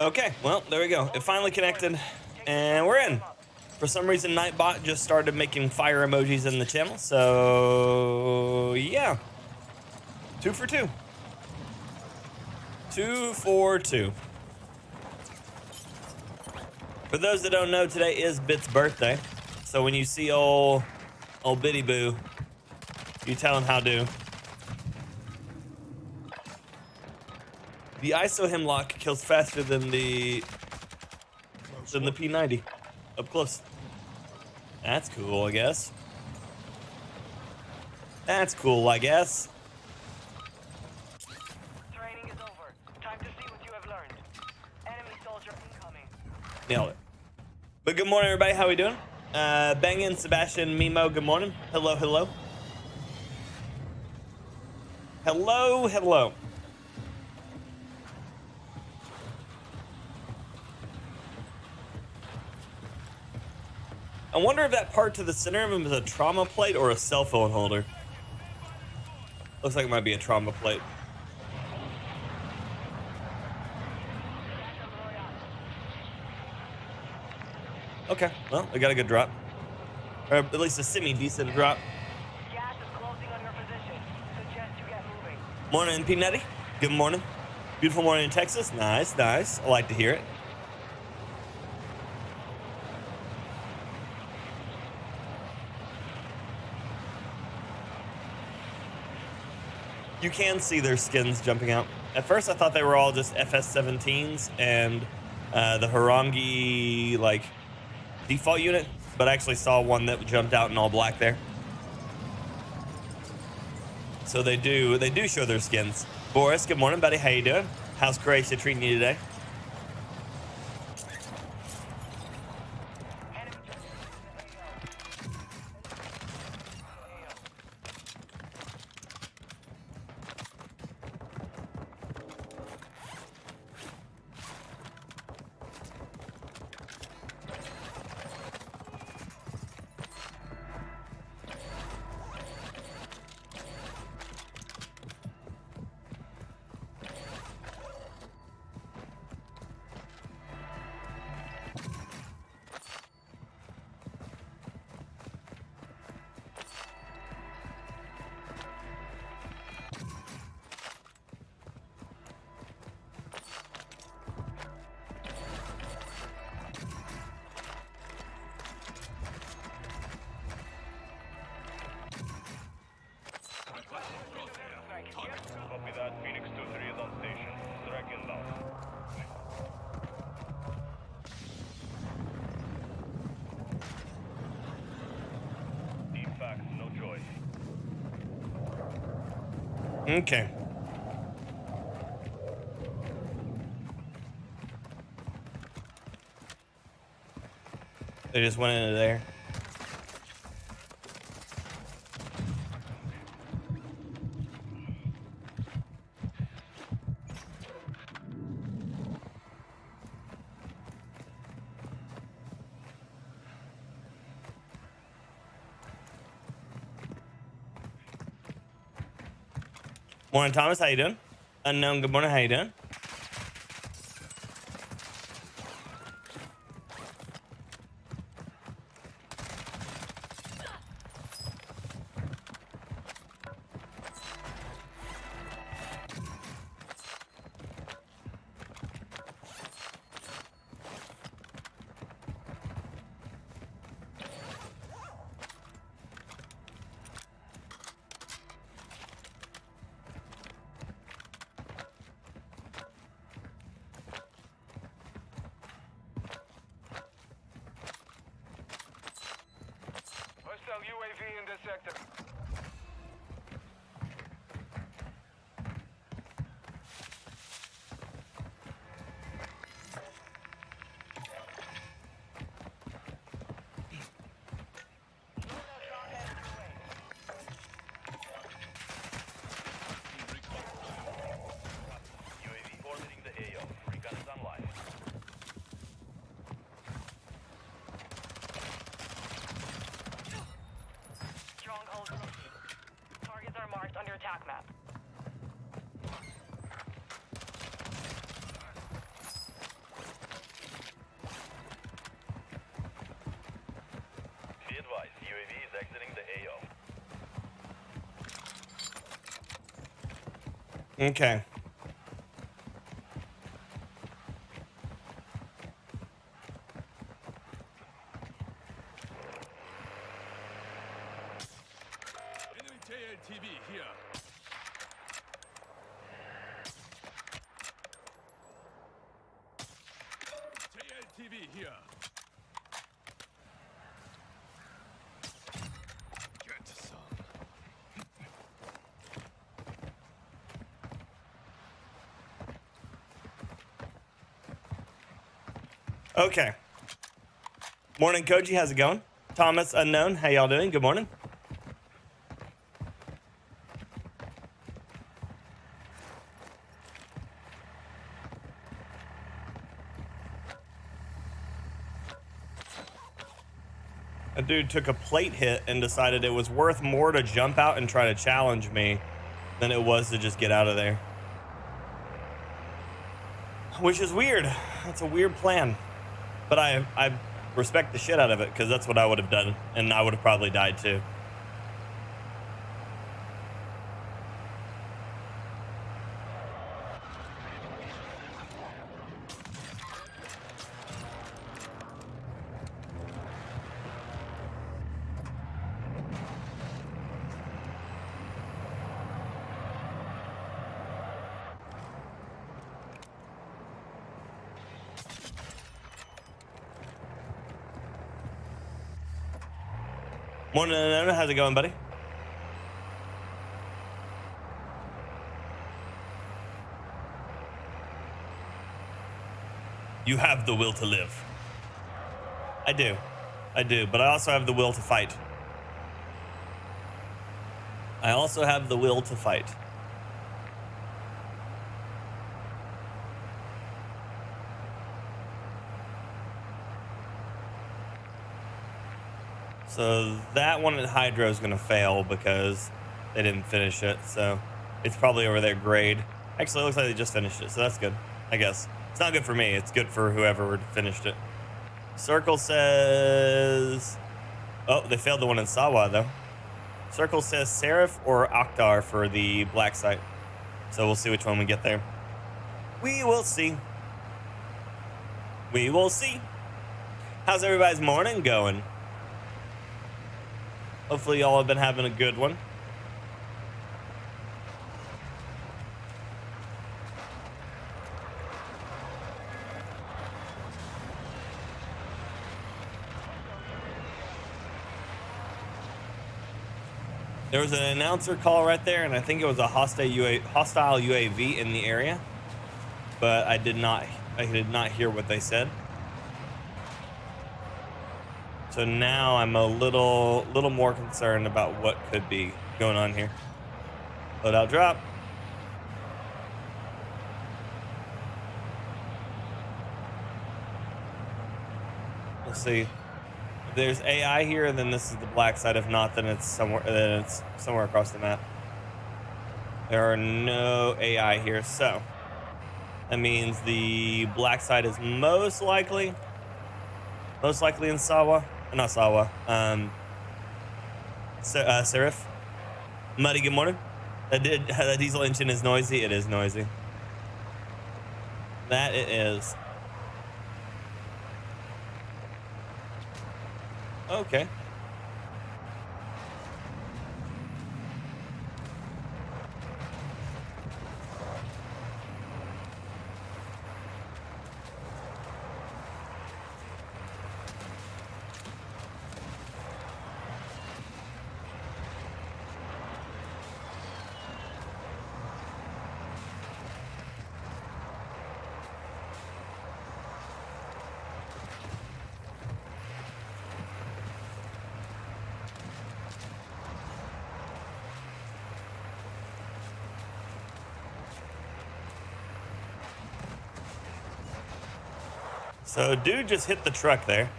Okay, well, there we go. It finally connected, and we're in. For some reason, Nightbot just started making fire emojis in the channel, so yeah. 2 for 2. 2 for 2. For those that don't know, today is Bit's birthday. So when you see old Bitty Boo, you tell him how do. The ISO hemlock kills faster than the P90 up close. That's cool, I guess. That's cool, I guess. Training is over. Time to see what you have learned. Enemy soldier incoming. Nailed it. But good morning, everybody. How we doing? Bangin', Sebastian, Mimo, good morning. Hello, hello. Hello, hello. I wonder if that part to the center of him is a trauma plate or a cell phone holder. Looks like it might be a trauma plate. Okay, well, we got a good drop. Or at least a semi-decent drop. Gas is closing on your position. Suggest you get moving. Morning, P. Netty. Good morning. Beautiful morning in Texas. Nice, nice. I like to hear it. You can see their skins jumping out. At first, I thought they were all just FS-17s and the Harangi, like, default unit, but I actually saw one that jumped out in all black there. So they do show their skins. Boris, good morning, buddy. How you doing? How's Croatia treating you today? Copy that. Phoenix 2-3 is on station. Strike inbound. Deep facts, no choice. Okay. They just went into there. Morning, Thomas. How you doing? Unknown. Good morning. How you doing? Hostile UAV in this sector. UAV orbiting the AO. Recon is online. Stronghold Okay. Enemy JLTV here. JLTV here. Get some. Okay. Morning, Koji. How's it going? Thomas Unknown. How y'all doing? Good morning. A dude took a plate hit and decided it was worth more to jump out and try to challenge me than it was to just get out of there. Which is weird. That's a weird plan. But I respect the shit out of it, because that's what I would have done, and I would have probably died too. Morning, how's it going, buddy? You have the will to live. I do, but I also have the will to fight. I also have the will to fight. So that one at Hydro is going to fail because they didn't finish it. So it's probably over their grade. Actually, it looks like they just finished it, so that's good, I guess. It's not good for me. It's good for whoever finished it. Circle says... Oh, they failed the one in Sawa, though. Circle says Seraph or Akhtar for the black site. So we'll see which one we get there. We will see. We will see. How's everybody's morning going? Hopefully y'all have been having a good one. There was an announcer call right there, and I think it was a hostile UAV in the area, but I did not hear what they said. So now I'm a little more concerned about what could be going on here. Loadout drop. Let's see. If there's AI here, then this is the black side. If not, then it's somewhere across the map. There are no AI here, so that means the black side is most likely in Sawa. Not Sawa. Seraph. Muddy, good morning. That diesel engine is noisy. It is noisy. That it is. Okay. So dude just hit the truck there.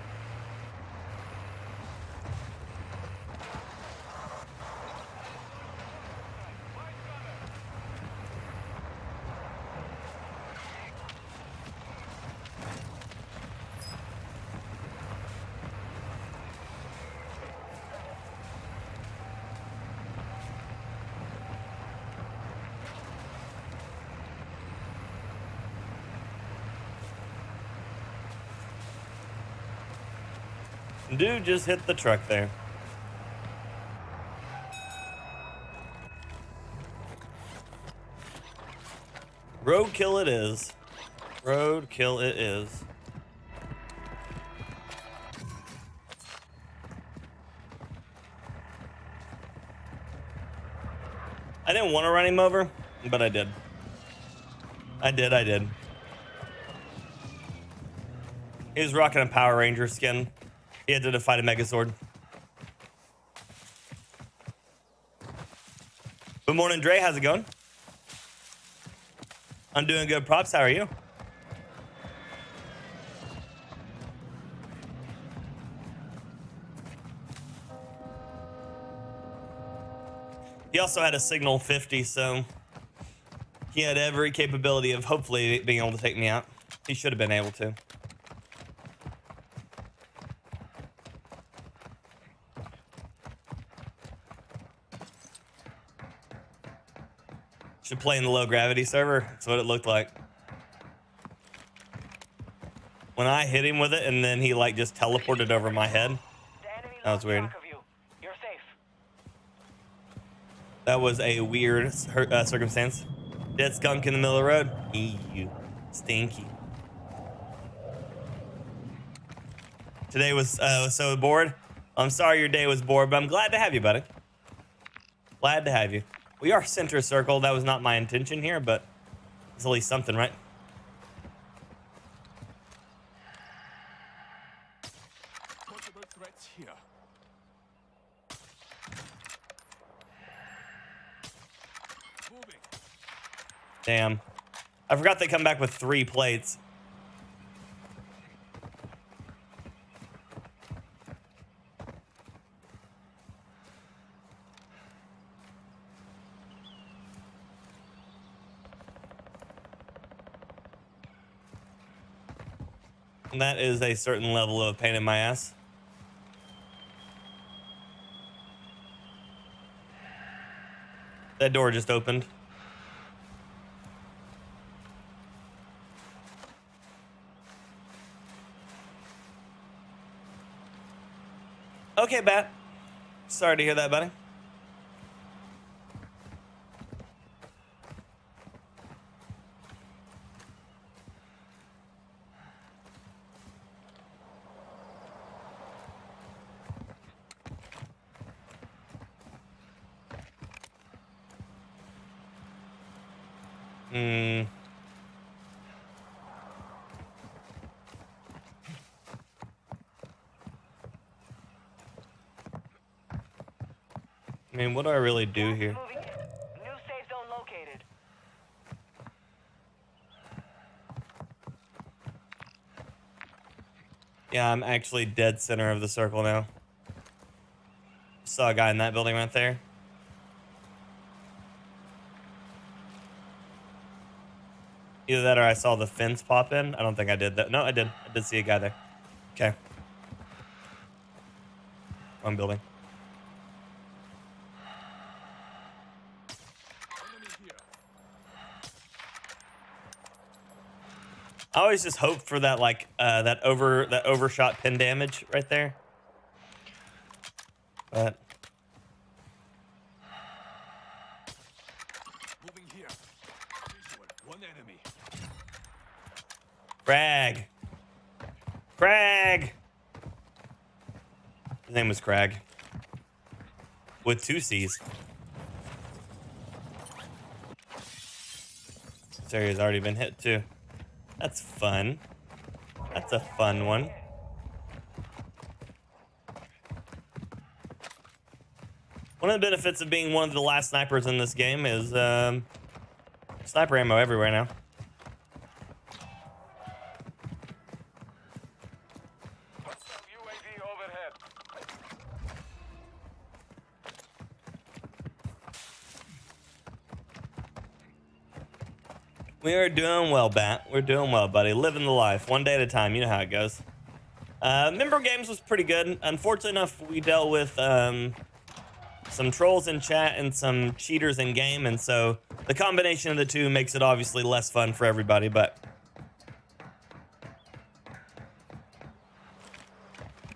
Dude just hit the truck there. Roadkill it is. Roadkill it is. I didn't want to run him over, but I did. I did. He was rocking a Power Ranger skin. He had to fight a Megazord. Good morning, Dre. How's it going? I'm doing good, Props. How are you? He also had a Signal 50, so he had every capability of hopefully being able to take me out. He should have been able to. Should play in the low gravity server. That's what it looked like. When I hit him with it and then he like just teleported over my head. That was weird. You're safe. That was a weird circumstance. Dead skunk in the middle of the road. Ew. Stinky. Today was so bored. I'm sorry your day was bored, but I'm glad to have you, buddy. Glad to have you. We are center circle. That was not my intention here, but it's at least something, right? Possible threats here. Moving. Damn. I forgot they come back with 3 plates. And that is a certain level of pain in my ass. That door just opened. Okay, Bat. Sorry to hear that, buddy. I mean, what do I really do here? Moving. New safe zone located. Yeah, I'm actually dead center of the circle now. Saw a guy in that building right there. Either that or I saw the fence pop in. I don't think I did that. No, I did. I did see a guy there. Okay. Wrong building. Enemy here. I always just hope for that, like, that overshot pin damage right there. But Moving here. Visual. One enemy. Crag. Crag. His name was Crag. With 2 C's. This area's already been hit too. That's fun. That's a fun one. One of the benefits of being one of the last snipers in this game is sniper ammo everywhere now. UAV overhead. We are doing well, Bat. We're doing well, buddy. Living the life, one day at a time. You know how it goes. Member Games was pretty good. Unfortunately enough, we dealt with some trolls in chat and some cheaters in game, and so the combination of the two makes it obviously less fun for everybody, but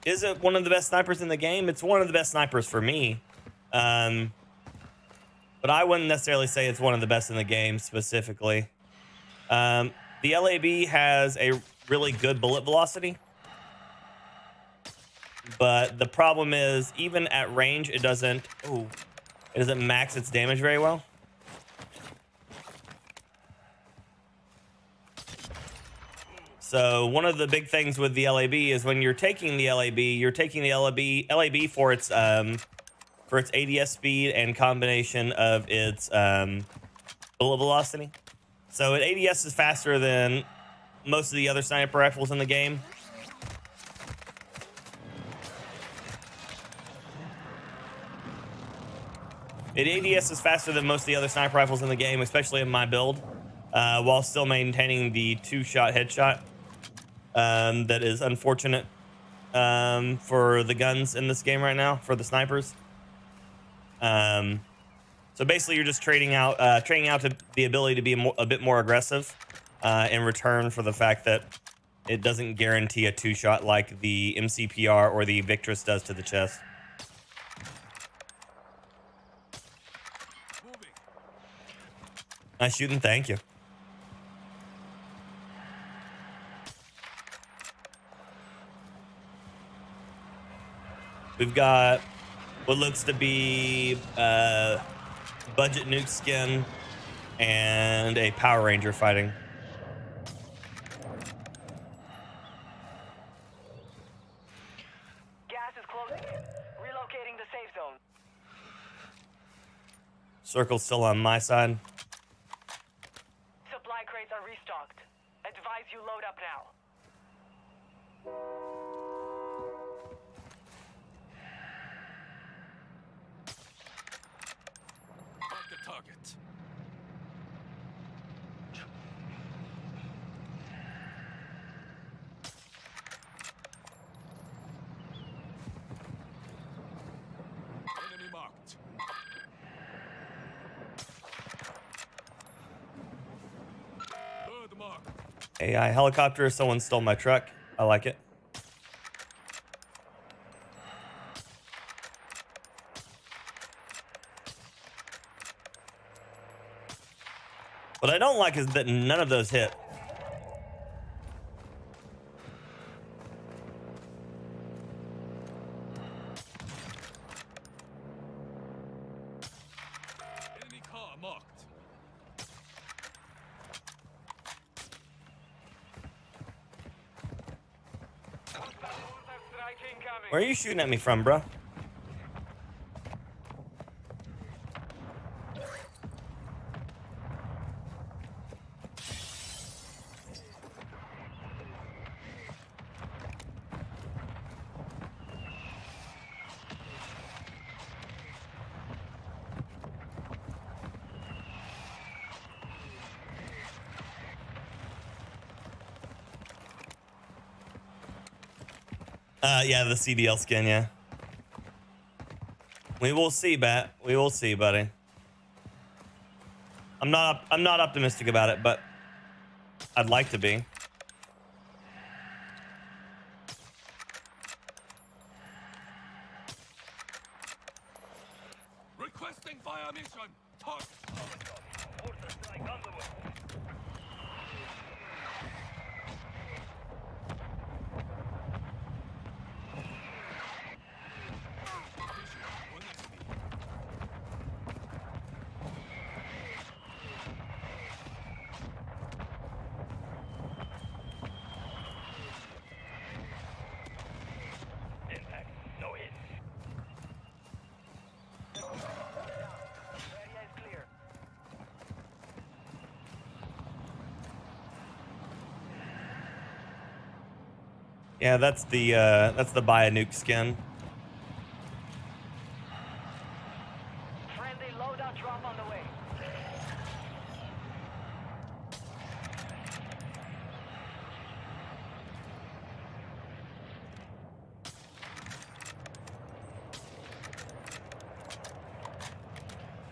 Is it one of the best snipers in the game? It's one of the best snipers for me. But I wouldn't necessarily say it's one of the best in the game specifically. The LAB has a really good bullet velocity. But the problem is, even at range, it doesn't max its damage very well. So one of the big things with the LAB is when you're taking the LAB, you're taking the LAB for its ADS speed and combination of its bullet velocity. So ADS is faster than most of the other sniper rifles in the game. ADS is faster than most of the other sniper rifles in the game, especially in my build, while still maintaining the 2-shot headshot. That is unfortunate for the guns in this game right now, for the snipers. So basically, you're just trading out to the ability to be a bit more aggressive in return for the fact that it doesn't guarantee a 2-shot like the MCPR or the Victress does to the chest. Nice shooting, thank you. We've got what looks to be budget nuke skin and a Power Ranger fighting. Gas is closing in. Relocating the safe zone. Circle's still on my side. Supply crates are restocked. Advise you load up now. Mark the target. Enemy marked. Bird mark. AI helicopter. Someone stole my truck. I like it. What I don't like is that none of those hit. Enemy car marked. Where are you shooting at me from, bro? Yeah, the CDL skin, yeah. We will see, Bat. We will see, buddy. I'm not optimistic about it, but I'd like to be. Requesting fire mission. Target. Mortar strike on the way. One enemy. Impact. No hit. Area is clear. Yeah, that's the buy a nuke skin. Friendly loadout drop on the way.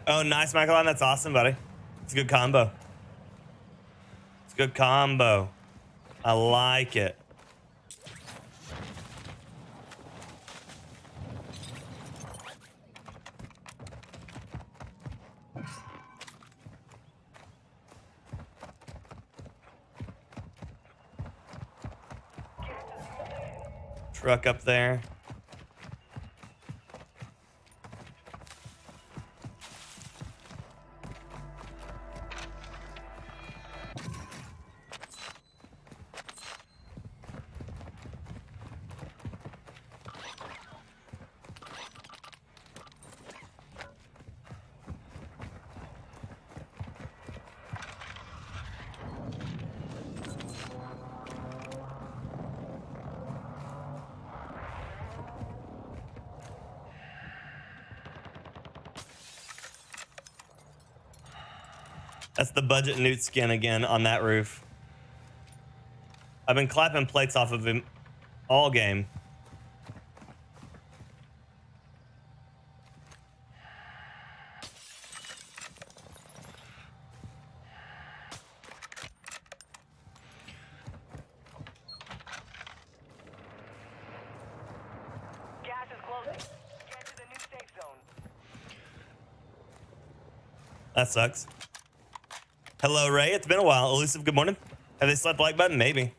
Oh, nice, Michael. That's awesome, buddy. It's a good combo. It's a good combo. I like it. truck up there. That's the budget Newt skin again on that roof. I've been clapping plates off of him all game. Gas is closing. Get to the new safe zone. That sucks. Hello, Ray. It's been a while. Elusive, good morning. Have they slapped the like button? Maybe.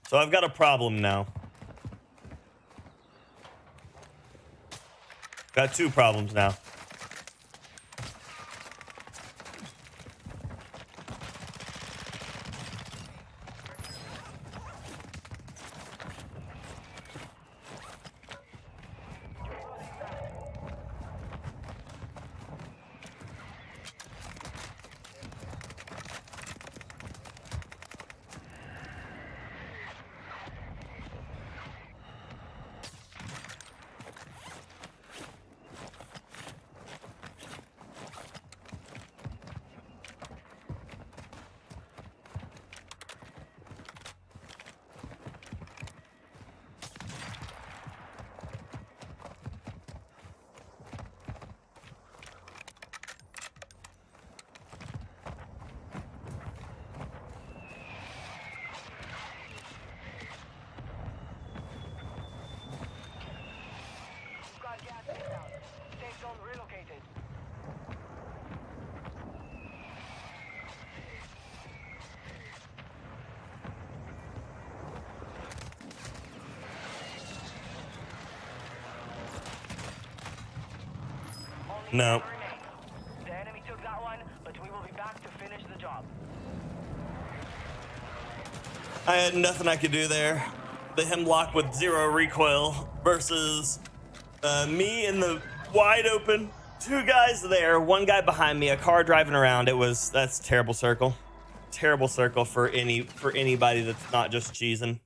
So I've got a problem now. Got two problems now. You've got gas inbound. Safe zone relocated. Only No. one remains. The enemy took that one, but we will be back to finish the job. I had nothing I could do there. The hemlock with 0 recoil versus me in the wide open. 2 guys there, 1 guy behind me, a car driving around. That's terrible circle. Terrible circle for anybody that's not just cheesing.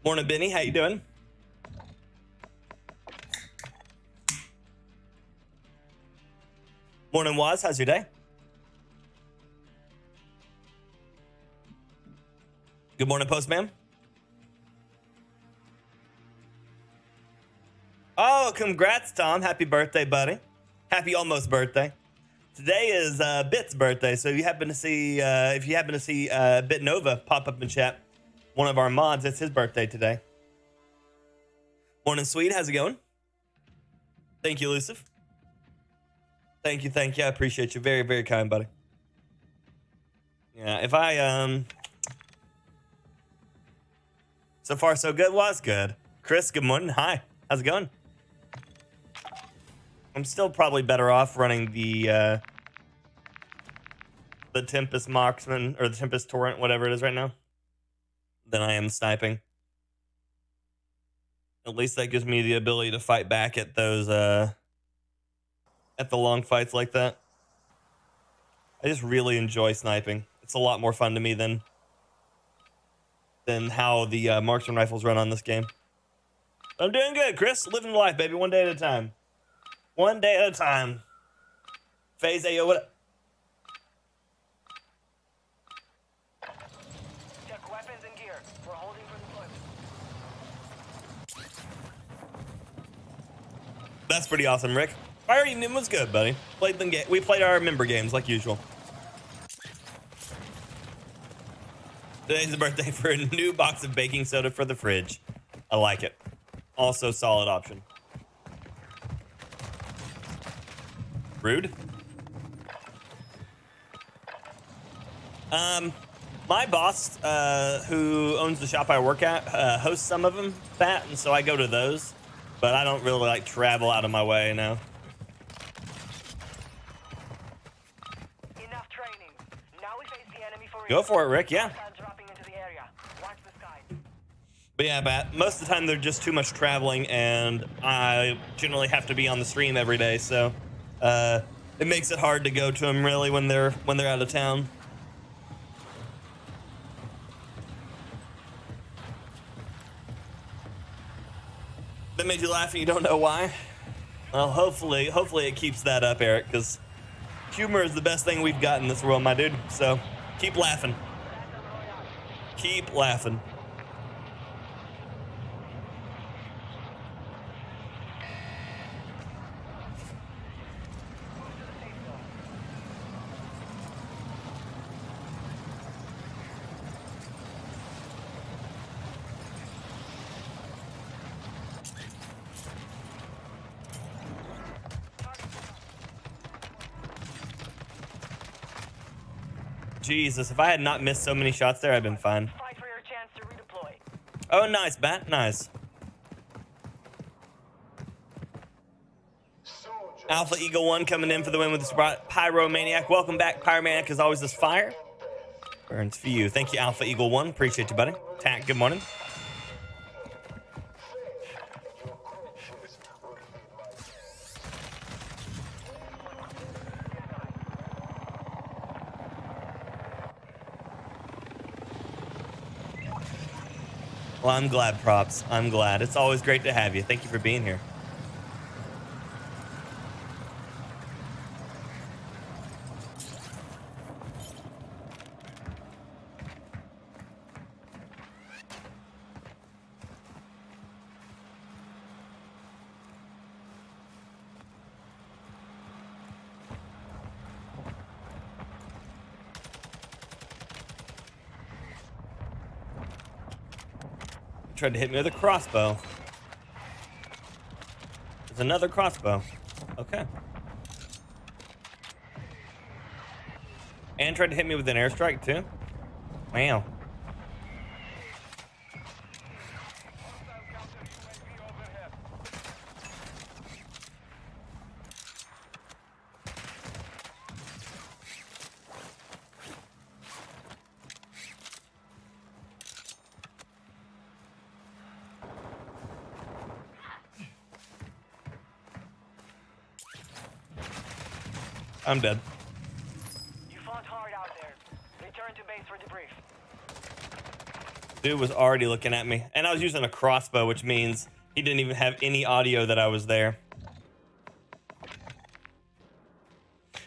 Morning, Benny. How you doing? Morning, Waz. How's your day? Good morning, Postman. Oh, congrats, Tom. Happy birthday, buddy. Happy almost birthday. Today is Bit's birthday, so if you happen to see Bit Nova pop up in chat, one of our mods, it's his birthday today. Morning, Sweet. How's it going? Thank you, Elusive. Thank you. I appreciate you. Very, very kind, buddy. Yeah, if I so far so good. Was good. Chris, good morning. Hi. How's it going? I'm still probably better off running the Tempest Marksman or the Tempest Torrent, whatever it is right now, than I am sniping. At least that gives me the ability to fight back at those at the long fights like that. I just really enjoy sniping. It's a lot more fun to me than how the marksman rifles run on this game. I'm doing good, Chris. Living life, baby. One day at a time. One day at a time. Phase Ayo, what up? Check weapons and gear. We're holding for deployment. That's pretty awesome, Rick. Fire Evening was good, buddy. We played our member games like usual. Today's the birthday for a new box of baking soda for the fridge. I like it. Also solid option. Rude. My boss, who owns the shop I work at, hosts some of them, Pat, and so I go to those. But I don't really like travel out of my way, now. Enough training. Now we face the enemy for Go for it, Rick. Yeah. dropping into the area. Watch the sky. But yeah, Pat, most of the time they're just too much traveling, and I generally have to be on the stream every day, so it makes it hard to go to them really when they're out of town. That made you laugh and you don't know why? Well, hopefully it keeps that up, Eric, because humor is the best thing we've got in this world, my dude. So keep laughing. Keep laughing. Jesus, if I had not missed so many shots there, I'd been fine. Fight for your chance to redeploy. Oh, nice, Bat. Nice. Alpha Eagle 1 coming in for the win with the Pyro Maniac. Welcome back, Pyro Maniac. As always, this fire burns for you. Thank you, Alpha Eagle 1. Appreciate you, buddy. Tack, good morning. Well, I'm glad, Props. I'm glad. It's always great to have you. Thank you for being here. Tried to hit me with a crossbow. There's another crossbow. Okay. And tried to hit me with an airstrike too. Wow. I'm dead. You fought hard out there. Return to base for debrief. Dude was already looking at me. And I was using a crossbow, which means he didn't even have any audio that I was there.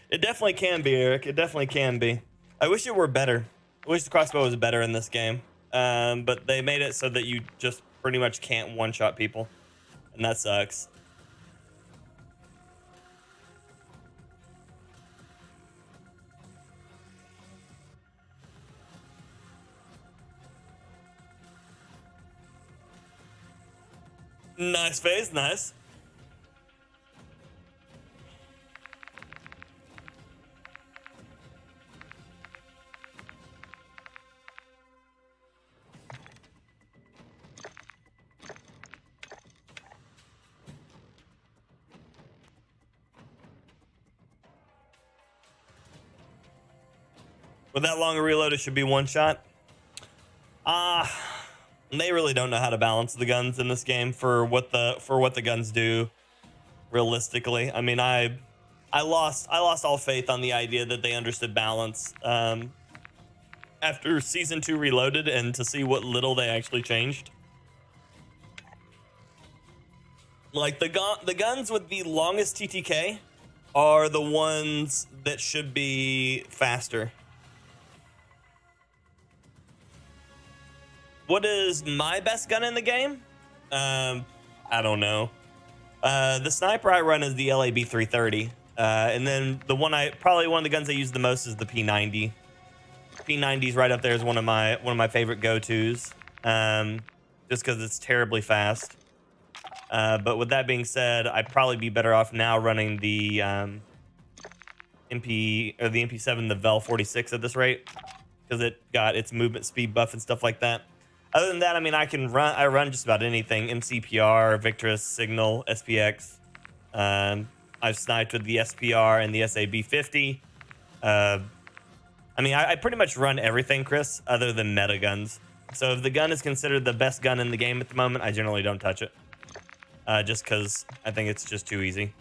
It definitely can be, Eric. It definitely can be. I wish it were better. I wish the crossbow was better in this game. But they made it so that you just pretty much can't one-shot people. And that sucks. Nice face, nice. With that long a reload, it should be one shot. They really don't know how to balance the guns in this game for what the guns do. Realistically, I mean, I lost all faith on the idea that they understood balance after Season 2 Reloaded, and to see what little they actually changed. Like the guns with the longest TTK are the ones that should be faster. What is my best gun in the game? I don't know. The sniper I run is the LAB 330, and then probably one of the guns I use the most is the P90. P90's right up there is one of my favorite go-tos, just because it's terribly fast. But with that being said, I'd probably be better off now running the MP or the MP7, the Vel 46 at this rate, because it got its movement speed buff and stuff like that. Other than that, I mean, I run just about anything: MCPR, Victress, Signal, SPX. I've sniped with the SPR and the SAB50. I mean, I pretty much run everything, Chris, other than meta guns. So if the gun is considered the best gun in the game at the moment, I generally don't touch it. Just because I think it's just too easy.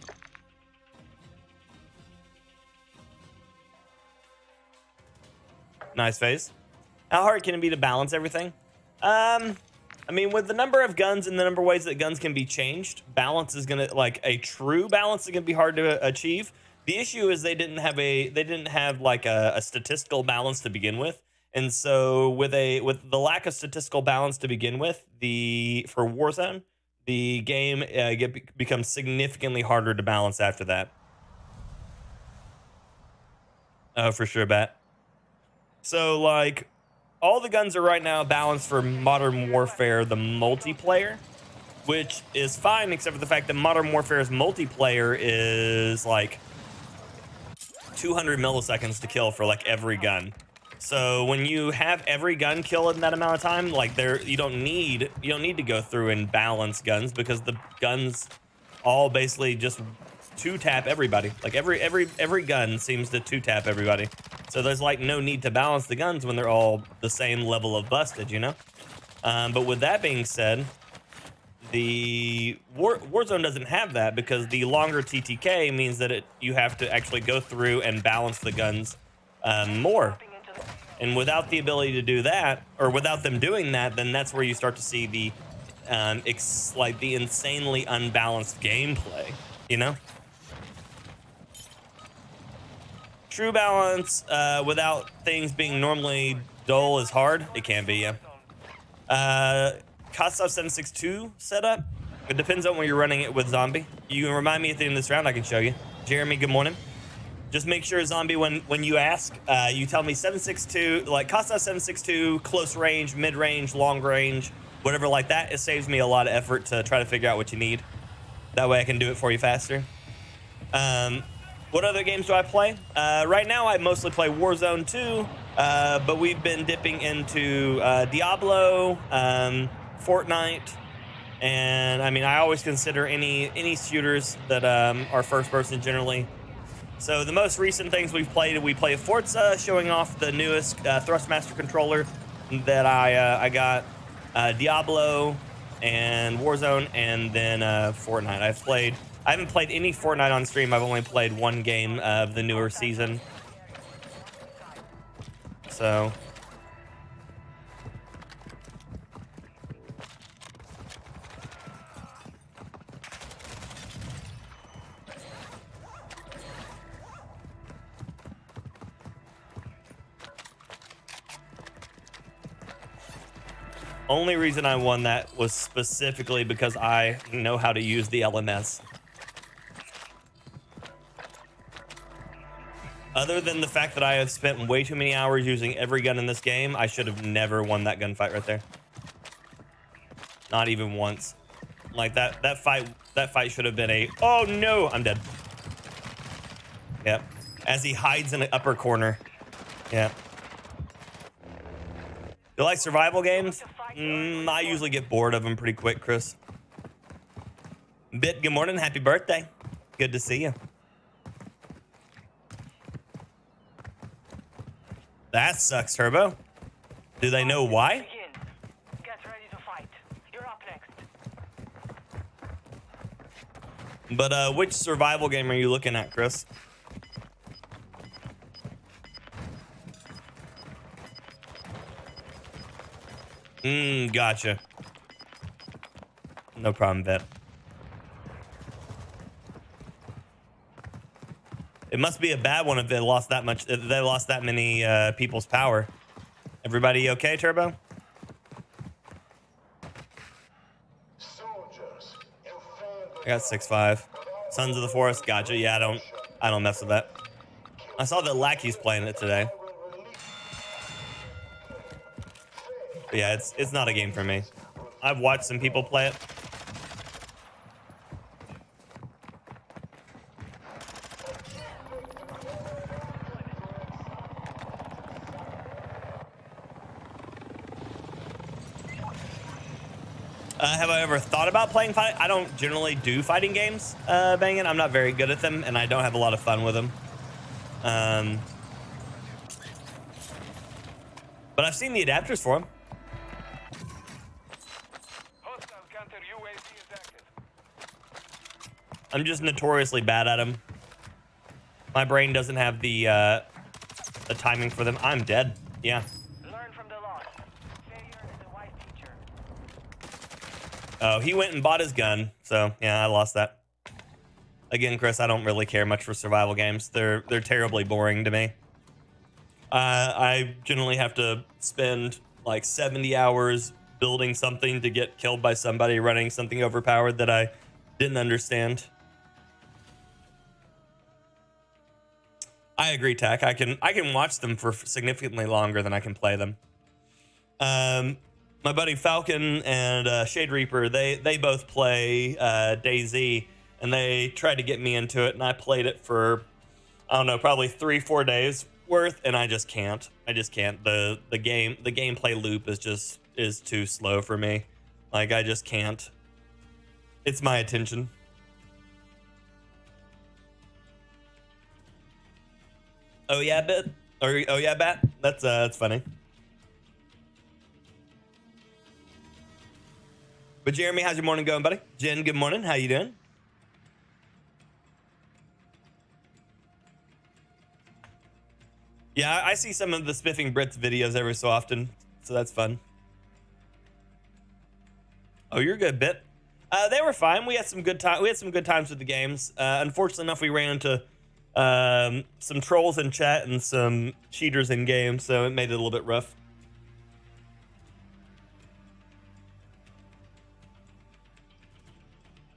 Nice face. How hard can it be to balance everything? I mean, with the number of guns and the number of ways that guns can be changed, balance is gonna, like, a true balance is gonna be hard to achieve. The issue is they didn't have like a statistical balance to begin with, and so with the lack of statistical balance to begin with, for Warzone, the game becomes significantly harder to balance after that. Oh, for sure, Bat. So, like, all the guns are right now balanced for Modern Warfare, the multiplayer, which is fine, except for the fact that Modern Warfare's multiplayer is like 200 milliseconds to kill for like every gun. So when you have every gun kill in that amount of time, like you don't need to go through and balance guns, because the guns all basically just two-tap everybody. Like every gun seems to two-tap everybody. So there's like no need to balance the guns when they're all the same level of busted, you know? But with that being said, the Warzone doesn't have that, because the longer TTK means that you have to actually go through and balance the guns more. And without the ability to do that, or without them doing that, then that's where you start to see the insanely unbalanced gameplay, you know? True balance without things being normally dull is hard. It can be, yeah. Kostov 762 setup. It depends on when you're running it with Zombie. You can remind me at the end of this round, I can show you. Jeremy, good morning. Just make sure, Zombie, when you ask, you tell me 762, like Kostov 762, close range, mid range, long range, whatever like that. It saves me a lot of effort to try to figure out what you need. That way I can do it for you faster. What other games do I play? Right now, I mostly play Warzone 2, but we've been dipping into Diablo, Fortnite, and I mean, I always consider any shooters that are first person generally. So the most recent things we play Forza, showing off the newest Thrustmaster controller that I got, Diablo and Warzone, and then Fortnite. I haven't played any Fortnite on stream. I've only played one game of the newer season. So only reason I won that was specifically because I know how to use the LMS. Other than the fact that I have spent way too many hours using every gun in this game, I should have never won that gunfight right there. Not even once. Like that fight should have been a, oh no, I'm dead. Yep. As he hides in the upper corner. Yeah. You like survival games? I usually get bored of them pretty quick, Chris. Bit, good morning, happy birthday. Good to see you. That sucks, Turbo. Do they know why? Get ready to fight. You're up next. But which survival game are you looking at, Chris? Gotcha. No problem, Vet. It must be a bad one if they lost that much. If they lost that many people's power. Everybody okay, Turbo? I got 6-5. Sons of the Forest, gotcha. Yeah, I don't mess with that. I saw that Lackey's playing it today. But yeah, it's not a game for me. I've watched some people play it. Have I ever thought about playing fight? I don't generally do fighting games, Bangin'. I'm not very good at them, and I don't have a lot of fun with them. But I've seen the adapters for them. Hostile counter UAV is active. I'm just notoriously bad at them. My brain doesn't have the timing for them. I'm dead. Yeah. Learn from the loss. Failure is a wise teacher. Oh, he went and bought his gun. So yeah, I lost that. Again, Chris, I don't really care much for survival games. They're terribly boring to me. I generally have to spend like 70 hours building something to get killed by somebody running something overpowered that I didn't understand. I agree, Tack. I can watch them for significantly longer than I can play them. My buddy Falcon and Shade Reaper, they both play DayZ, and they tried to get me into it, and I played it for, I don't know, probably 3-4 days worth, and I just can't. The gameplay loop is too slow for me. Like, I just can't. It's my attention. Oh yeah, Bit? Or oh yeah, Bat? That's funny. But Jeremy, how's your morning going, buddy? Jen, good morning. How you doing? Yeah, I see some of the Spiffing Brits videos every so often, so that's fun. Oh, you're good, Bit. They were fine. We had some good time. We had some good times with the games. Unfortunately enough, we ran into some trolls in chat and some cheaters in game, so it made it a little bit rough.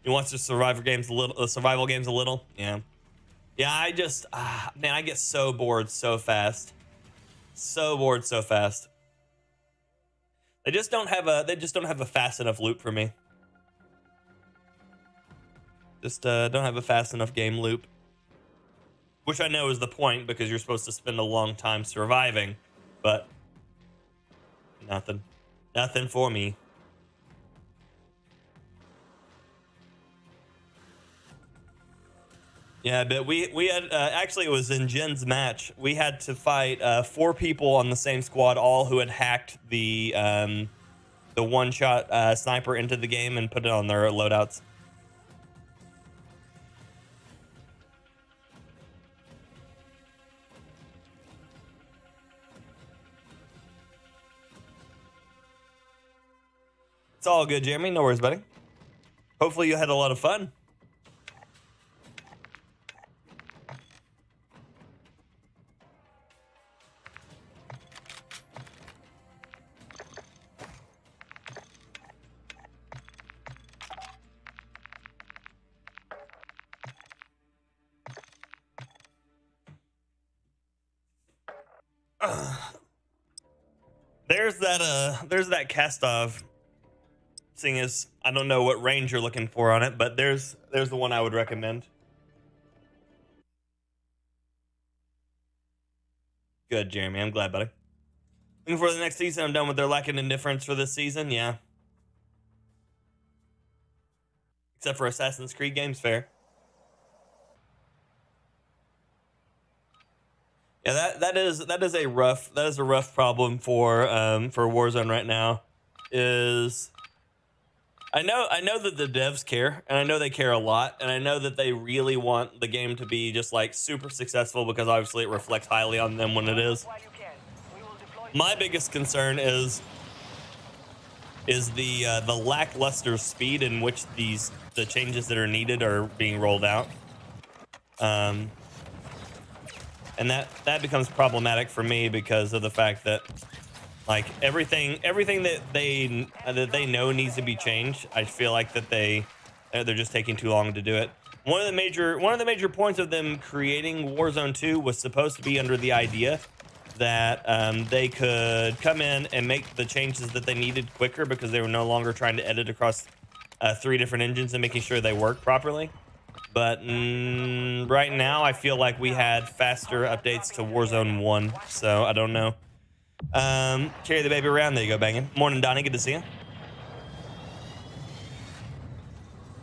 You watch the survival games a little. Yeah. Yeah, I just man, I get so bored so fast. So bored so fast. They just don't have a fast enough loop for me. Just don't have a fast enough game loop. Which I know is the point, because you're supposed to spend a long time surviving, but nothing for me. Yeah, but we had actually, it was in Jen's match. We had to fight 4 people on the same squad, all who had hacked the one-shot sniper into the game and put it on their loadouts. It's all good, Jeremy. No worries, buddy. Hopefully you had a lot of fun. There's that cast-off. Seeing as I don't know what range you're looking for on it, but there's the one I would recommend. Good, Jeremy. I'm glad, buddy. Looking for the next season. I'm done with their lacking indifference for this season. Yeah. Except for Assassin's Creed games, fair. Yeah, that is a rough problem for Warzone right now. Is I know that the devs care, and I know they care a lot, and I know that they really want the game to be just like super successful, because obviously it reflects highly on them when it is. My biggest concern is the lackluster speed in which the changes that are needed are being rolled out. And that becomes problematic for me because of the fact that, like, everything that they know needs to be changed, I feel like that they're just taking too long to do it. One of the major points of them creating Warzone 2 was supposed to be under the idea that they could come in and make the changes that they needed quicker, because they were no longer trying to edit across 3 different engines and making sure they work properly. But right now, I feel like we had faster updates to Warzone 1, so I don't know. Carry the baby around. There you go, banging. Morning, Donnie. Good to see you.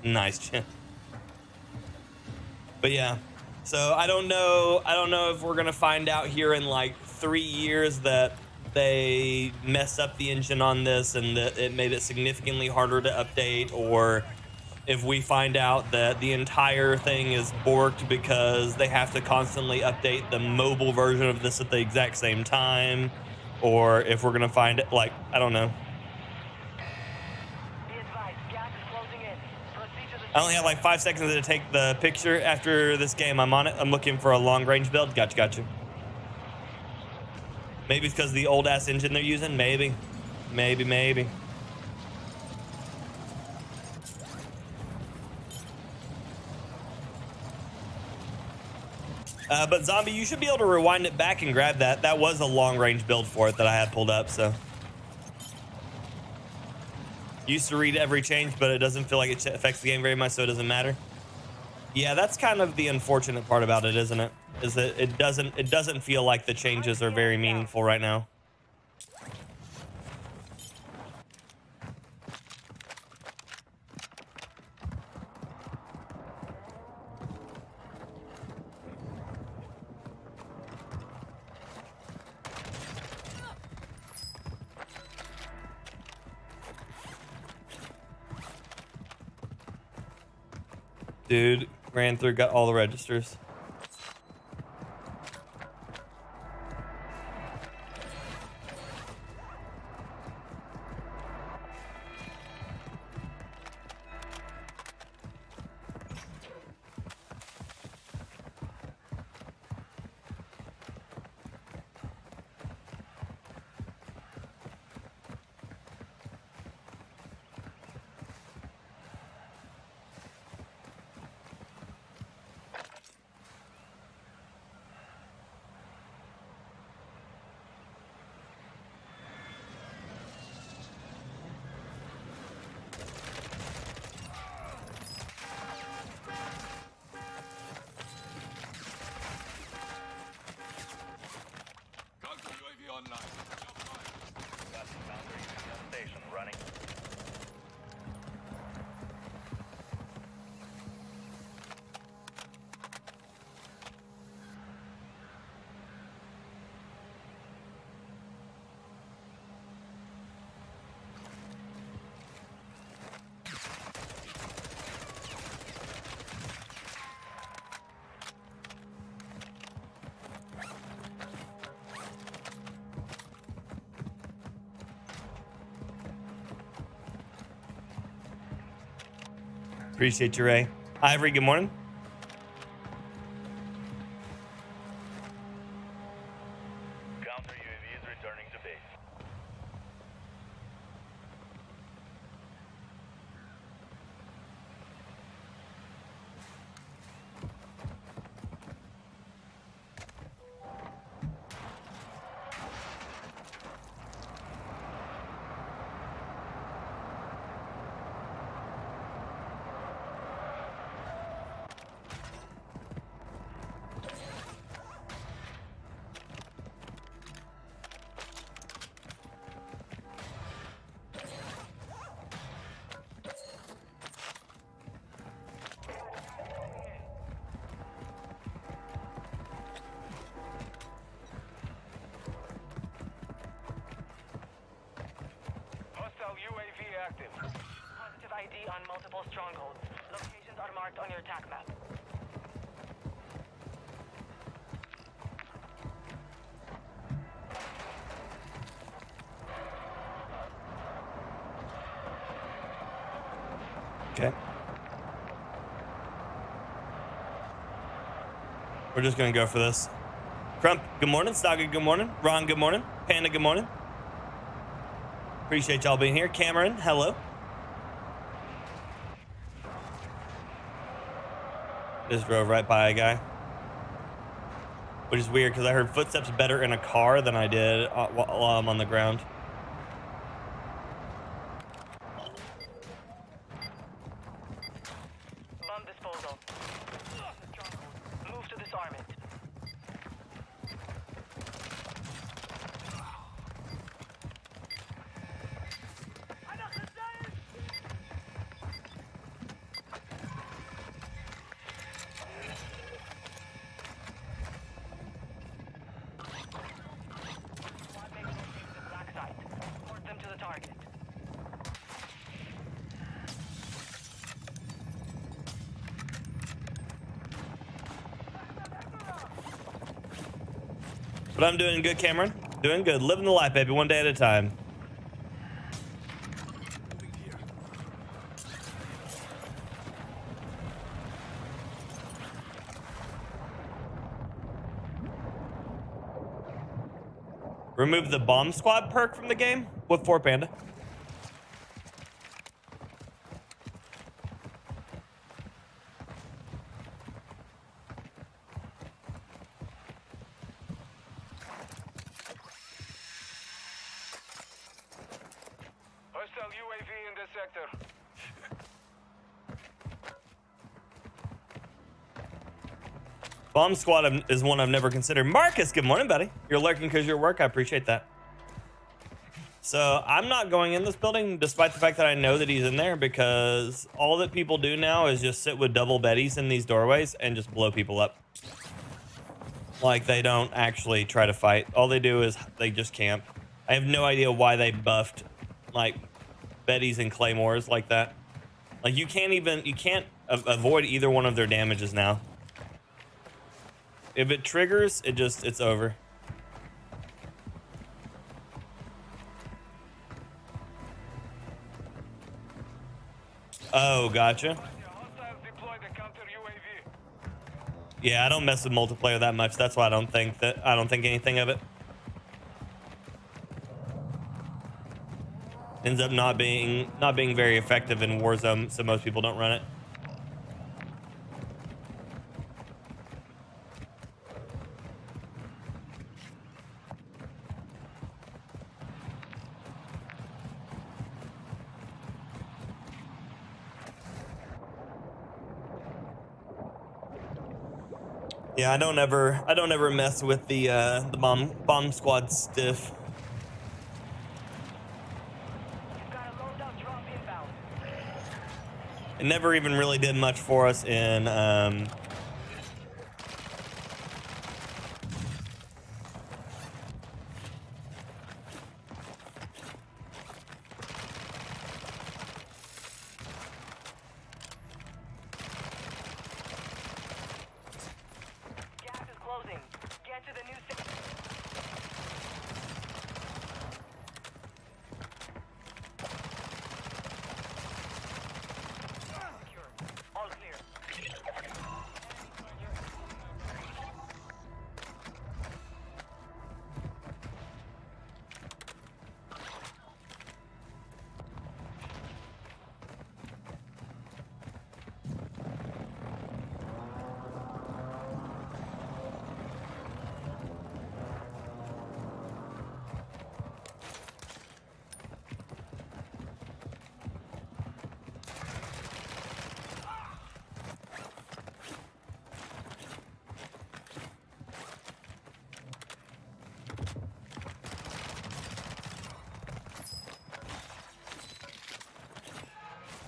Nice. But yeah, so I don't know if we're gonna find out here in like 3 years that they messed up the engine on this and that it made it significantly harder to update, or if we find out that the entire thing is borked because they have to constantly update the mobile version of this at the exact same time, or if we're gonna find it, like, I don't know. Be advised, gas is closing in. Proceed to the I only have like 5 seconds to take the picture after this game. I'm on it. I'm looking for a long range build. Gotcha. Maybe it's because of the old ass engine they're using. Maybe. But Zombie, you should be able to rewind it back and grab that. That was a long range build for it that I had pulled up, so. Used to read every change, but it doesn't feel like it affects the game very much, so it doesn't matter. Yeah, that's kind of the unfortunate part about it, isn't it? Is that it doesn't feel like the changes are very meaningful right now. Dude, ran through, got all the registers. Counter UAV online. Got the counter UAV on station running. Appreciate you, Ray. Ivory, good morning. Counter UAV is returning to base. Hostile UAV active. Positive ID on multiple strongholds. Locations are marked on your attack map. Okay. We're just gonna go for this. Crump, good morning. Stoggy, good morning. Ron, good morning. Panda, good morning. Appreciate y'all being here. Cameron, hello. Just drove right by a guy. Which is weird because I heard footsteps better in a car than I did while I'm on the ground. Bomb disposal. Move to disarm it. But I'm doing good, Cameron. Doing good. Living the life, baby. One day at a time. Remove the bomb squad perk from the game? What for, Panda? Hostile UAV in this sector. Bomb squad is one I've never considered. Marcus, good morning, buddy. You're lurking because you're at work. I appreciate that. So I'm not going in this building, despite the fact that I know that he's in there, because all that people do now is just sit with double beddies in these doorways and just blow people up. Like, they don't actually try to fight. All they do is they just camp. I have no idea why they buffed, like, beddies and claymores like that. Like, you can't avoid either one of their damages now. If it triggers, it's over. Oh, gotcha. Yeah, I don't mess with multiplayer that much. That's why I don't think anything of it. Ends up not being very effective in Warzone, so most people don't run it. Yeah, I don't ever mess with the bomb squad stiff. Got a loadout drop inbound. It never even really did much for us in Gas is closing. Get to the new sector. Secure. All clear.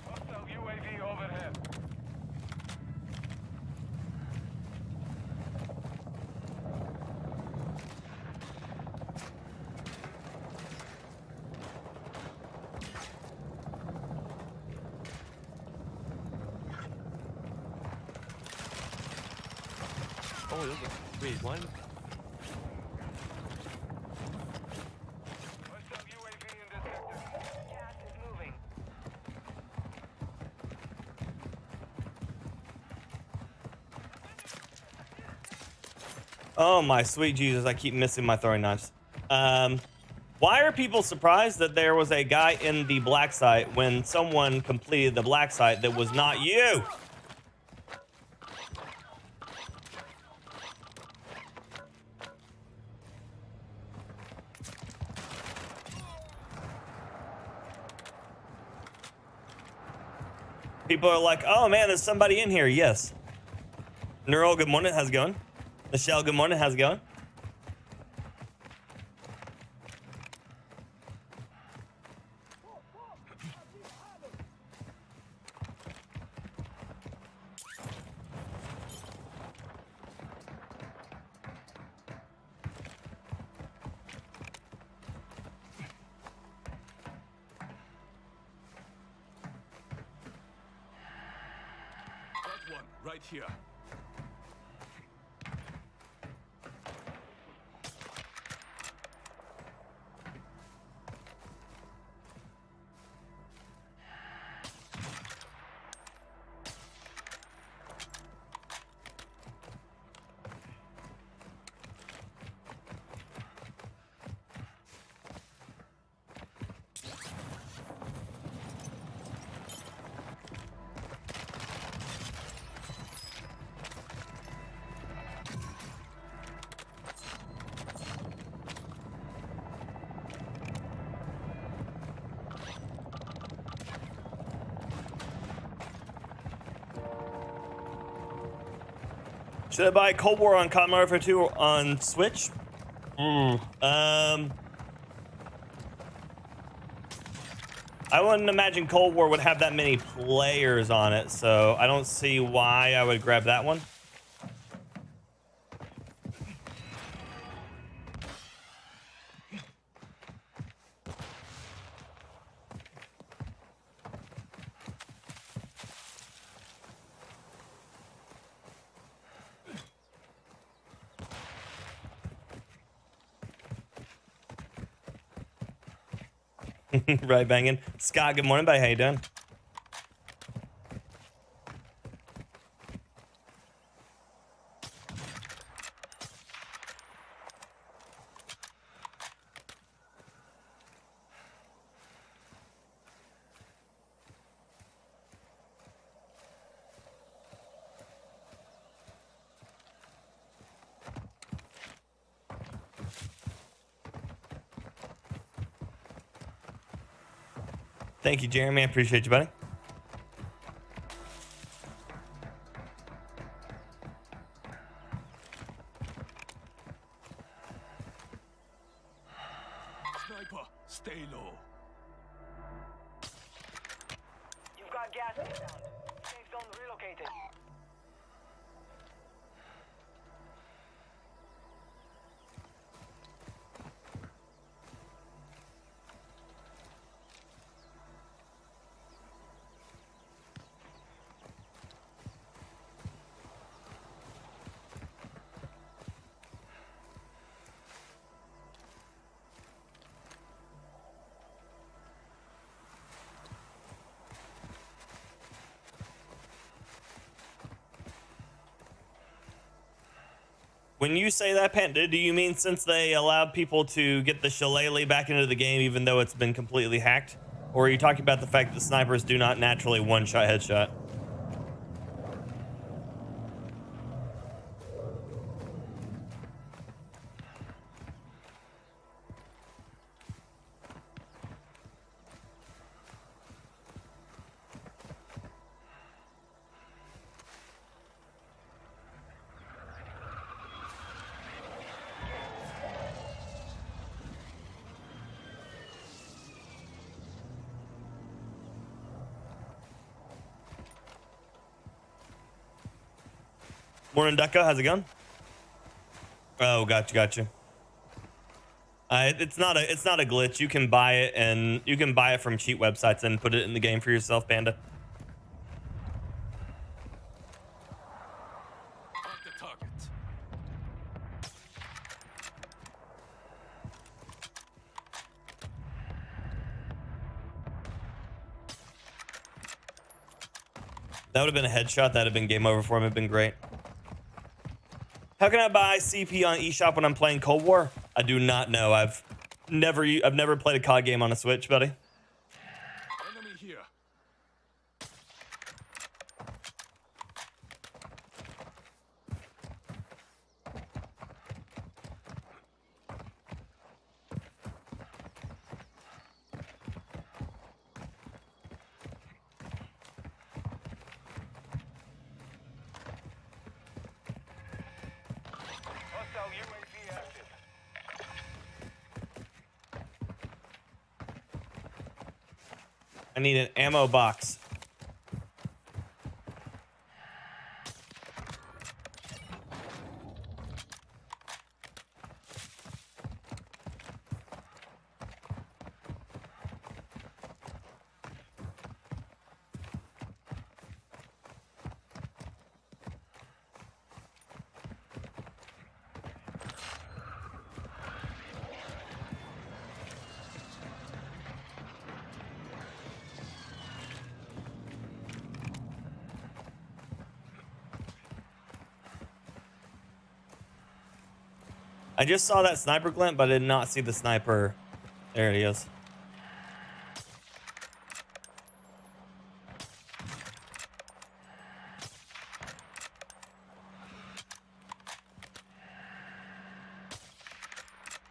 Hostile UAV overhead. Oh, wait, what? Hostile UAV in this sector. Gas is moving. Oh my sweet Jesus, I keep missing my throwing knives. Why are people surprised that there was a guy in the black site when someone completed the black site that was not you? People are like, oh man, there's somebody in here. Yes. Neural, good morning. How's it going? Michelle, good morning. How's it going? Got one right here. Should I buy Cold War on Cotton Warfare 2 on Switch? I wouldn't imagine Cold War would have that many players on it, so I don't see why I would grab that one. Right, banging. Scott, good morning, buddy. How you doing? Thank you, Jeremy. I appreciate you, buddy. Sniper, stay low. You've got gas inbound. Safe zone relocated. When you say that, Panda, do you mean since they allowed people to get the shillelagh back into the game even though it's been completely hacked? Or are you talking about the fact that snipers do not naturally one-shot headshot? Morning, Ducko. How's it going? Oh, gotcha. It's not a glitch. You can buy it, and you can buy it from cheat websites and put it in the game for yourself, Panda. Mark the target. That would have been a headshot. That would have been game over for him. It'd been great. How can I buy CP on eShop when I'm playing Cold War? I do not know. I've never played a COD game on a Switch, buddy. Enemy here. Hostile UAV active. I need an ammo box. I just saw that sniper glint, but I did not see the sniper. There he is.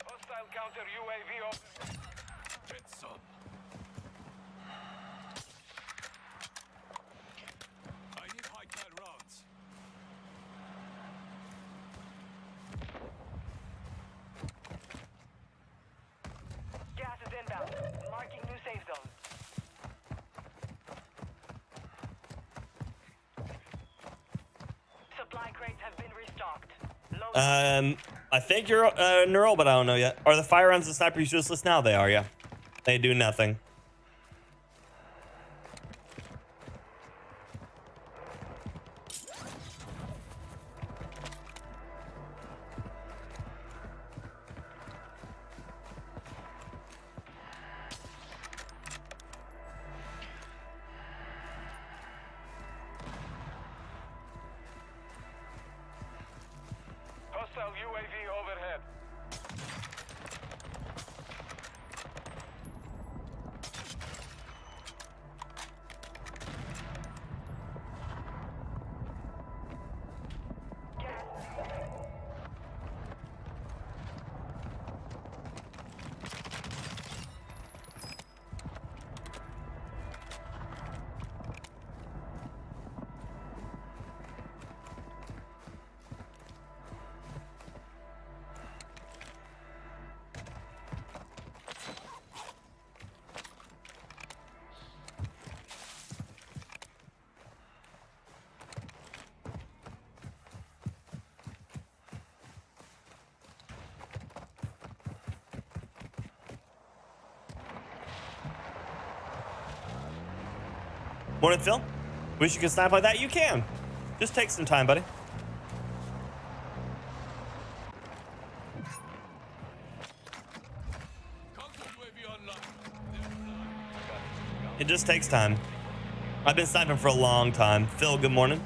Hostile counter UAV open. Get some. I need high-cal rounds. I think you're neural, but I don't know yet. Are the firearms and snipers useless now? They are, yeah. They do nothing. Hostile UAV overhead. Morning, Phil. Wish you could snipe like that? You can. Just take some time, buddy. Counter UAV online. It just takes time. I've been sniping for a long time. Phil, good morning.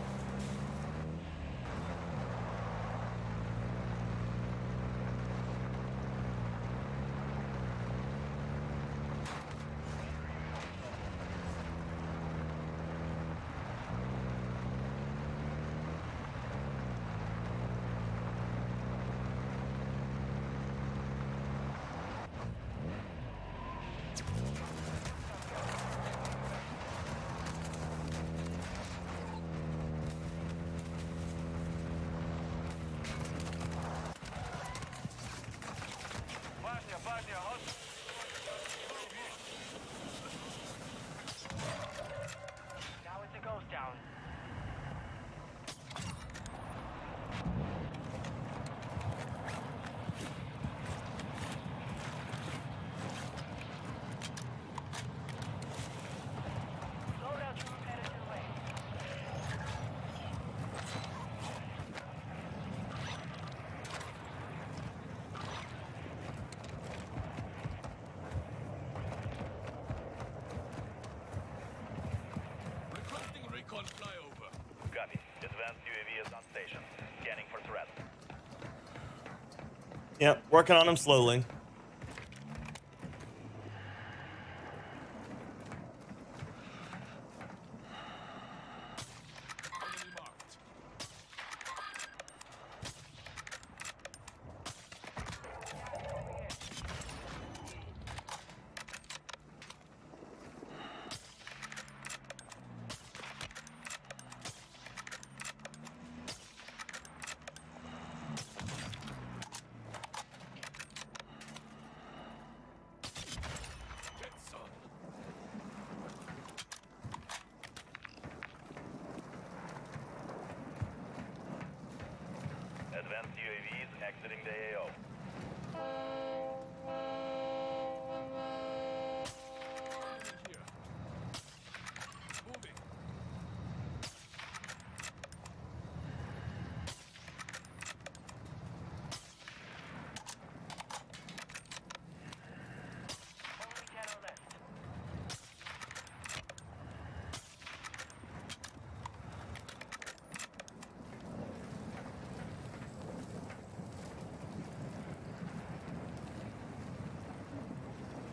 Now it's a ghost town. Loadout troop headed your way. Requesting recon flyover. Copy. Advanced UAV is on station. Scanning for threats. Yep, working on them slowly. Enemy marked. Get some. Advanced UAVs exiting the AO. Enemy here. Moving. Only 10 are left.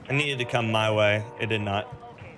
It needed to come my way. It did not. Located.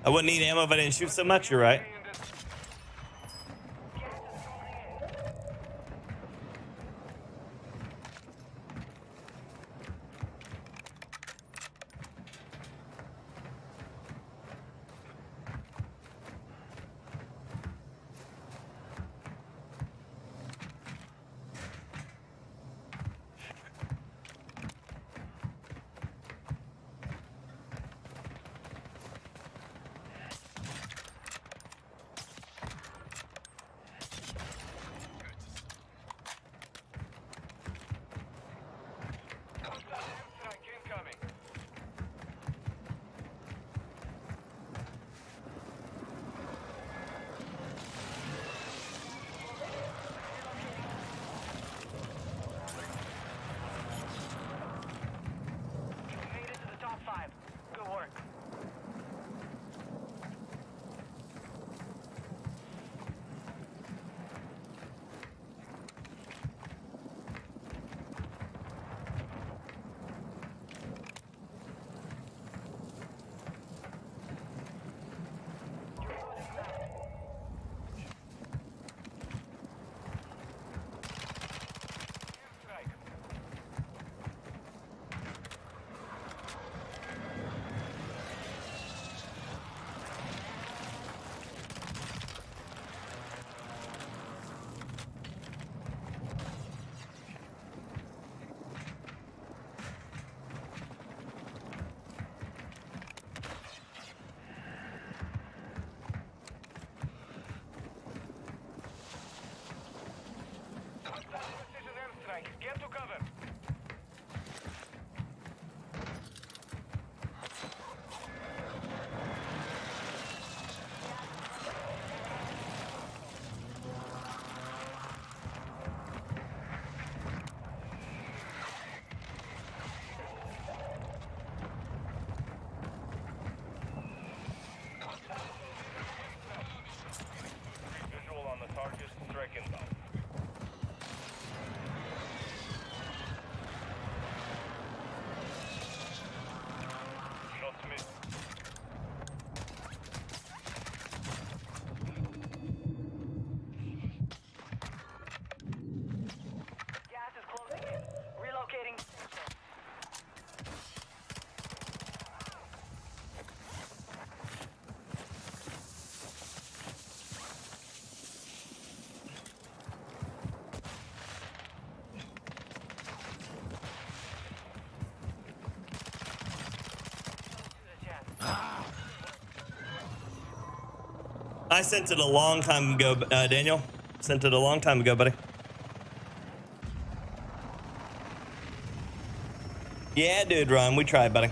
I wouldn't need ammo if I didn't shoot so much, you're right. I sent it a long time ago, Daniel. Sent it a long time ago, buddy. Yeah, dude, Ron, we tried, buddy.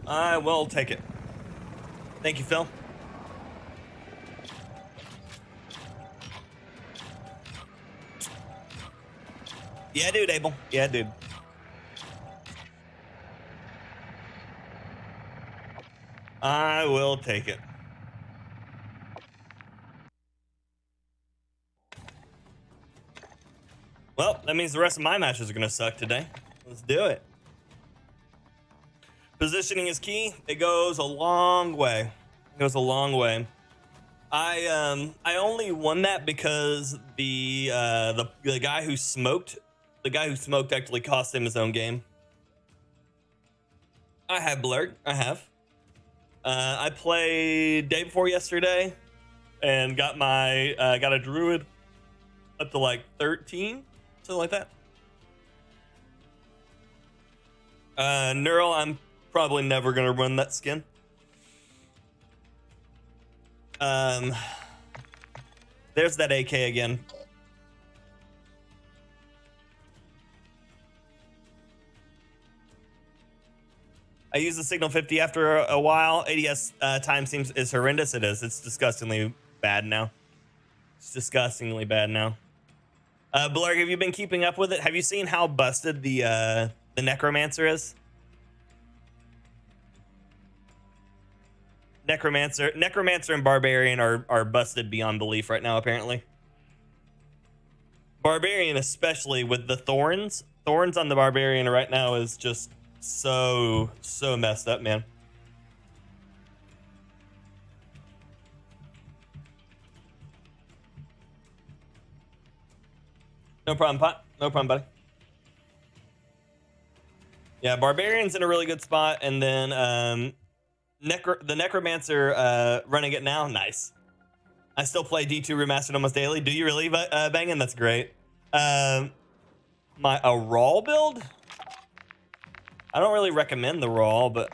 I will take it. Thank you, Phil. Yeah, dude, Abel. Yeah, dude. I will take it. Well, that means the rest of my matches are going to suck today. Let's do it. Positioning is key. It goes a long way. It goes a long way. I only won that because the guy who smoked, actually cost him his own game. I have Blurg. I have. I played day before yesterday, and got my got a druid up to like 13, something like that. Neural, I'm probably never gonna run that skin. There's that AK again. I use the signal 50 after a while. ADS time is horrendous. It is. It's disgustingly bad now. It's disgustingly bad now. Blarg, have you been keeping up with it? Have you seen how busted the Necromancer is? Necromancer and Barbarian are busted beyond belief right now, apparently. Barbarian, especially with the Thorns. Thorns on the Barbarian right now is just so messed up, man. No problem, Pot. No problem, buddy. Yeah, Barbarian's in a really good spot, and then the Necromancer running it now. Nice. I still play D2 Remastered almost daily. Do you really, Bangin'? That's great. A Raw build? I don't really recommend the Raw, but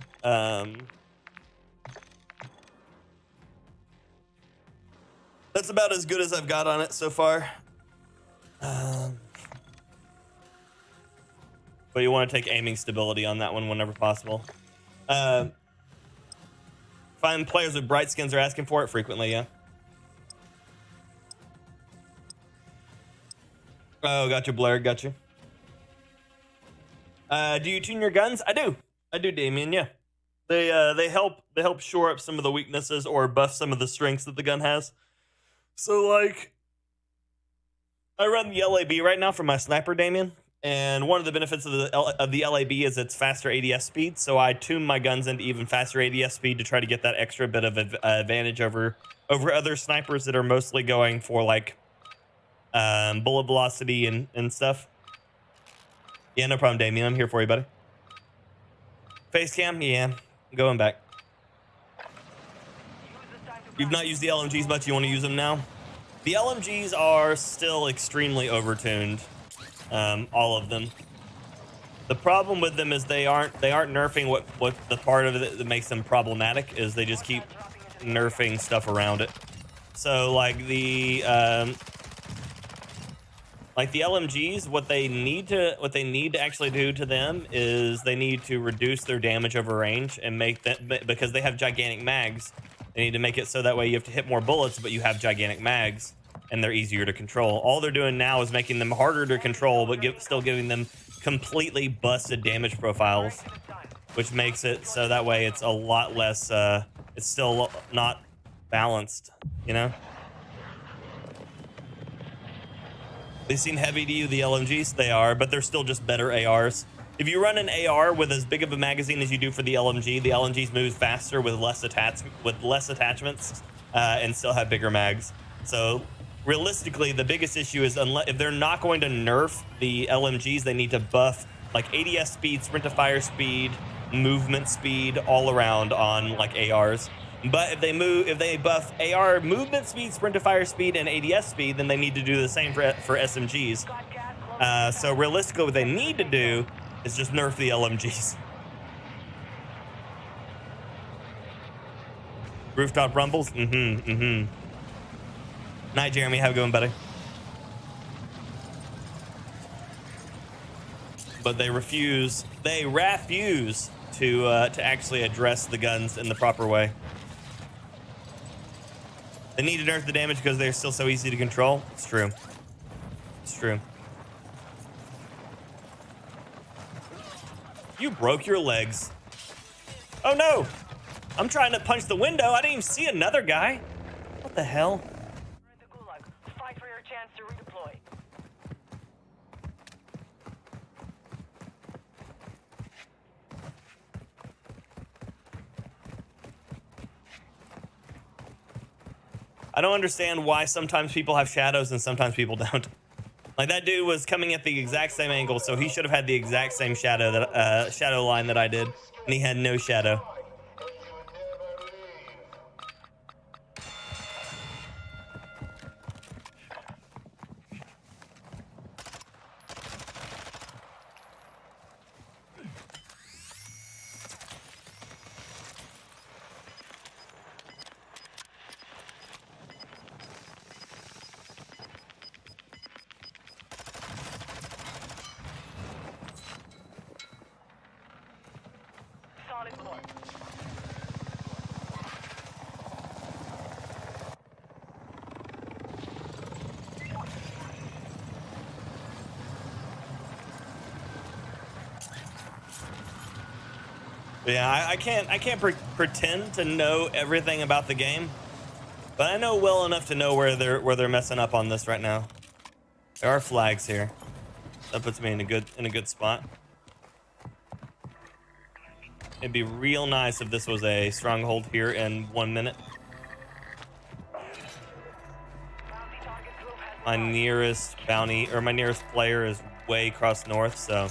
that's about as good as I've got on it so far. But you want to take aiming stability on that one whenever possible. Find players with bright skins are asking for it frequently, yeah. Oh, got you, Blair, got you. Do you tune your guns? I do, Damien. Yeah, they help shore up some of the weaknesses or buff some of the strengths that the gun has. So like, I run the LAB right now for my sniper, Damien, and one of the benefits of the LAB is its faster ADS speed. So I tune my guns into even faster ADS speed to try to get that extra bit of advantage over other snipers that are mostly going for like bullet velocity and stuff. Yeah, no problem, Damien. I'm here for you, buddy. Face cam? Yeah, going back. You've not used the LMGs much. You want to use them now? The LMGs are still extremely overtuned. All of them. The problem with them is they aren't nerfing what the part of it that makes them problematic is they just keep nerfing stuff around it. So like the LMGs, what they need to actually do to them is they need to reduce their damage over range and make that, because they have gigantic mags. They need to make it so that way you have to hit more bullets, but you have gigantic mags and they're easier to control. All they're doing now is making them harder to control, but still giving them completely busted damage profiles, which makes it so that way it's a lot less. It's still not balanced, you know. They seem heavy to you, the LMGs. They are, but they're still just better ARs. If you run an AR with as big of a magazine as you do for the LMGs move faster with less attachments, and still have bigger mags. So realistically, the biggest issue is if they're not going to nerf the LMGs, they need to buff like ADS speed, sprint to fire speed, movement speed all around on like ARs. But if they buff AR movement speed, sprint to fire speed, and ADS speed, then they need to do the same for SMGs. So realistically, what they need to do is just nerf the LMGs. Rooftop rumbles? Night, Jeremy. How you going, buddy? But they refuse to actually address the guns in the proper way. They need to nerf the damage because they're still so easy to control. It's true. It's true. You broke your legs. Oh no! I'm trying to punch the window. I didn't even see another guy. What the hell? We're in the Gulag. Fight for your chance to redeploy. I don't understand why sometimes people have shadows and sometimes people don't. Like, that dude was coming at the exact same angle, so he should have had the exact same shadow line that I did, and he had no shadow. Solid core. Yeah, I can't pretend to know everything about the game, but I know well enough to know where they're messing up on this right now. There are flags here. That puts me in a good spot. It'd be real nice if this was a stronghold here in 1 minute. My nearest bounty, or my nearest player, is way across north, so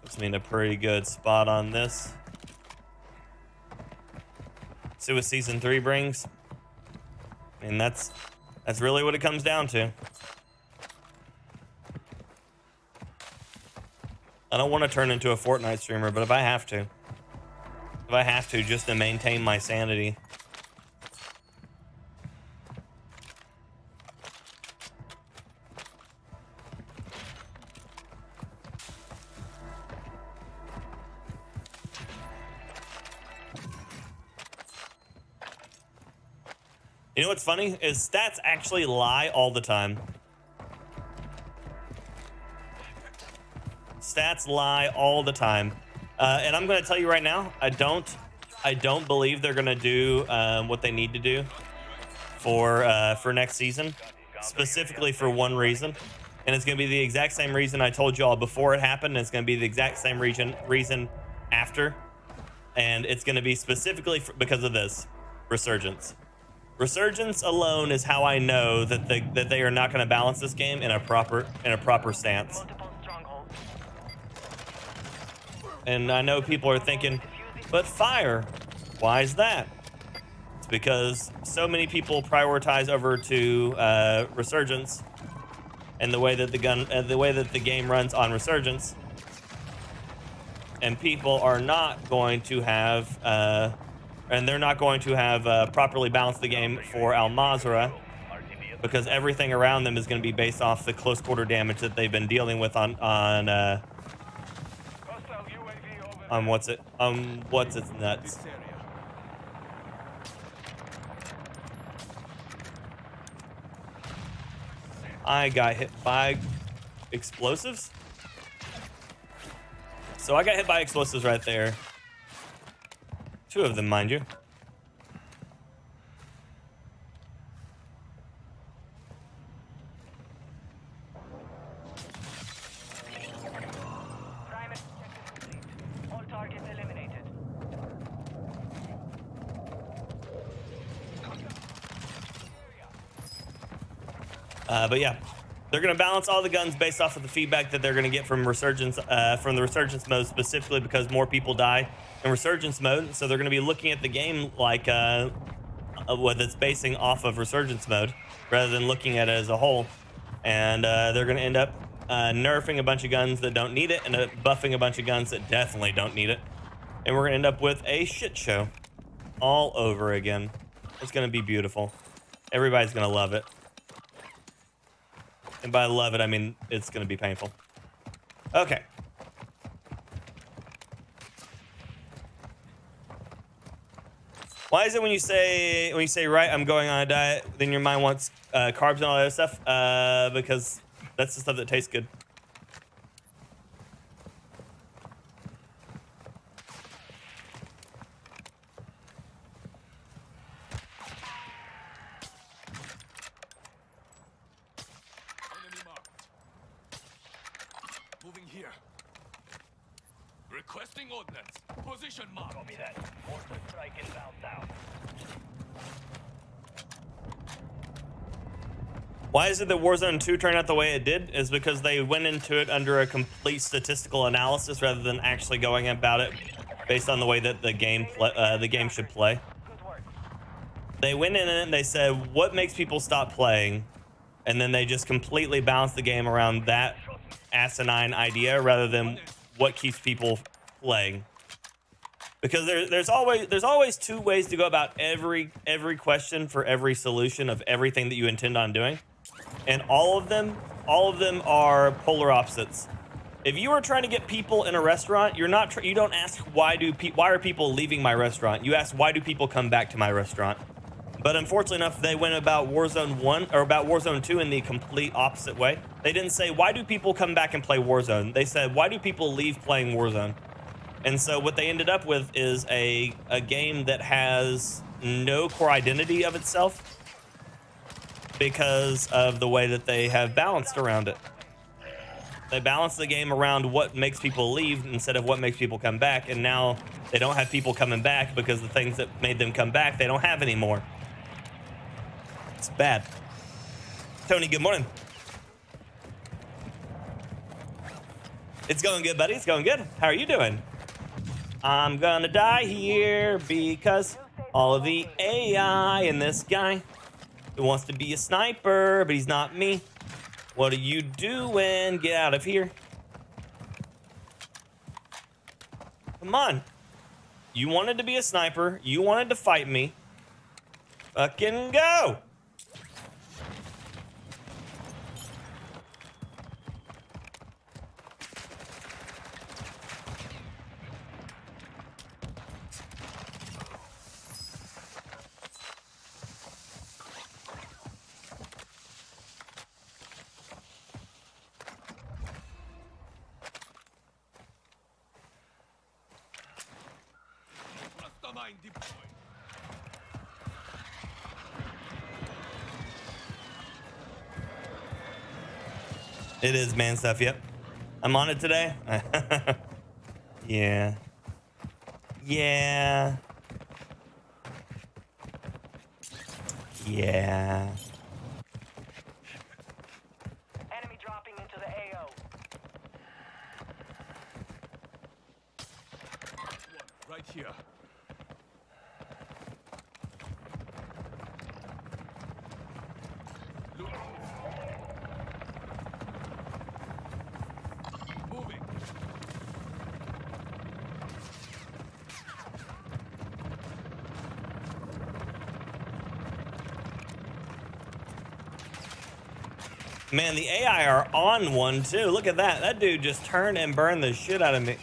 puts me in a pretty good spot on this. See what season 3 brings. I mean, that's really what it comes down to. I don't want to turn into a Fortnite streamer, but if I have to just to maintain my sanity. You know what's funny is stats actually lie all the time. Stats lie all the time. And I'm going to tell you right now, I don't believe they're going to do what they need to do for next season, specifically for one reason, and it's going to be the exact same reason I told you all before it happened. And it's going to be the exact same reason after, and it's going to be specifically because of this resurgence. Resurgence alone is how I know that they are not going to balance this game in a proper stance. Multiple strongholds. And I know people are thinking, but fire, why is that? It's because so many people prioritize over to Resurgence, and the way that the game runs on Resurgence, and people are not going to have, they're not going to have properly balanced the game for Al Mazrah, because everything around them is going to be based off the close quarter damage that they've been dealing with on what's its nuts. I got hit by explosives. So I got hit by explosives right there. 2 of them, mind you. Prime objective complete. All targets eliminated. But yeah, they're going to balance all the guns based off of the feedback that they're going to get from Resurgence, from the Resurgence mode, specifically because more people die in Resurgence mode. So they're going to be looking at the game like what it's basing off of resurgence mode, rather than looking at it as a whole. And they're going to end up nerfing a bunch of guns that don't need it, and buffing a bunch of guns that definitely don't need it. And we're going to end up with a shit show all over again. It's going to be beautiful. Everybody's going to love it. And by love it, I mean it's going to be painful. Okay. Why is it when you say right, I'm going on a diet, then your mind wants carbs and all that other stuff? Because that's the stuff that tastes good. Enemy marked. Moving here. Requesting ordnance. Position mark. Copy that. Mortar strike inbound south. Why is it that Warzone 2 turned out the way it did? Is because they went into it under a complete statistical analysis rather than actually going about it based on the way that the game should play. Good work. They went in it and they said, what makes people stop playing? And then they just completely balanced the game around that asinine idea rather than what keeps people playing. Because there's always two ways to go about every question for every solution of everything that you intend on doing. And all of them are polar opposites. If you are trying to get people in a restaurant, you don't ask why are people leaving my restaurant? You ask why do people come back to my restaurant? But unfortunately enough, they went about Warzone 1 or about Warzone 2 in the complete opposite way. They didn't say why do people come back and play Warzone? They said why do people leave playing Warzone? And so what they ended up with is a game that has no core identity of itself because of the way that they have balanced around it. They balanced the game around what makes people leave instead of what makes people come back, and now they don't have people coming back because the things that made them come back, they don't have anymore. It's bad. Tony, good morning. It's going good, buddy. It's going good. How are you doing? I'm gonna die here because all of the AI in this guy who wants to be a sniper, but he's not me. What are you doing? Get out of here. Come on. You wanted to be a sniper. You wanted to fight me. Fucking go. Mastermind deployed. It is man stuff, yep. I'm on it today. Yeah. Yeah. Yeah. Enemy dropping into the AO. Right here. Look. Moving. Man, the AI are on one too. Look at that. That dude just turned and burned the shit out of me.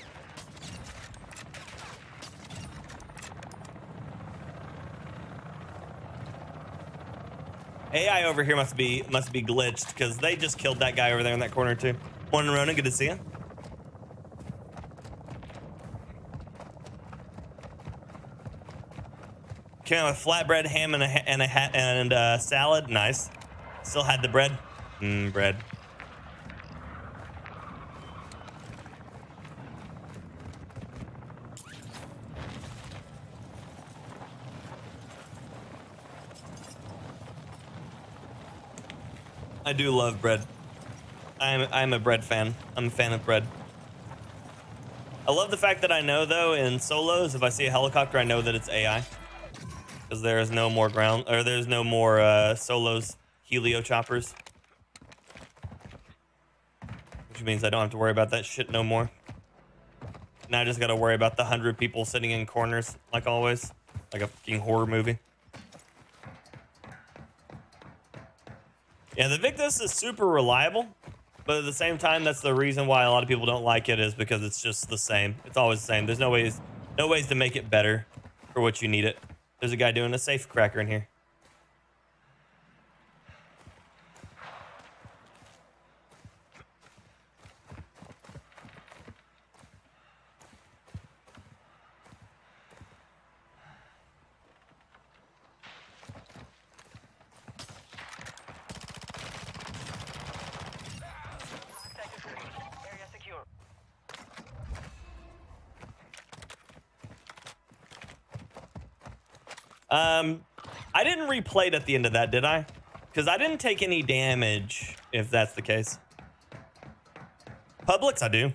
AI over here must be glitched because they just killed that guy over there in that corner too. Morning, Rona. Good to see you. Came out with flatbread, ham, and a salad. Nice. Still had the bread. Bread. I do love bread. I'm a bread fan. I'm a fan of bread. I love the fact that I know though in solos, if I see a helicopter, I know that it's AI. Because because there is no more ground, or there's no more solos helio choppers, which means I don't have to worry about that shit no more. Now I just got to worry about the 100 people sitting in corners, like always, like a fucking horror movie. Yeah, the Victus is super reliable, but at the same time, that's the reason why a lot of people don't like it, is because it's just the same. It's always the same. There's no ways to make it better for what you need it. There's a guy doing a safe cracker in here. Area secure. I didn't replay it at the end of that, did I? Because I didn't take any damage, if that's the case. Publix, I do.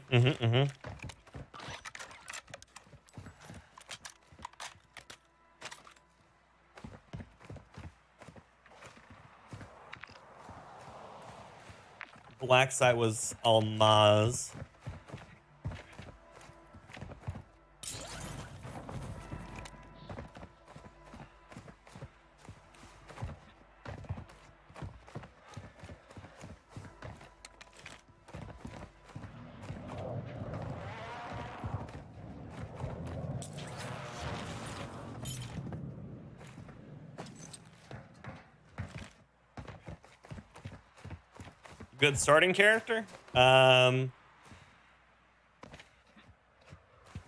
Black site was Almaz. Good starting character. I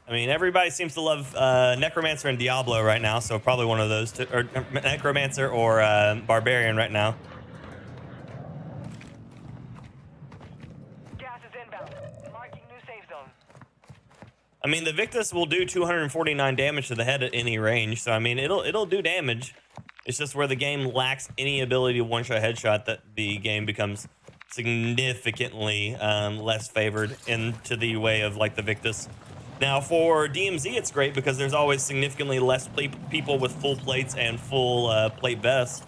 mean, everybody seems to love Necromancer and Diablo right now, so probably one of those two, or Necromancer or Barbarian right now. Gas is inbound. Marking new safe zone. I mean, the Victus will do 249 damage to the head at any range, so I mean, it'll do damage. It's just where the game lacks any ability to one-shot headshot that the game becomes significantly less favored into the way of like the Victus. Now for DMZ, it's great because there's always significantly less people with full plates and full plate vests,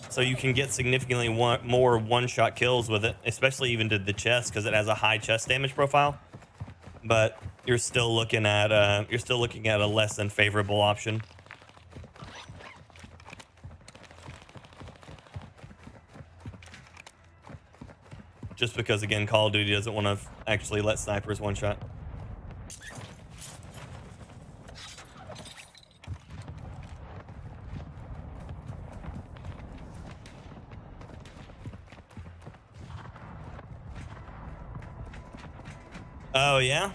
so you can get significantly more one-shot kills with it, especially even to the chest because it has a high chest damage profile. But you're still looking at a less than favorable option. Just because, again, Call of Duty doesn't want to actually let snipers one-shot. Oh, yeah?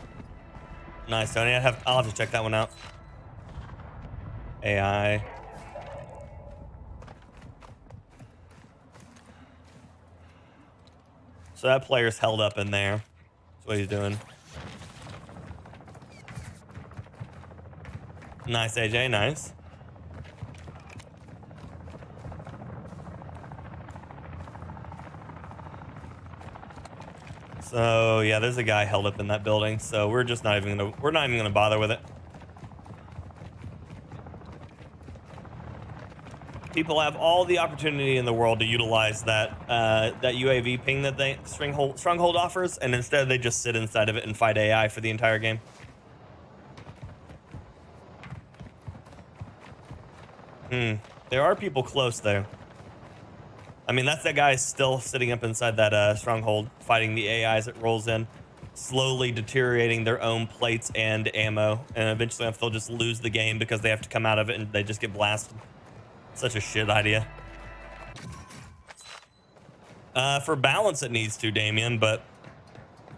Nice, Tony. I'll have to check that one out. AI. So that player's held up in there. That's what he's doing. Nice, AJ. Nice. So yeah, there's a guy held up in that building. So we're not even gonna bother with it. People have all the opportunity in the world to utilize that that UAV ping that Stronghold offers, and instead they just sit inside of it and fight AI for the entire game. There are people close there. I mean, that's that guy still sitting up inside that Stronghold, fighting the AI as it rolls in, slowly deteriorating their own plates and ammo, and eventually they'll just lose the game because they have to come out of it and they just get blasted. Such a shit idea. For balance, it needs to, Damien, but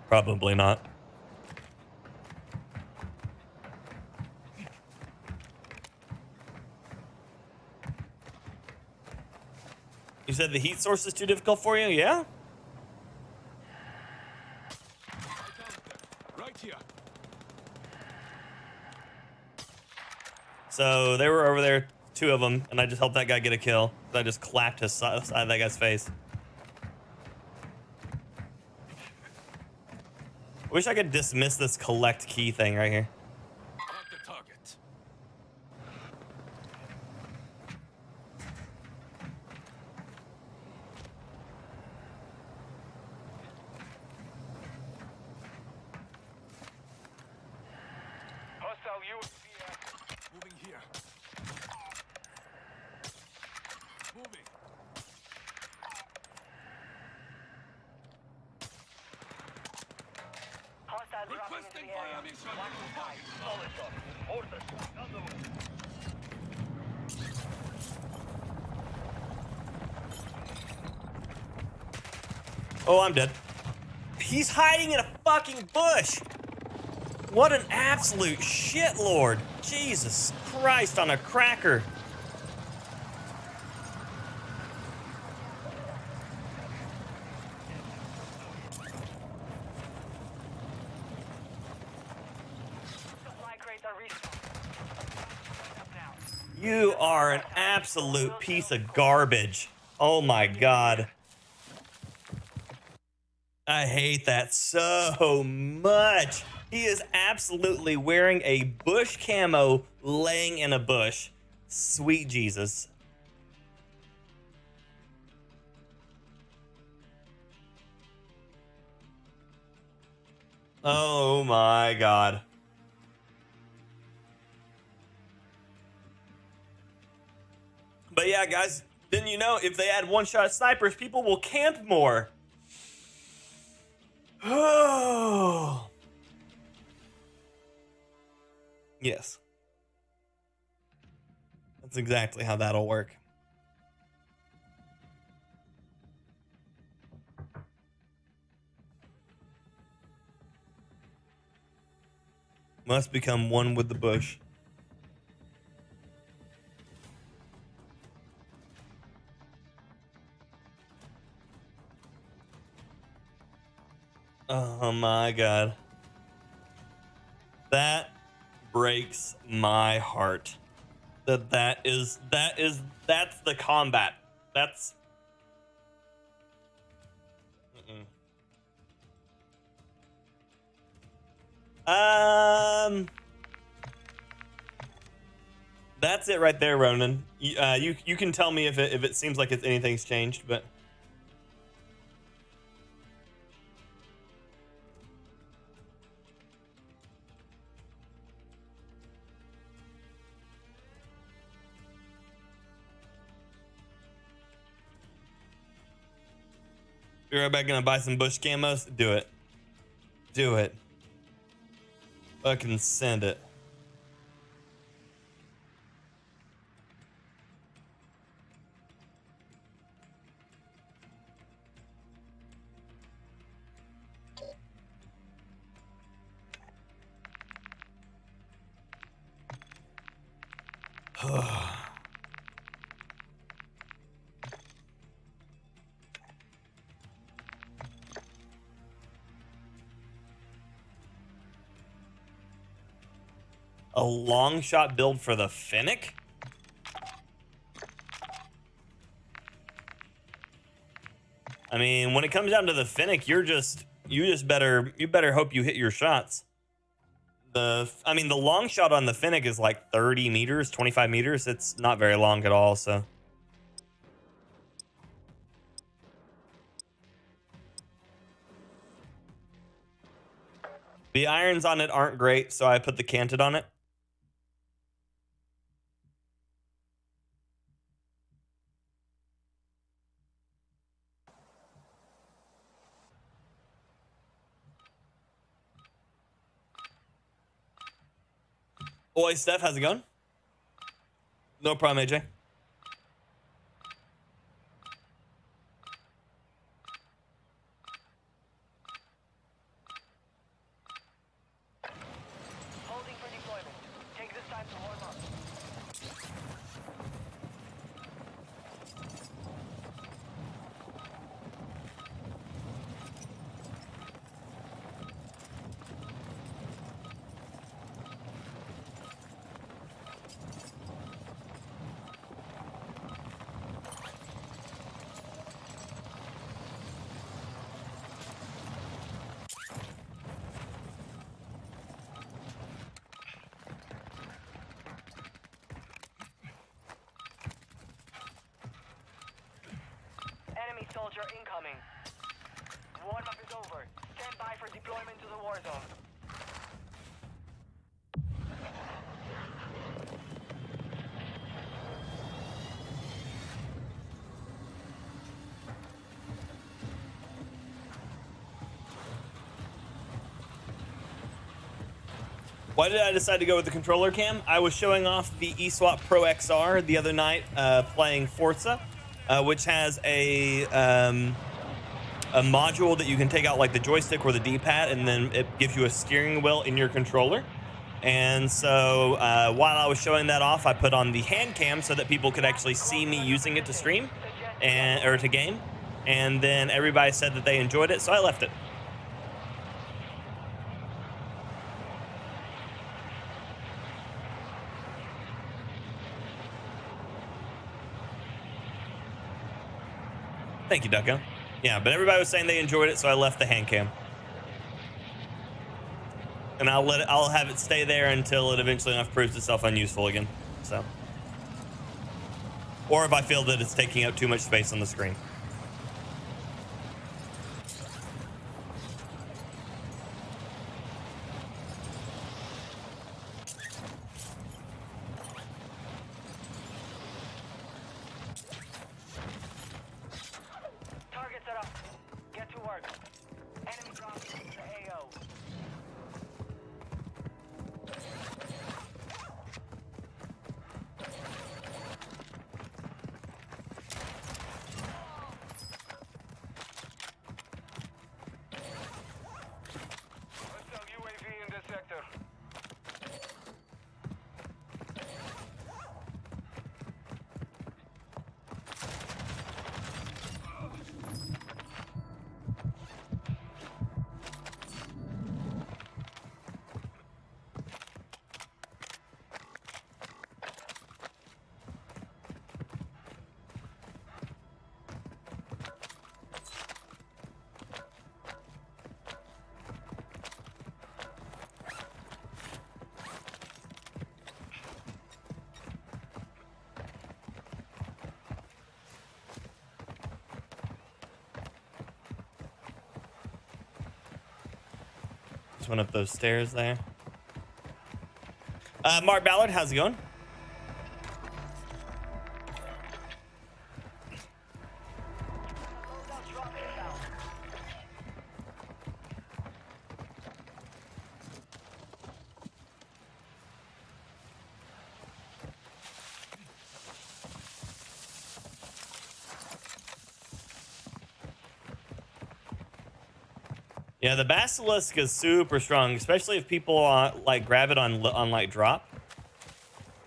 probably not. You said the heat source is too difficult for you? Yeah? Right here. So they were over there, two of them, and I just helped that guy get a kill. I just clapped his side of that guy's face. Wish I could dismiss this collect key thing right here. Mark the target. UAV active. Moving here. Moving. Hostiles dropping into Requesting the area. fire mission. Watch the skies. Oh, I'm dead. He's hiding in a fucking bush. What an absolute shitlord. Jesus Christ on a cracker. Supply crates are respawning. Up now. You are an absolute piece of garbage. Oh my God. I hate that so much. He is absolutely wearing a bush camo laying in a bush. Sweet Jesus. Oh my God. But yeah, guys, didn't you know if they add one-shot snipers, people will camp more? Oh. Yes. That's exactly how that'll work. Must become one with the bush. Oh my God. That breaks my heart. That's the combat. That's that's it right there, Ronan. You can tell me if it seems like anything's changed, but you're right back gonna buy some bush camos. Do it. Do it. Fucking send it. A long shot build for the Finnick? I mean, when it comes down to the Finnick, you better hope you hit your shots. The long shot on the Finnick is like 30 meters, 25 meters. It's not very long at all, so. The irons on it aren't great, so I put the canted on it. Oi, Steph, how's it going? No problem, AJ. Holding for deployment. Take this time to warm up. Enemy soldier incoming. Warm-up is over. Stand by for deployment to the war zone. Why did I decide to go with the controller cam? I was showing off the eSwap Pro XR the other night playing Forza, which has a module that you can take out like the joystick or the D-pad, and then it gives you a steering wheel in your controller. And so while I was showing that off, I put on the hand cam so that people could actually see me using it to stream or to game. And then everybody said that they enjoyed it, so I left it. Thank you, Ducko. Yeah, but everybody was saying they enjoyed it, so I left the hand cam. And I'll have it stay there until it eventually enough proves itself unuseful again. So, or if I feel that it's taking up too much space on the screen. Targets are up. Get to work. Enemy dropping into the AO. Hostile UAV in this sector. Just went up those stairs there. Mark Ballard, how's it going? Loadout drop inbound. Yeah, the basilisk is super strong, especially if people like grab it on like drop.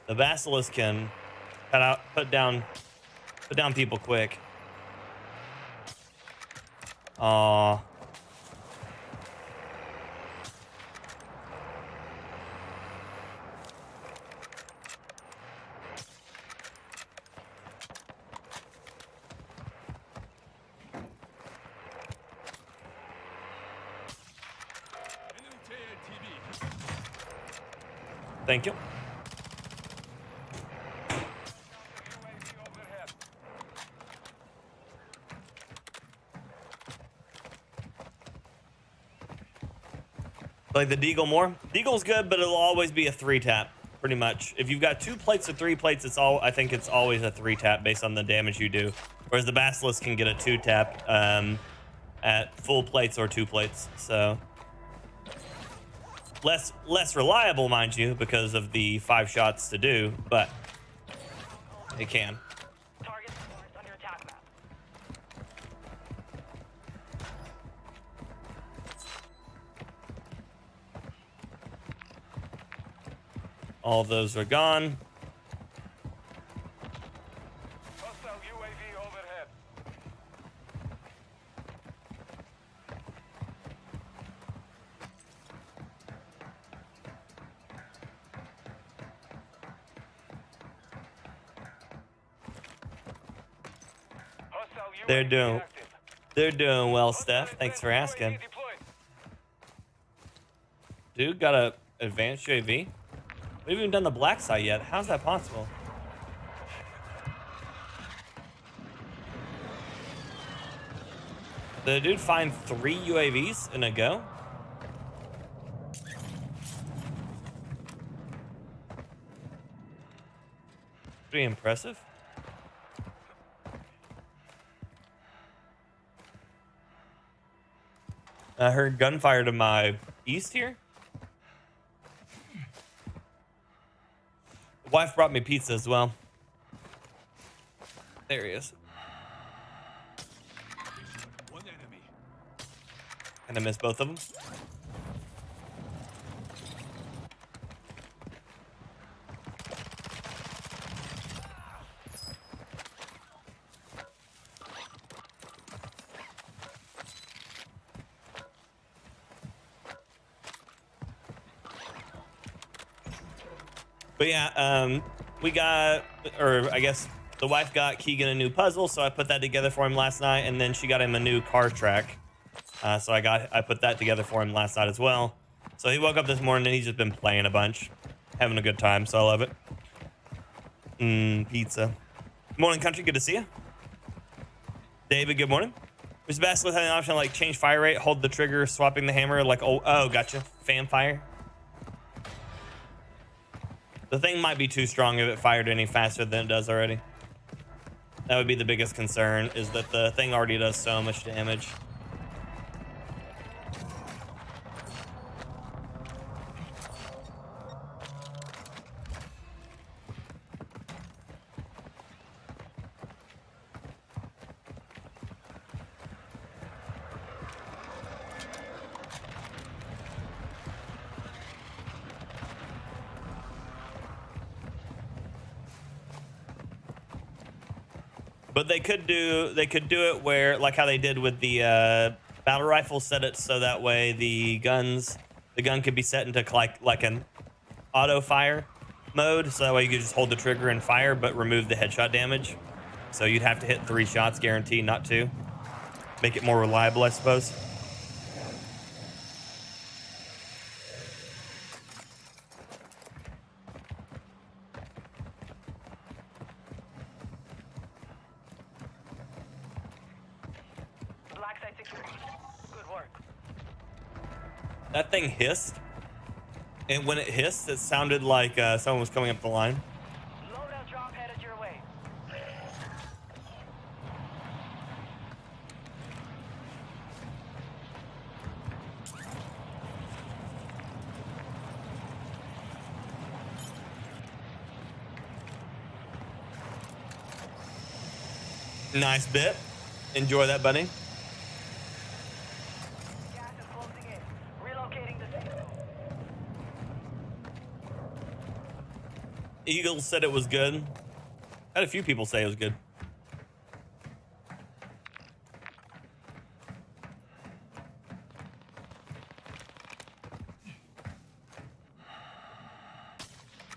The basilisk can put down people quick. Aw. Enemy KNTV. Thank you. UAV overhead. Like the Deagle more? Deagle's good, but it'll always be a 3-tap, pretty much. If you've got 2 plates or 3 plates, I think it's always a 3-tap based on the damage you do. Whereas the Basilisk can get a 2-tap at full plates or 2 plates. So less reliable, mind you, because of the 5 shots to do, but it can. Target marked on your attack map. All of those are gone. Hostile UAV overhead. Hostile They're UAV doing active. they're doing well, Steph. Hostile Thanks for advanced asking. UAV deployed. Dude, got a advanced UAV? We haven't even done the black site yet. How's that possible? Did the dude find 3 UAVs in a go? Pretty impressive. I heard gunfire to my east here. Wife brought me pizza as well. There he is. One enemy. And I missed both of them. But yeah, we got, or I guess the wife got Keegan a new puzzle, so I put that together for him last night, and then she got him a new car track. So I put that together for him last night as well. So he woke up this morning and he's just been playing a bunch, having a good time. So I love it. Pizza. Morning, country. Good to see you. David, good morning. Mr. Basilisk had an option like change fire rate, hold the trigger, swapping the hammer. Like, oh, gotcha. Fan fire. The thing might be too strong if it fired any faster than it does already. That would be the biggest concern, is that the thing already does so much damage. But they could do it where, like how they did with the battle rifle, set it so that way the gun could be set into like an auto fire mode, so that way you could just hold the trigger and fire but remove the headshot damage. So you'd have to hit 3 shots guaranteed, not 2. Make it more reliable, I suppose. That thing hissed, and when it hissed, it sounded like someone was coming up the line. Loadout drop headed your way. Nice bit. Enjoy that, buddy. Gas is closing in. Relocating the safe zone. Eagle said it was good. Had a few people say it was good.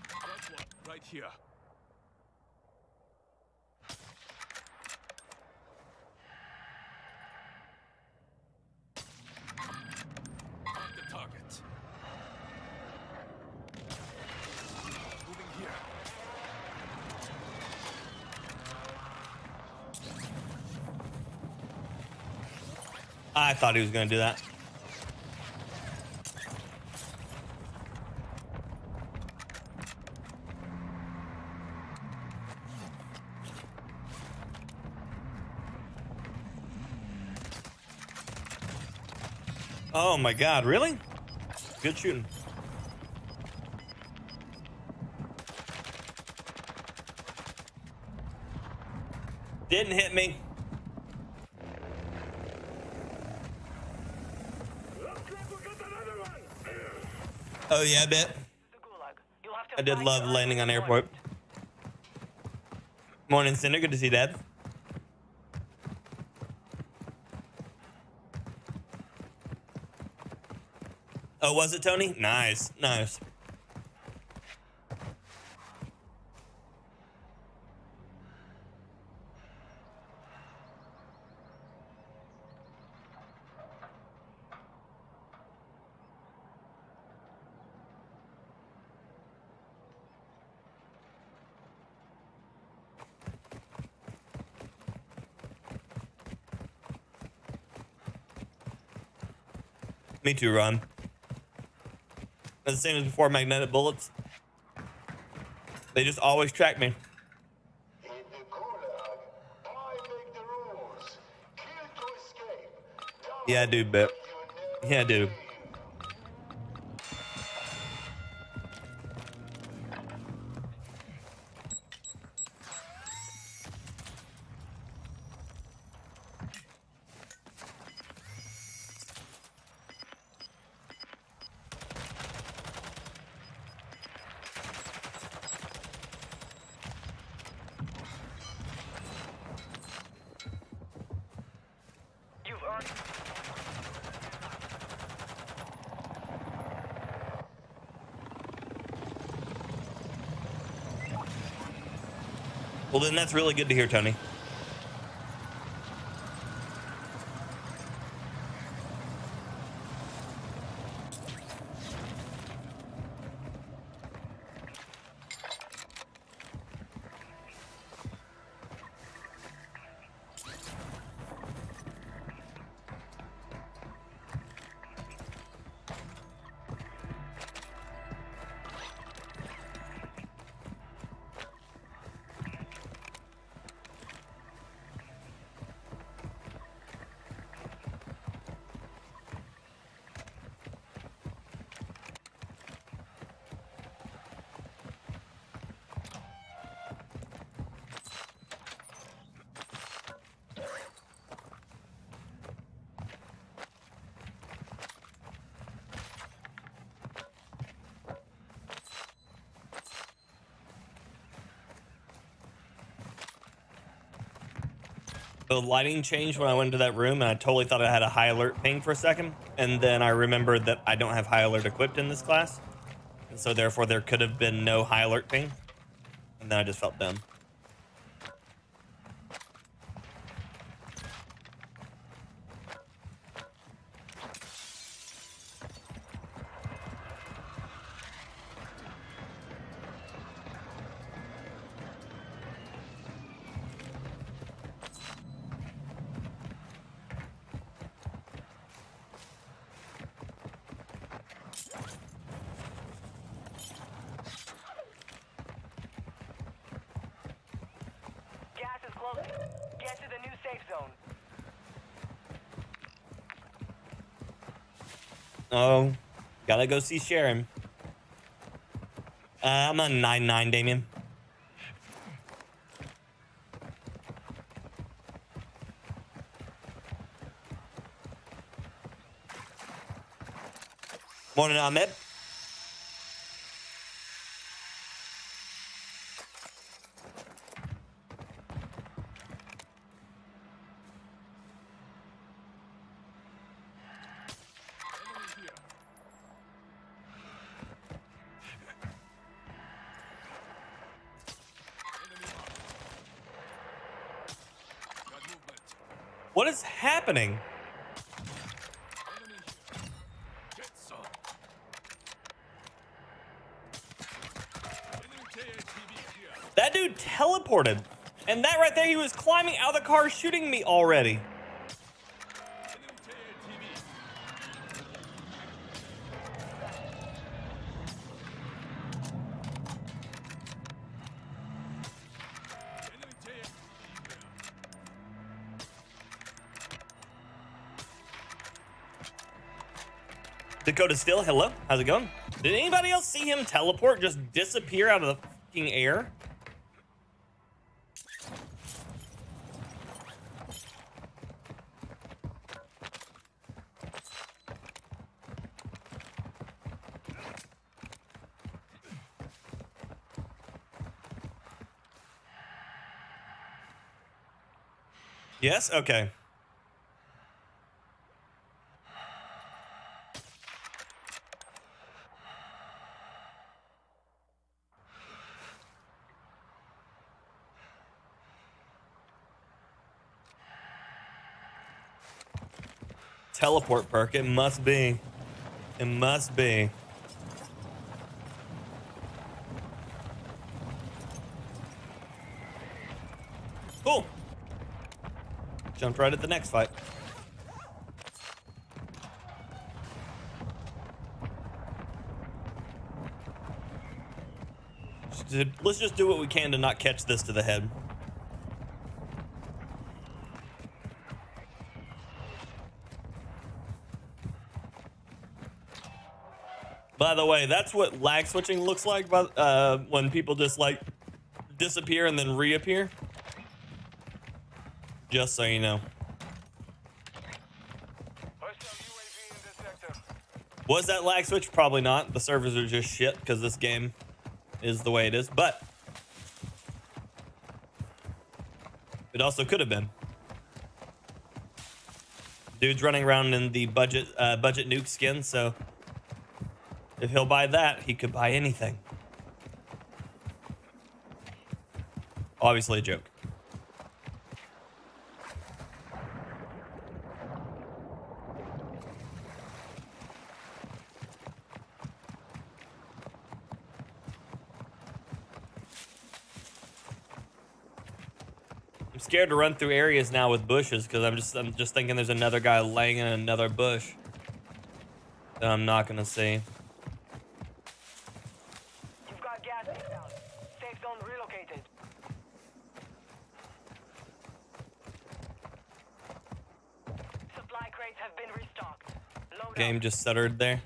Got one right here. On the target. Moving here. I thought he was going to do that. Oh my God, really? Good shooting. Didn't hit me. Oh yeah, I bet. The Gulag. You'll have to I did fly love to landing on Armtdawg. airport. Morning, Cinder. Good to see you, Dad. Oh, was it, Tony? Nice, nice. Me too, Ron. That's the same as before magnetic bullets. They just always track me. In the Gulag, I make the rules. Kill to escape. Yeah, I do, Bip. Yeah, I do. mark. Well, then that's really good to hear, Tony. The lighting changed when I went into that room, and I totally thought I had a high alert ping for a second. And then I remembered that I don't have high alert equipped in this class. And so therefore there could have been no high alert ping. And then I just felt dumb. Gas is closing. Get to the new safe zone. Oh, gotta go see Sharon. I'm on 9-9, Damien. Morning, Ahmed. What is happening? Get some. Enemy KATV here. That dude teleported. And that right there, he was climbing out of the car shooting me already. Enemy KATV. Enemy KATV here. Dakota Still, hello. How's it going? Did anybody else see him teleport, just disappear out of the fucking air? Yes? Okay. Teleport perk. It must be. It must be. Cool. Jumped right at the next fight. Let's just do what we can to not catch this to the head. By the way, that's what lag switching looks like when people just like disappear and then reappear. Just so you know. Hostile UAV in this sector. Was that lag switch? Probably not. The servers are just shit because this game is the way it is. But it also could have been. Dude's running around in the budget nuke skin, so if he'll buy that, he could buy anything. Obviously a joke. I'm scared to run through areas now with bushes because I'm just thinking there's another guy laying in another bush that I'm not gonna see. You've got gas inbound. Safe zone relocated. Supply crates have been restocked. Load Game up. just stuttered there.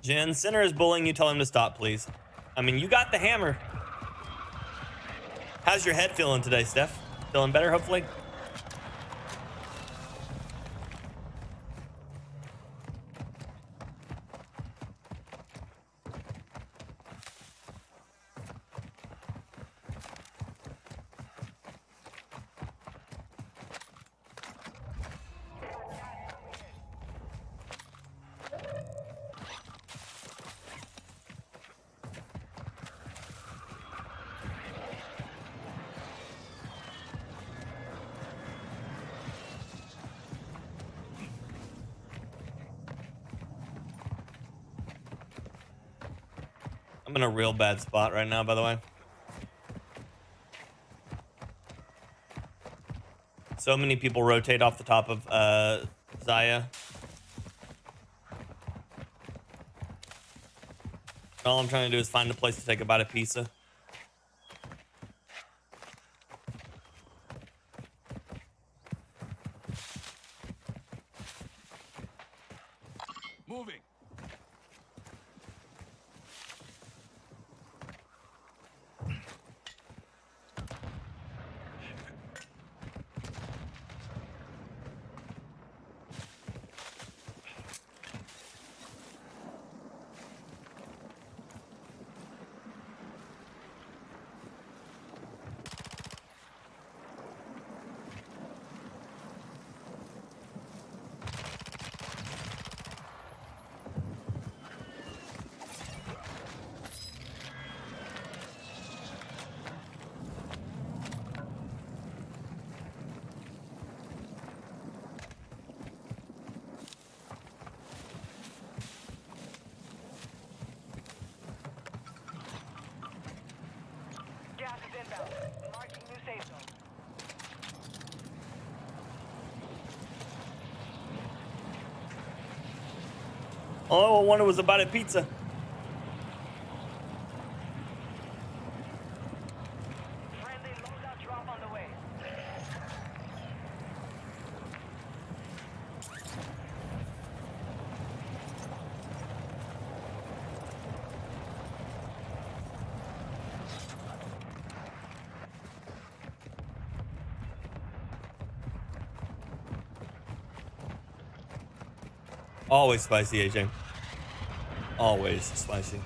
Jen, Sinner is bullying you. Tell him to stop, please. I mean, you got the hammer. How's your head feeling today, Steph? Feeling better, hopefully? I'm in a real bad spot right now, by the way. So many people rotate off the top of Zaya. All I'm trying to do is find a place to take a bite of pizza. Moving. Gas is inbound. Marking new safe zone. All I wanted was a bite of pizza. Friendly loadout drop on the way. Always spicy, AJ. Always spicy.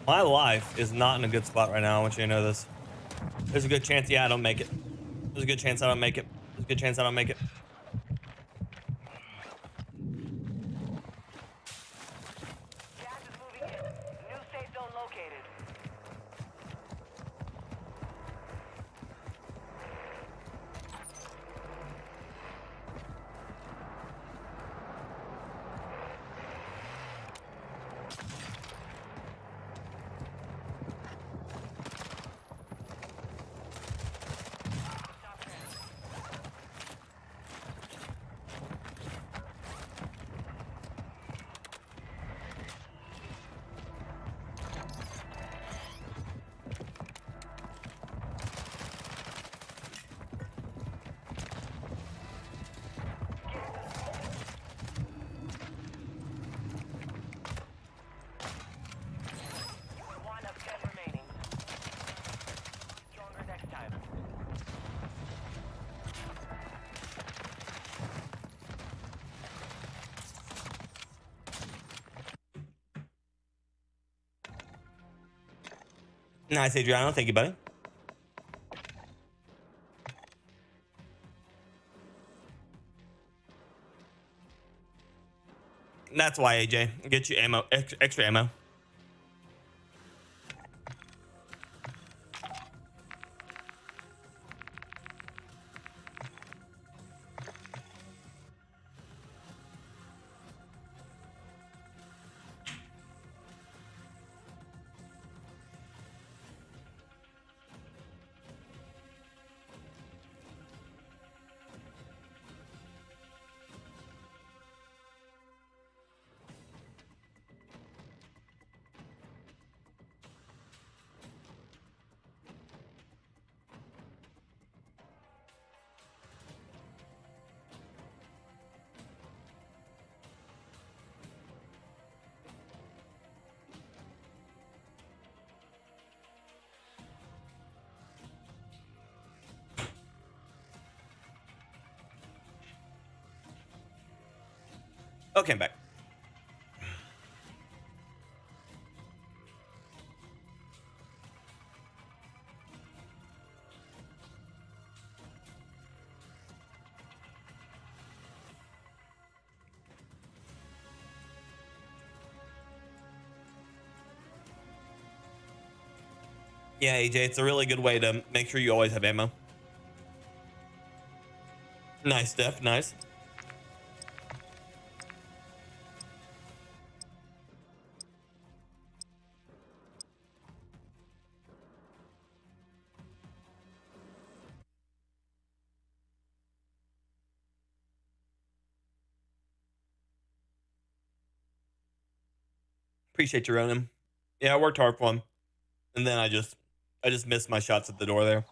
My life is not in a good spot right now. I want you to know this. There's a good chance, yeah, I don't make it. There's a good chance I don't make it. There's a good chance I don't make it. Gas is moving in. New safe zone located. One of 10 remaining. Stronger next time. Nice, Adriano. Thank you, buddy. That's why, AJ. Get you ammo, extra ammo. Okay, I'm back. Yeah, AJ, it's a really good way to make sure you always have ammo. Nice, Steph. Nice. Appreciate you, Ronan. Yeah, I worked hard for him. And then I just missed my shots at the door there.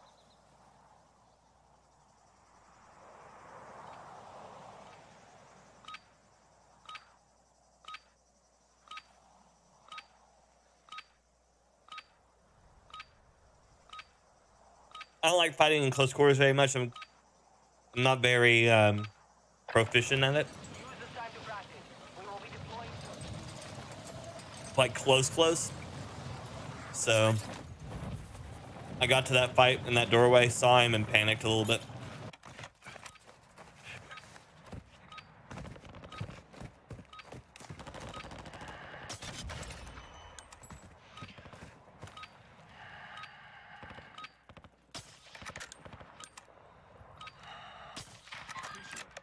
I don't like fighting in close quarters very much. I'm not very proficient at it. Use this time to practice. We will be deploying soon. Like close. So I got to that fight in that doorway, saw him, and panicked a little bit.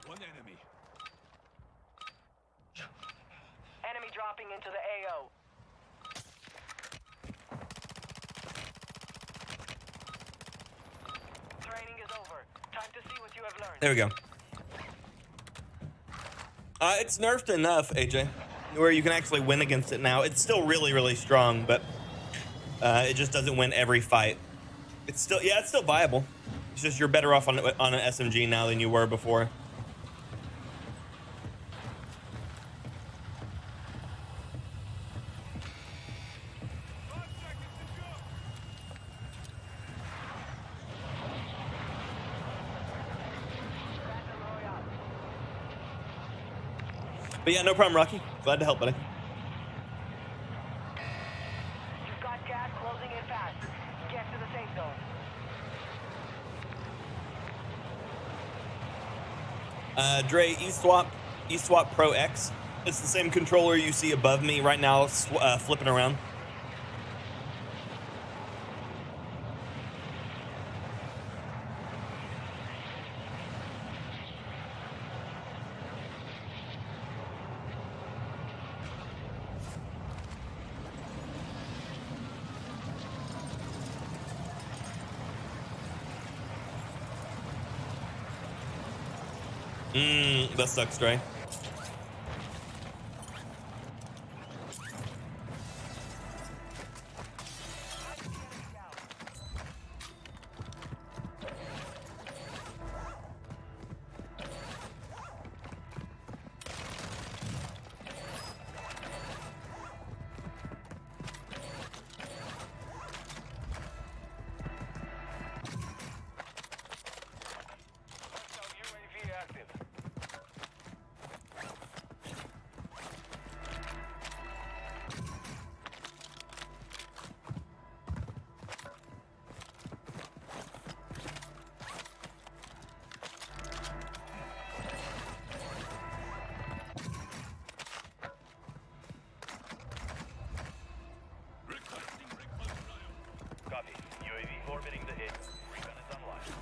One enemy. Enemy dropping into the AO. Training is over. Time to see what you have learned. There we go. It's nerfed enough, AJ, where you can actually win against it now. It's still really strong, but it just doesn't win every fight. It's still viable. It's just you're better off on an SMG now than you were before. But yeah, no problem, Rocky. Glad to help, buddy. You've got gas closing in fast. Get to the safe zone. Dre, eSwap Pro X. It's the same controller you see above me right now, flipping around. That sucks, Dre. UAV active. Copy. UAV orbiting the hit. Recon is online.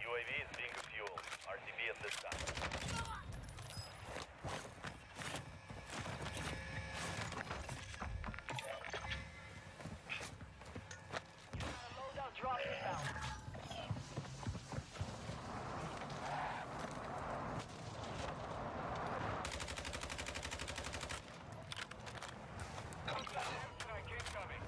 UAV is being refueled. RTB at this time. Loadout drop inbound. Strike incoming.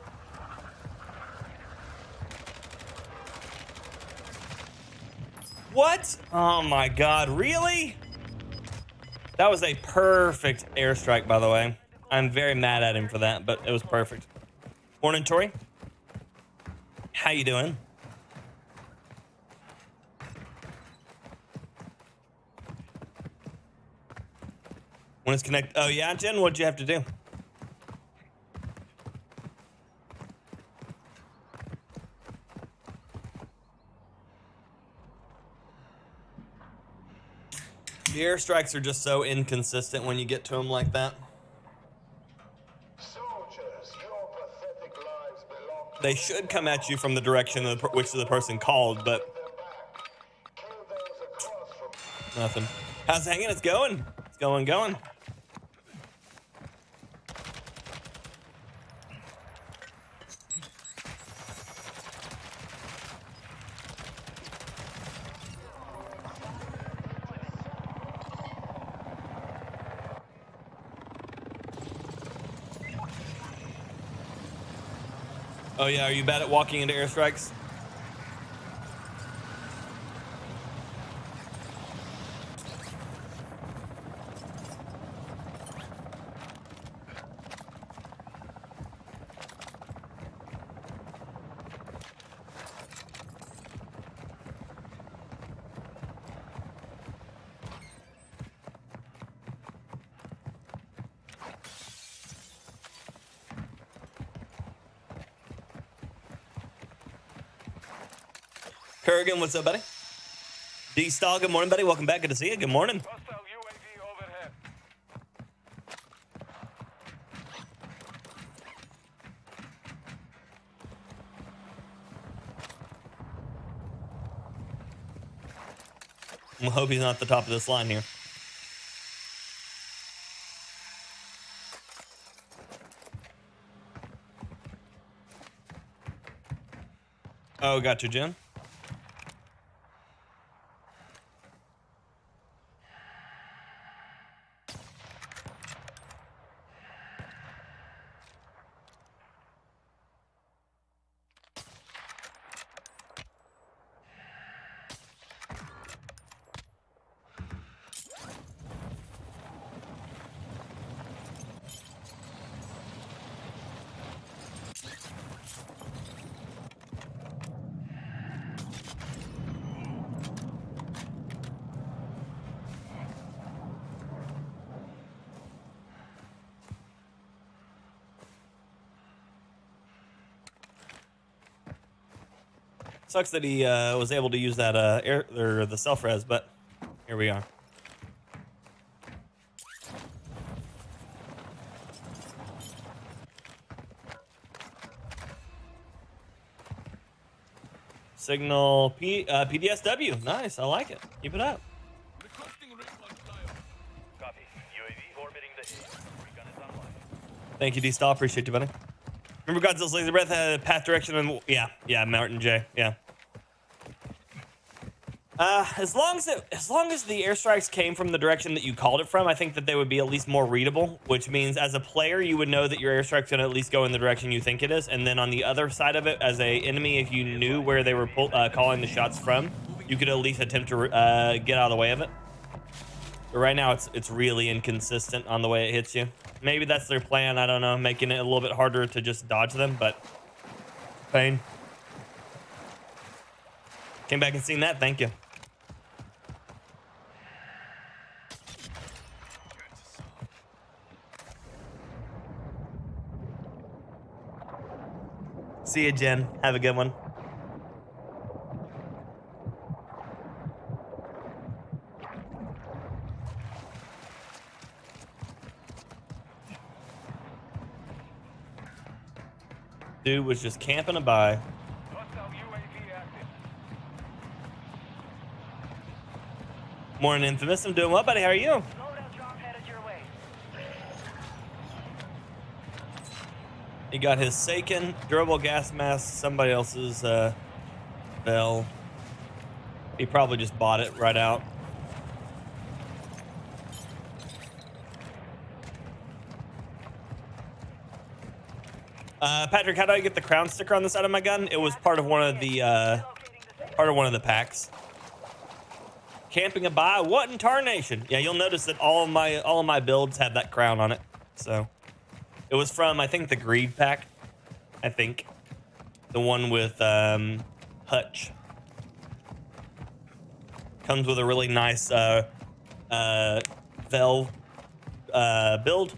What? Oh my God, really? That was a perfect airstrike, by the way. I'm very mad at him for that, but it was perfect. Morning, Tori. How you doing? When it's connected. Oh yeah, Jen, what'd you have to do? The airstrikes are just so inconsistent when you get to them like that. Soldiers, your pathetic lives belong to They should come at you from the direction of which the person called, but them back. Kill those across from nothing. How's it hanging? It's going. It's going. Oh yeah, are you bad at walking into airstrikes? Kurgan, what's up, buddy? D-Stall, good morning, buddy. Welcome back. Good to see you. Good morning. Hostile UAV overhead. I hope he's not at the top of this line here. Oh, gotcha, Jim. Sucks that he was able to use that air or the self-res, but here we are. Signal PDSW. Nice, I like it. Keep it up. Requesting recon flyover. Copy. UAV orbiting the AO. Recon is online. Thank you, D-Stall. Appreciate you, buddy. Remember Godzilla's laser breath had path direction and yeah, Martin J. Yeah. As long as the airstrikes came from the direction that you called it from, I think that they would be at least more readable, which means as a player, you would know that your airstrike's gonna at least go in the direction you think it is. And then on the other side of it, as a enemy, if you knew where they were calling the shots from, you could at least attempt to get out of the way of it. But right now, it's really inconsistent on the way it hits you. Maybe that's their plan. I don't know, making it a little bit harder to just dodge them, but pain. Came back and seen that. Thank you. See you, Jen. Have a good one. Dude was just camping a by. Hostile UAV active. Morning, Infamous. I'm doing well, buddy. How are you? Loadout drop headed your way. He got his Seiken durable gas mask, somebody else's Bell. He probably just bought it right out. Patrick, how do I get the crown sticker on the side of my gun? It was part of one of the packs. Camping a buy. What in tarnation? Yeah, you'll notice that all of my builds have that crown on it. So it was from, I think, the Greed pack. I think the one with Hutch comes with a really nice Vel build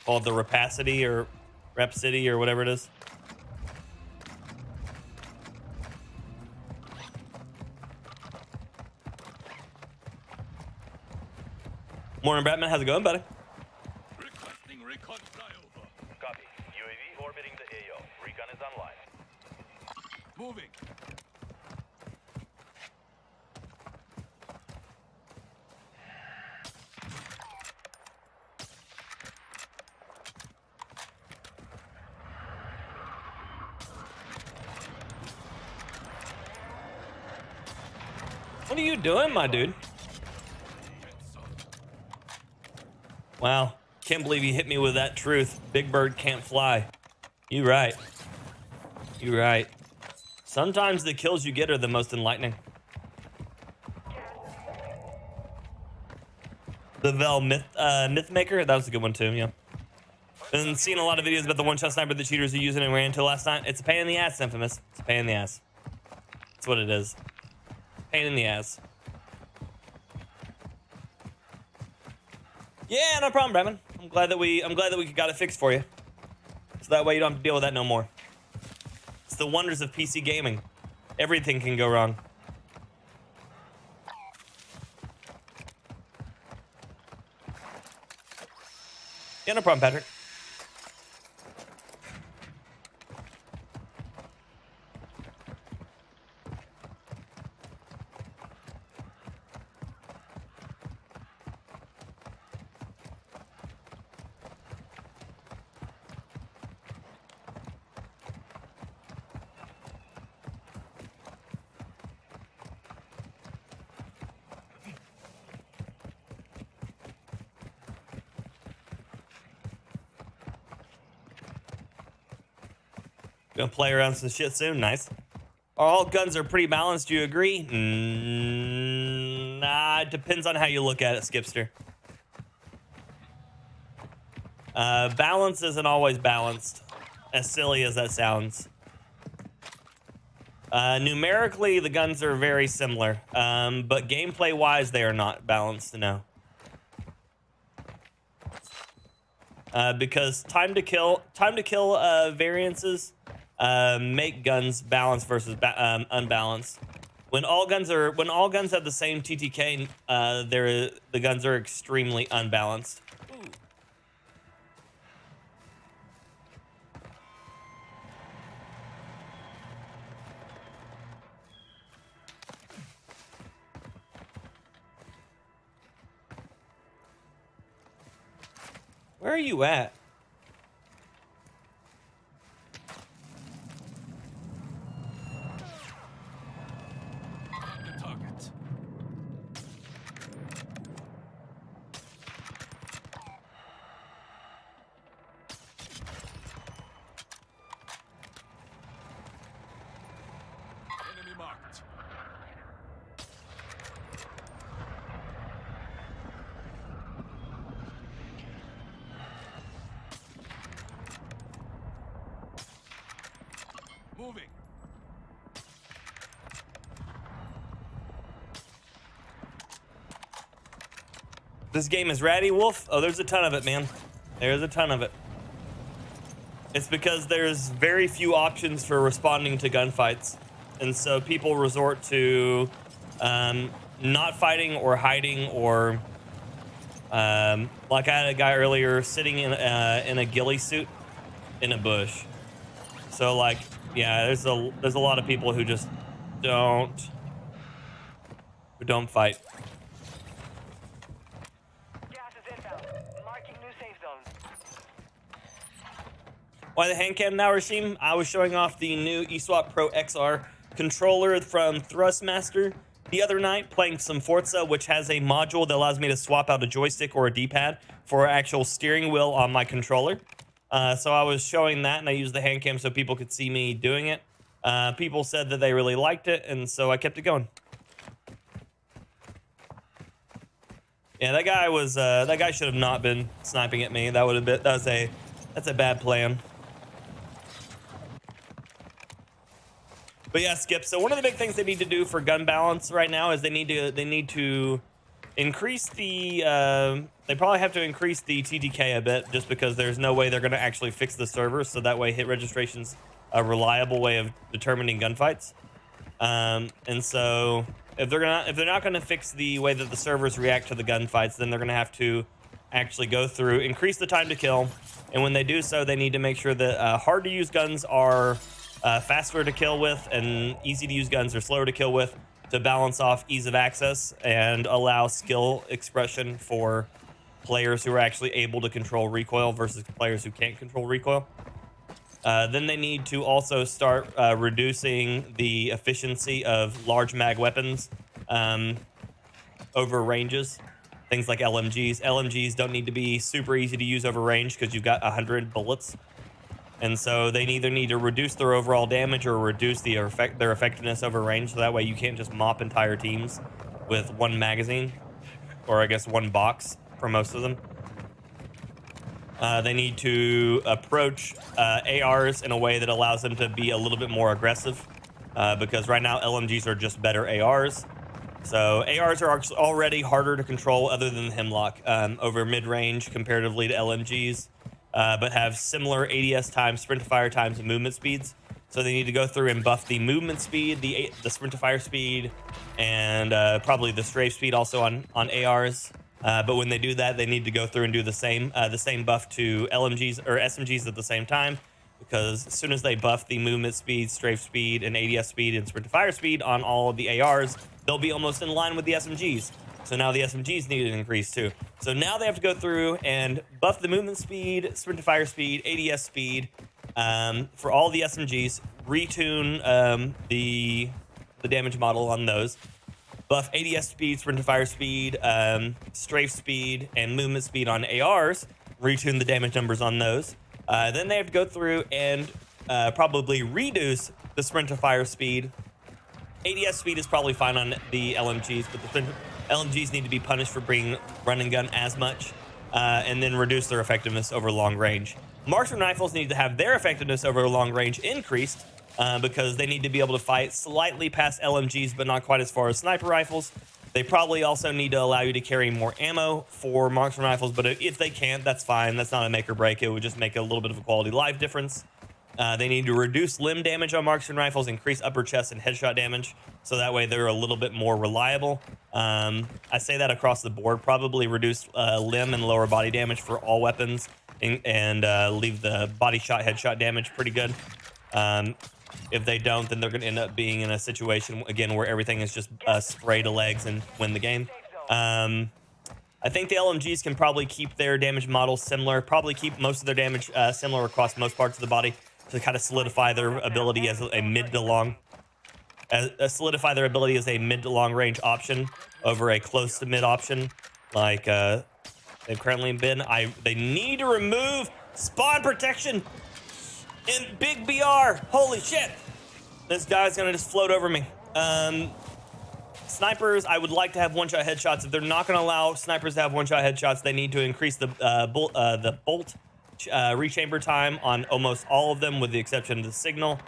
called the Rapacity or Rhapsody or whatever it is. Morning, Bratman. How's it going, buddy? Requesting recon flyover. Copy. UAV orbiting the AO. Recon is online. Moving. What are you doing, my dude? Wow. Can't believe you hit me with that truth. Big bird can't fly. You right. You right. Sometimes the kills you get are the most enlightening. The Vel Mythmaker, that was a good one too, yeah. Been seeing a lot of videos about the one-shot sniper the cheaters are using and ran into last night. It's a pain in the ass, Infamous. It's a pain in the ass. That's what it is. Pain in the ass. Yeah, no problem, Bradman. I'm glad that we got it fixed for you. So that way you don't have to deal with that no more. It's the wonders of PC gaming. Everything can go wrong. Yeah, no problem, Patrick. Gonna play around some shit soon. Nice. All guns are pretty balanced. Do you agree? Nah, it depends on how you look at it, Skipster. Balance isn't always balanced, as silly as that sounds. Numerically, the guns are very similar, but gameplay-wise, they are not balanced, no. Because time to kill variances make guns balanced versus unbalanced. When all guns have the same TTK, the guns are extremely unbalanced. Ooh. Where are you at? The target. Enemy marked. Moving. This game is ratty, Wolf. Oh, there's a ton of it, man. There's a ton of it. It's because there's very few options for responding to gunfights. And so people resort to not fighting or hiding or like I had a guy earlier sitting in a ghillie suit in a bush. So like, yeah, there's a lot of people who just don't fight. Gas is inbound. Marking new safe zone. Why the hand cam now, Rasheem? I was showing off the new eSwap Pro XR controller from Thrustmaster the other night, playing some Forza, which has a module that allows me to swap out a joystick or a D-pad for actual steering wheel on my controller. So I was showing that, and I used the hand cam so people could see me doing it. People said that they really liked it, and so I kept it going. Yeah, that guy should have not been sniping at me. That's a bad plan. But yeah, Skip. So one of the big things they need to do for gun balance right now is they need to increase the they probably have to increase the TTK a bit, just because there's no way they're going to actually fix the servers, so that way hit registration's a reliable way of determining gunfights. And so if they're not going to fix the way that the servers react to the gunfights, then they're going to have to actually go through, increase the time to kill, and when they do so, they need to make sure that hard to use guns are faster to kill with, and easy to use guns are slower to kill with, to balance off ease of access and allow skill expression for players who are actually able to control recoil versus players who can't control recoil. Then they need to also start reducing the efficiency of large mag weapons over ranges. Things like LMGs. LMGs don't need to be super easy to use over range because you've got 100 bullets. And so they either need to reduce their overall damage or reduce their effectiveness over range, so that way you can't just mop entire teams with one magazine, or I guess one box for most of them. They need to approach ARs in a way that allows them to be a little bit more aggressive, because right now LMGs are just better ARs. So ARs are already harder to control other than the Hemlock over mid-range comparatively to LMGs. But have similar ADS times, sprint to fire times, and movement speeds. So they need to go through and buff the movement speed, the sprint to fire speed, and probably the strafe speed also on ARs. But when they do that, they need to go through and do the same buff to LMGs or SMGs at the same time, because as soon as they buff the movement speed, strafe speed, and ADS speed, and sprint to fire speed on all of the ARs, they'll be almost in line with the SMGs. So now the SMGs need an increase too. So now they have to go through and buff the movement speed, sprint to fire speed, ADS speed for all the SMGs, retune the damage model on those, buff ADS speed, sprint to fire speed, strafe speed, and movement speed on ARs, retune the damage numbers on those. Then they have to go through and probably reduce the sprint to fire speed. ADS speed is probably fine on the LMGs, but the LMGs need to be punished for bringing run and gun as much, and then reduce their effectiveness over long range. Marksman rifles need to have their effectiveness over long range increased, because they need to be able to fight slightly past LMGs, but not quite as far as sniper rifles. They probably also need to allow you to carry more ammo for marksman rifles, but if they can't, that's fine. That's not a make or break. It would just make a little bit of a quality life difference. They need to reduce limb damage on marksman rifles, increase upper chest and headshot damage, so that way they're a little bit more reliable. I say that across the board. Probably reduce limb and lower body damage for all weapons, and leave the body shot, headshot damage pretty good. If they don't, then they're going to end up being in a situation, again, where everything is just spray to legs and win the game. I think the LMGs can probably keep their damage models similar, probably keep most of their damage similar across most parts of the body to kind of solidify their ability as a mid to long, solidify their ability as a mid to long range option over a close to mid option, like they've currently been. They need to remove spawn protection in Big BR. Holy shit! This guy's gonna just float over me. Snipers, I would like to have one-shot headshots. If they're not going to allow snipers to have one-shot headshots, they need to increase the bolt rechamber time on almost all of them, with the exception of the signal.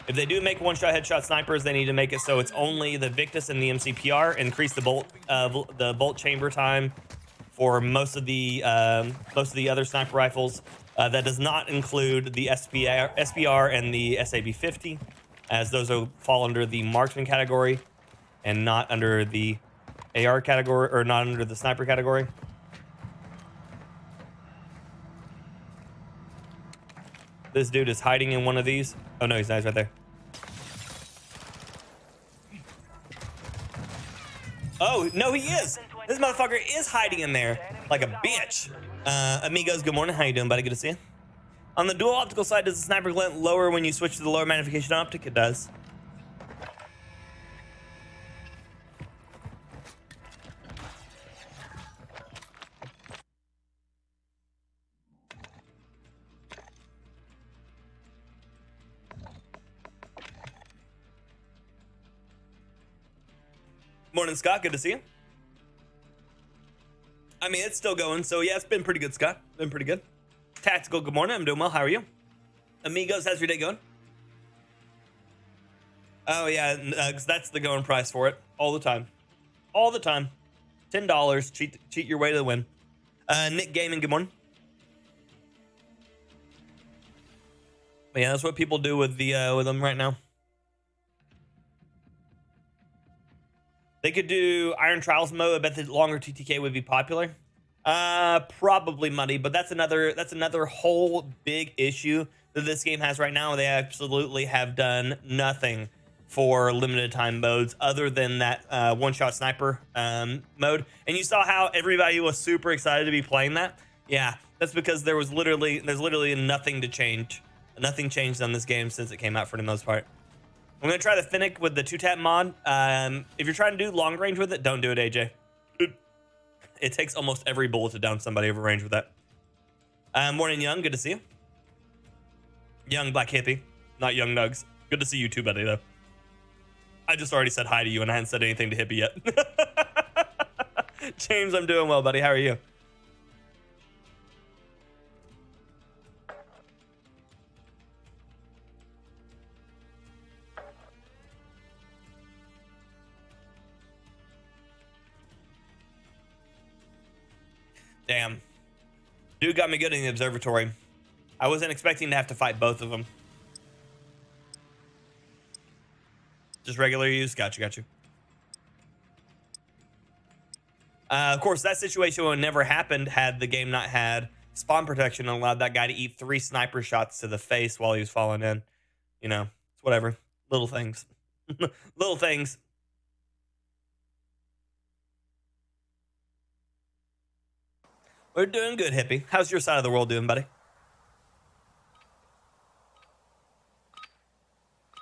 If they do make one-shot headshot snipers, they need to make it so it's only the Victus and the MCPR. Increase the bolt chamber time for most of the other sniper rifles. That does not include the SPR and the SAB-50, as those fall under the marksman category and not under the AR category, or not under the sniper category. This dude is hiding in one of these. Oh no, he's right there. Oh no, he is. This motherfucker is hiding in there like a bitch. Amigos, good morning. How you doing, buddy? Good to see you. On the dual optical side, does the sniper glint lower when you switch to the lower magnification optic? It does. Morning, Scott. Good to see you. I mean, it's still going, so yeah, it's been pretty good, Scott. Been pretty good. Tactical, good morning. I'm doing well. How are you? Amigos, how's your day going? Oh, yeah, because that's the going price for it. All the time. All the time. $10. Cheat your way to the win. Nick Gaming, good morning. But yeah, that's what people do with them right now. They could do Iron Trials mode. I bet the longer TTK would be popular. Probably money, but that's another whole big issue that this game has right now. They absolutely have done nothing for limited time modes other than that one-shot sniper mode. And you saw how everybody was super excited to be playing that. Yeah, that's because there's literally nothing to change. Nothing changed on this game since it came out for the most part. I'm gonna try the Finnick with the 2-tap mod. If you're trying to do long range with it, don't do it, AJ. It takes almost every bullet to down somebody over range with that. Morning, Young. Good to see you. Young Black Hippie, not Young Nugs. Good to see you too, buddy, though. I just already said hi to you, and I hadn't said anything to Hippie yet. James, I'm doing well, buddy. How are you? Damn. Dude got me good in the observatory. I wasn't expecting to have to fight both of them. Just regular use? Got you. Of course, that situation would never happened had the game not had spawn protection and allowed that guy to eat 3 sniper shots to the face while he was falling in. You know, it's whatever. Little things. Little things. We're doing good, Hippie. How's your side of the world doing, buddy?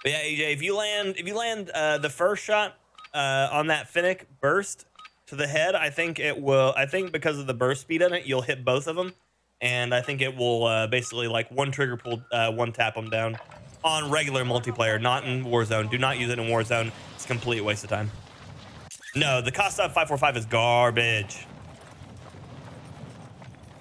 But yeah, AJ, if you land the first shot on that Finnick burst to the head, I think because of the burst speed in it, you'll hit both of them, and I think it will basically like one trigger pull, one tap them down on regular multiplayer, not in Warzone. Do not use it in Warzone. It's a complete waste of time. No, the Kostov 545 is garbage.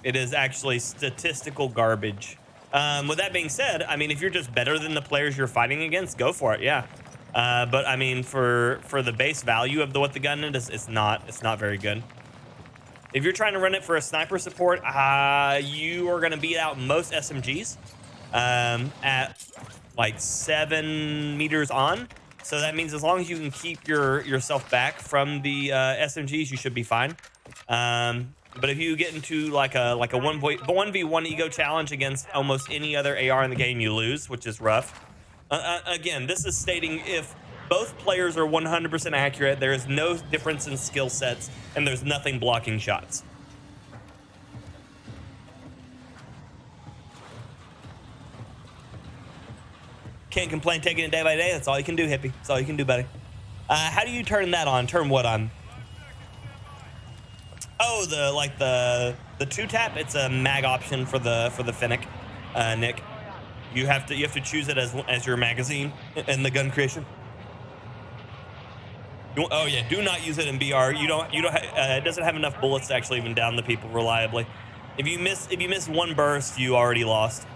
It is actually statistical garbage. With that being said, I mean, if you're just better than the players you're fighting against, go for it, yeah. But I mean, for the base value of what the gun is, it's not very good. If you're trying to run it for a sniper support, you are going to beat out most SMGs. at like 7 meters on. So that means as long as you can keep yourself back from the SMGs, you should be fine. But if you get into like a 1v1 ego challenge against almost any other AR in the game, you lose, which is rough. Again, this is stating if both players are 100% accurate, there is no difference in skill sets, and there's nothing blocking shots. Can't complain, taking it day by day. That's all you can do, hippie. That's all you can do, buddy. How do you turn that on? Turn what on? Oh, the 2-tap. It's a mag option for the Fennec, Nick. You have to choose it as your magazine in the gun creation. Oh yeah, do not use it in BR. It doesn't have enough bullets to actually even down the people reliably. If you miss one burst, you already lost.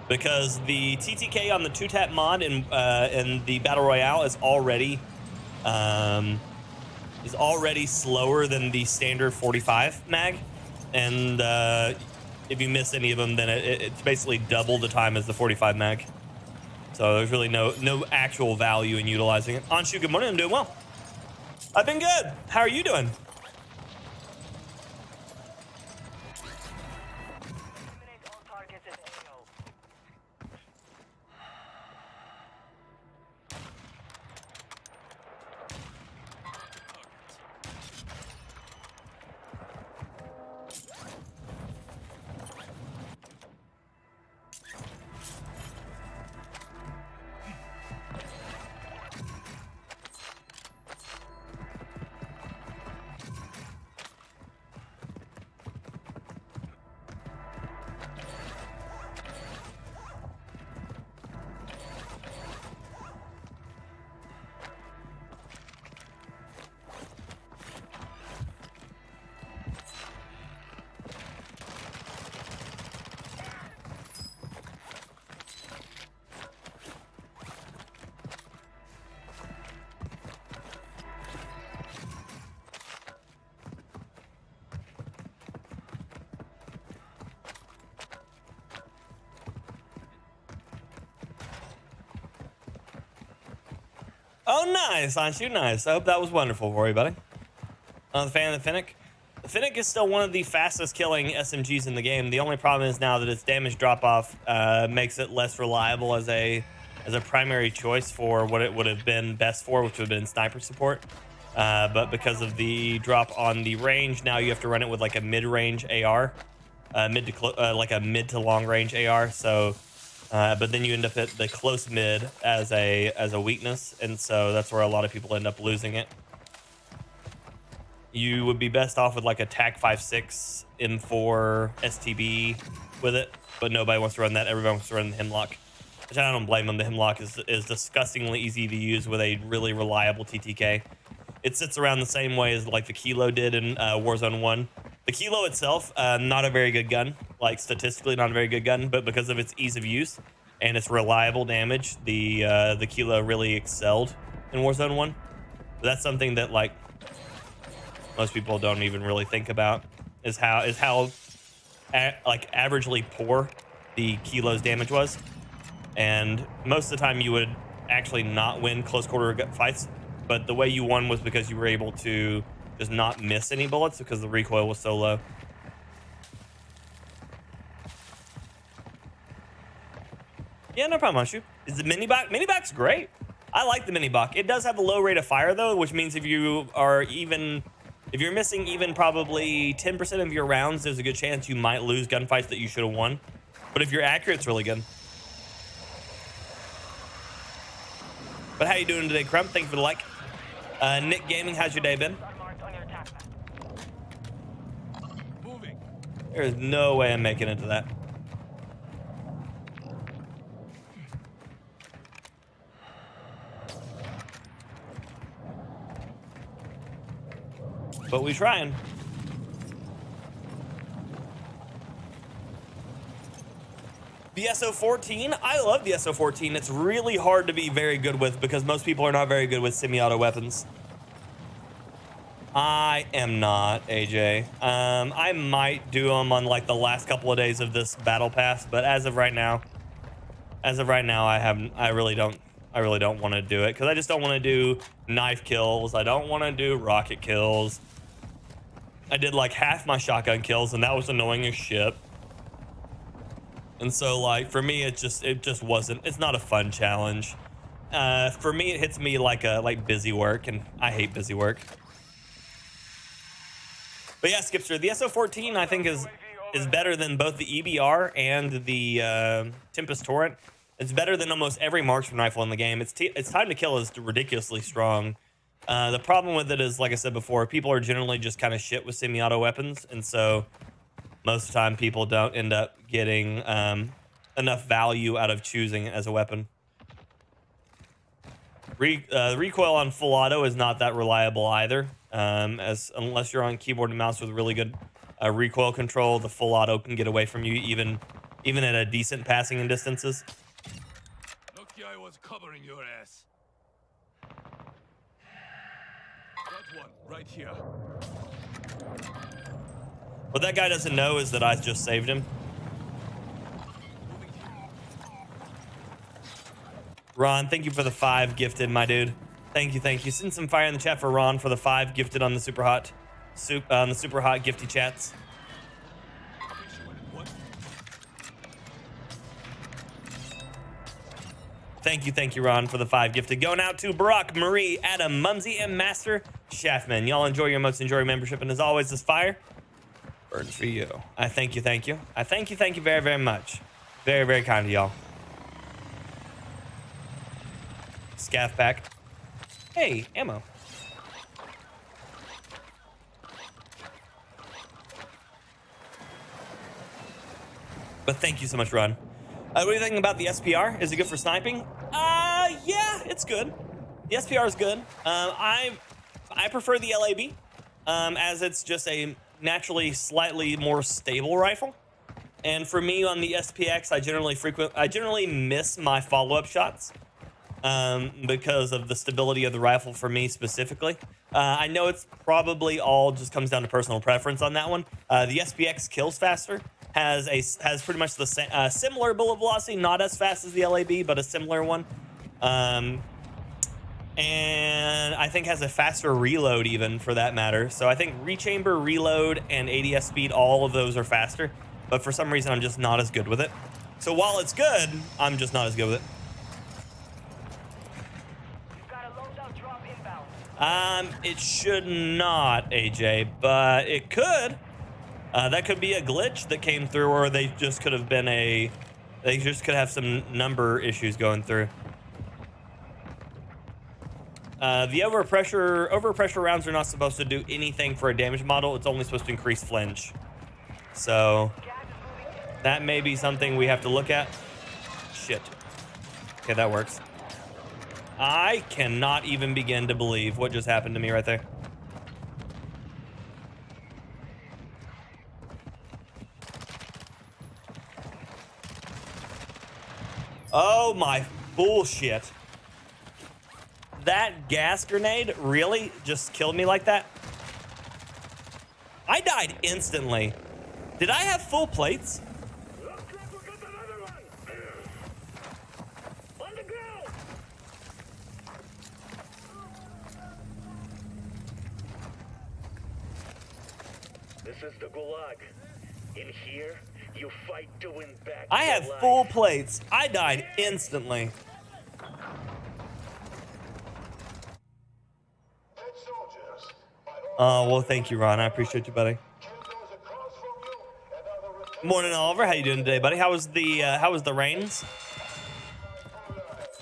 Because the TTK on the 2-tap mod in the Battle Royale is already slower than the standard 45 mag, and if you miss any of them, then it's basically double the time as the 45 mag. So there's really no actual value in utilizing it. Anshu, good morning. I'm doing well. I've been good. How are you doing? Eliminate all targets at AO. Oh, nice, Anshu, nice. I hope that was wonderful for you, buddy. The fan of the Fennec. The Fennec is still one of the fastest killing SMGs in the game. The only problem is now that its damage drop-off makes it less reliable as a primary choice for what it would have been best for, which would have been sniper support. But because of the drop on the range, now you have to run it with like a mid-range AR, like a mid to long range AR. So. But then you end up at the close mid as a weakness, and so that's where a lot of people end up losing it. You would be best off with like a TAC 5.6 M4 STB with it, but nobody wants to run that. Everybody wants to run the Hemlock, which I don't blame them. The Hemlock is disgustingly easy to use with a really reliable TTK. It sits around the same way as like the Kilo did in Warzone 1. The Kilo itself, not a very good gun, like statistically not a very good gun, but because of its ease of use and its reliable damage, the Kilo really excelled in Warzone 1. But that's something that like most people don't even really think about is how like averagely poor the Kilo's damage was, and most of the time you would actually not win close quarter fights, but the way you won was because you were able to just not miss any bullets because the recoil was so low. Yeah, no problem, Anshu. Is the mini-bot? Mini-bot's great. I like the mini-bot. It does have a low rate of fire though, which means if you're missing even probably 10% of your rounds, there's a good chance you might lose gunfights that you should have won. But if you're accurate, it's really good. But how you doing today, Crump? Thank you for the like. Nick Gaming, how's your day been? Moving. There's no way I'm making it to that. But we trying. The SO14, I love the SO14. It's really hard to be very good with because most people are not very good with semi-auto weapons. I am not, AJ. I might do them on like the last couple of days of this battle pass, but as of right now, I really don't want to do it because I just don't want to do knife kills. I don't want to do rocket kills. I did like half my shotgun kills, and that was annoying as shit. And so, like, for me, it just wasn't. It's not a fun challenge. For me, it hits me like busy work, and I hate busy work. But yeah, Skipster, the SO14 I think is better than both the EBR and the Tempest Torrent. It's better than almost every marksman rifle in the game. Its time to kill is ridiculously strong. The problem with it is, like I said before, people are generally just kind of shit with semi-auto weapons, and so most of the time people don't end up getting enough value out of choosing it as a weapon. Recoil on full auto is not that reliable either, unless you're on keyboard and mouse with really good recoil control. The full auto can get away from you even at a decent passing in distances. Lucky I was covering your ass. Got one right here. What that guy doesn't know is that I just saved him. Ron, thank you for the 5 gifted, my dude. Thank you. Send some fire in the chat for Ron for the 5 gifted on the super hot gifty chats. Thank you, Ron, for the 5 gifted. Going out to Barack, Marie, Adam, Mumsy, and Master Shaftman. Y'all enjoy your most enjoy membership, and as always, this fire burns for you. I thank you. I thank you very, very much. Very, very kind of y'all. Scaff pack. Hey, ammo. But thank you so much, Ron. What do you think about the SPR? Is it good for sniping? Yeah, it's good. The SPR is good. I prefer the LAB, as it's just a naturally slightly more stable rifle. And for me on the SPX, I generally miss my follow-up shots because of the stability of the rifle for me specifically. I know it's probably all just comes down to personal preference on that one. The SPX kills faster. Has pretty much the same similar bullet velocity, not as fast as the LAB, but a similar one. And I think has a faster reload even for that matter. So I think rechamber, reload, and ADS speed, all of those are faster. But for some reason, I'm just not as good with it. So while it's good, I'm just not as good with it. You've got a loadout drop inbound. It should not, AJ, but it could. That could be a glitch that came through, or they just could have been they just could have some number issues going through. The overpressure rounds are not supposed to do anything for a damage model. It's only supposed to increase flinch. So that may be something we have to look at. Shit. Okay, that works. I cannot even begin to believe what just happened to me right there. Oh my bullshit. That gas grenade really just killed me like that? I died instantly. Did I have full plates? Looks like we got another one. On the ground. This is the Gulag. In here, you fight to win back. I had full plates. I died instantly. Dead soldiers. Oh, well, thank you, Ron. I appreciate you, buddy. Kill those across from you, and I will replace Morning, Oliver. How you doing today, buddy? How was the rains? my lives.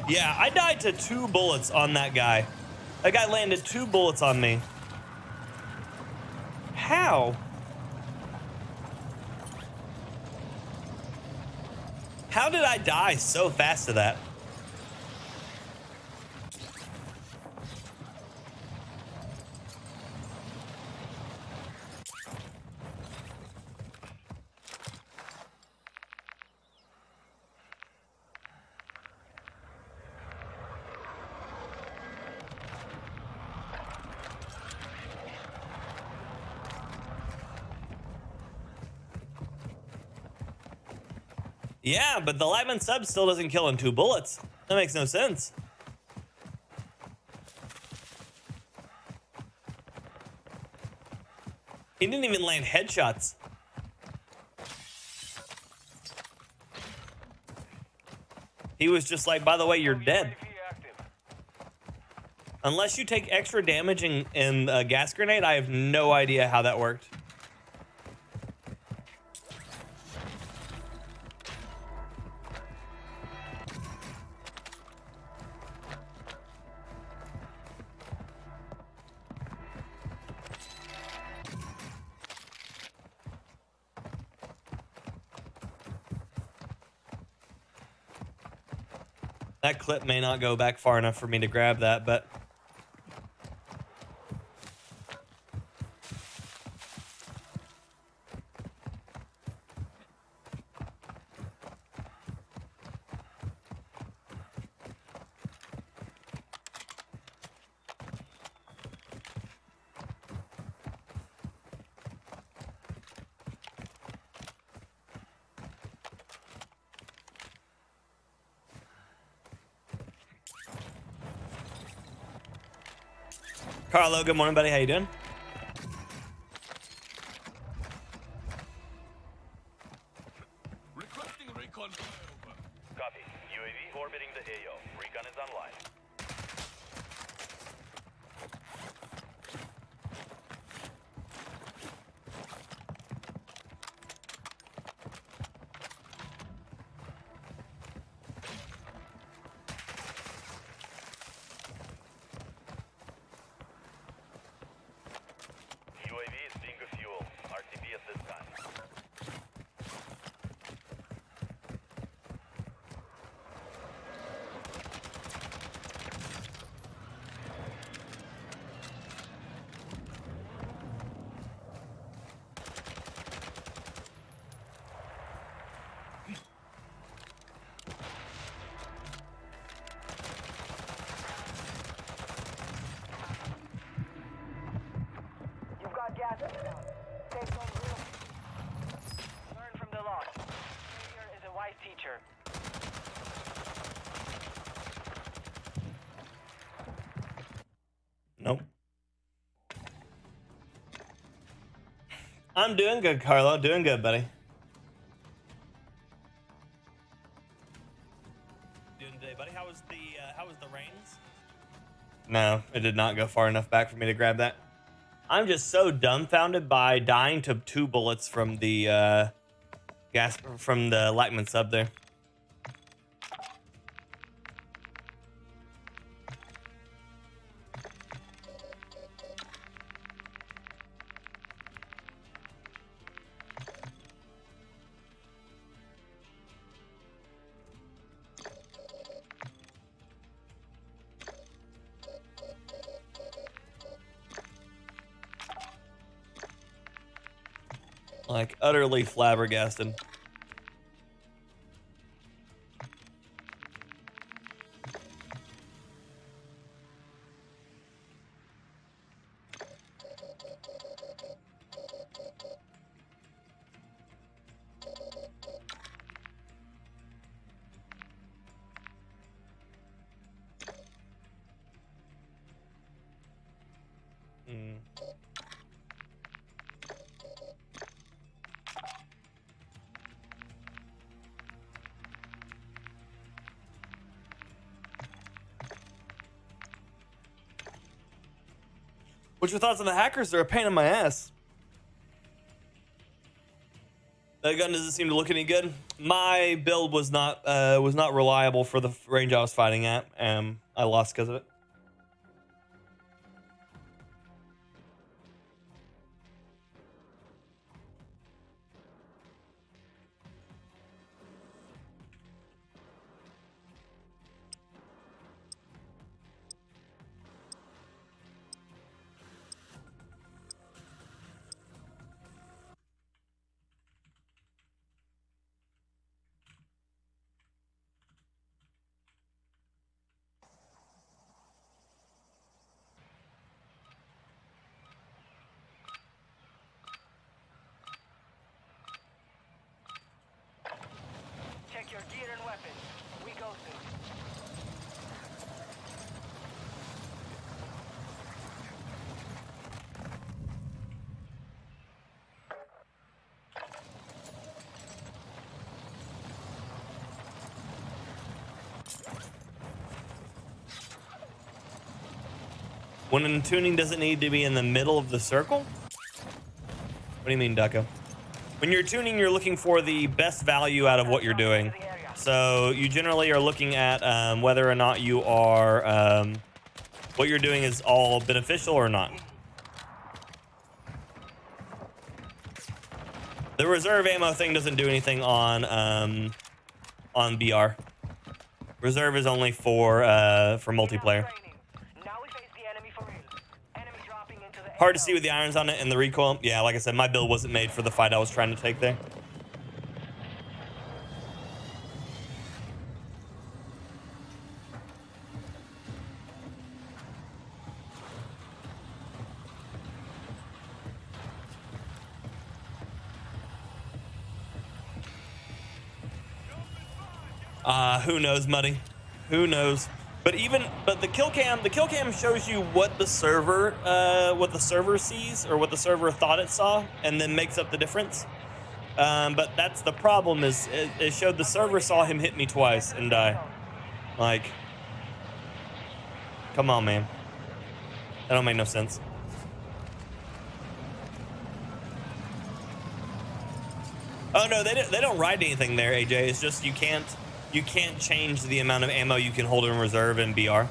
Yeah, I died to 2 bullets on that guy. That guy landed 2 bullets on me. How? How did I die so fast to that? Yeah, but the Lightman sub still doesn't kill in 2 bullets. That makes no sense. He didn't even land headshots. He was just like, by the way, you're dead. UAV active. Unless you take extra damage in a gas grenade, I have no idea how that worked. That clip may not go back far enough for me to grab that, but... Carlo, good morning, buddy. How you doing? Requesting recon flyover. Copy. UAV orbiting the AO. Recon is online. UAV is being refueled. RTB at this time. You've got gas inbound. Safe zone real. Learn from the loss. Failure is a wise teacher. Nope. I'm doing good, Carlo. Doing good, buddy. Doing today, buddy. How was the rains? No, it did not go far enough back for me to grab that. I'm just so dumbfounded by dying to 2 bullets from the from the Lightman sub there. Like, utterly flabbergasted. What's your thoughts on the hackers? They're a pain in my ass. That gun doesn't seem to look any good. My build was not reliable for the range I was fighting at. I lost because of it. weapons. We go soon. When in tuning, does it need to be in the middle of the circle? What do you mean, Ducko? When you're tuning, you're looking for the best value out of what you're doing. So you generally are looking at whether or not you are, what you're doing is all beneficial or not. The reserve ammo thing doesn't do anything on BR. Reserve is only for multiplayer. Now we face the enemy for real. Enemy dropping into the Hard to see with the irons on it and the recoil. Yeah, like I said, my build wasn't made for the fight I was trying to take there. Who knows, Muddy? Who knows? But the kill cam shows you what the server sees or what the server thought it saw, and then makes up the difference. But that's the problem, is it showed the server saw him hit me twice and die. Like, come on, man. That don't make no sense. Oh no, they don't write anything there, AJ. It's just you can't change the amount of ammo you can hold in reserve in BR.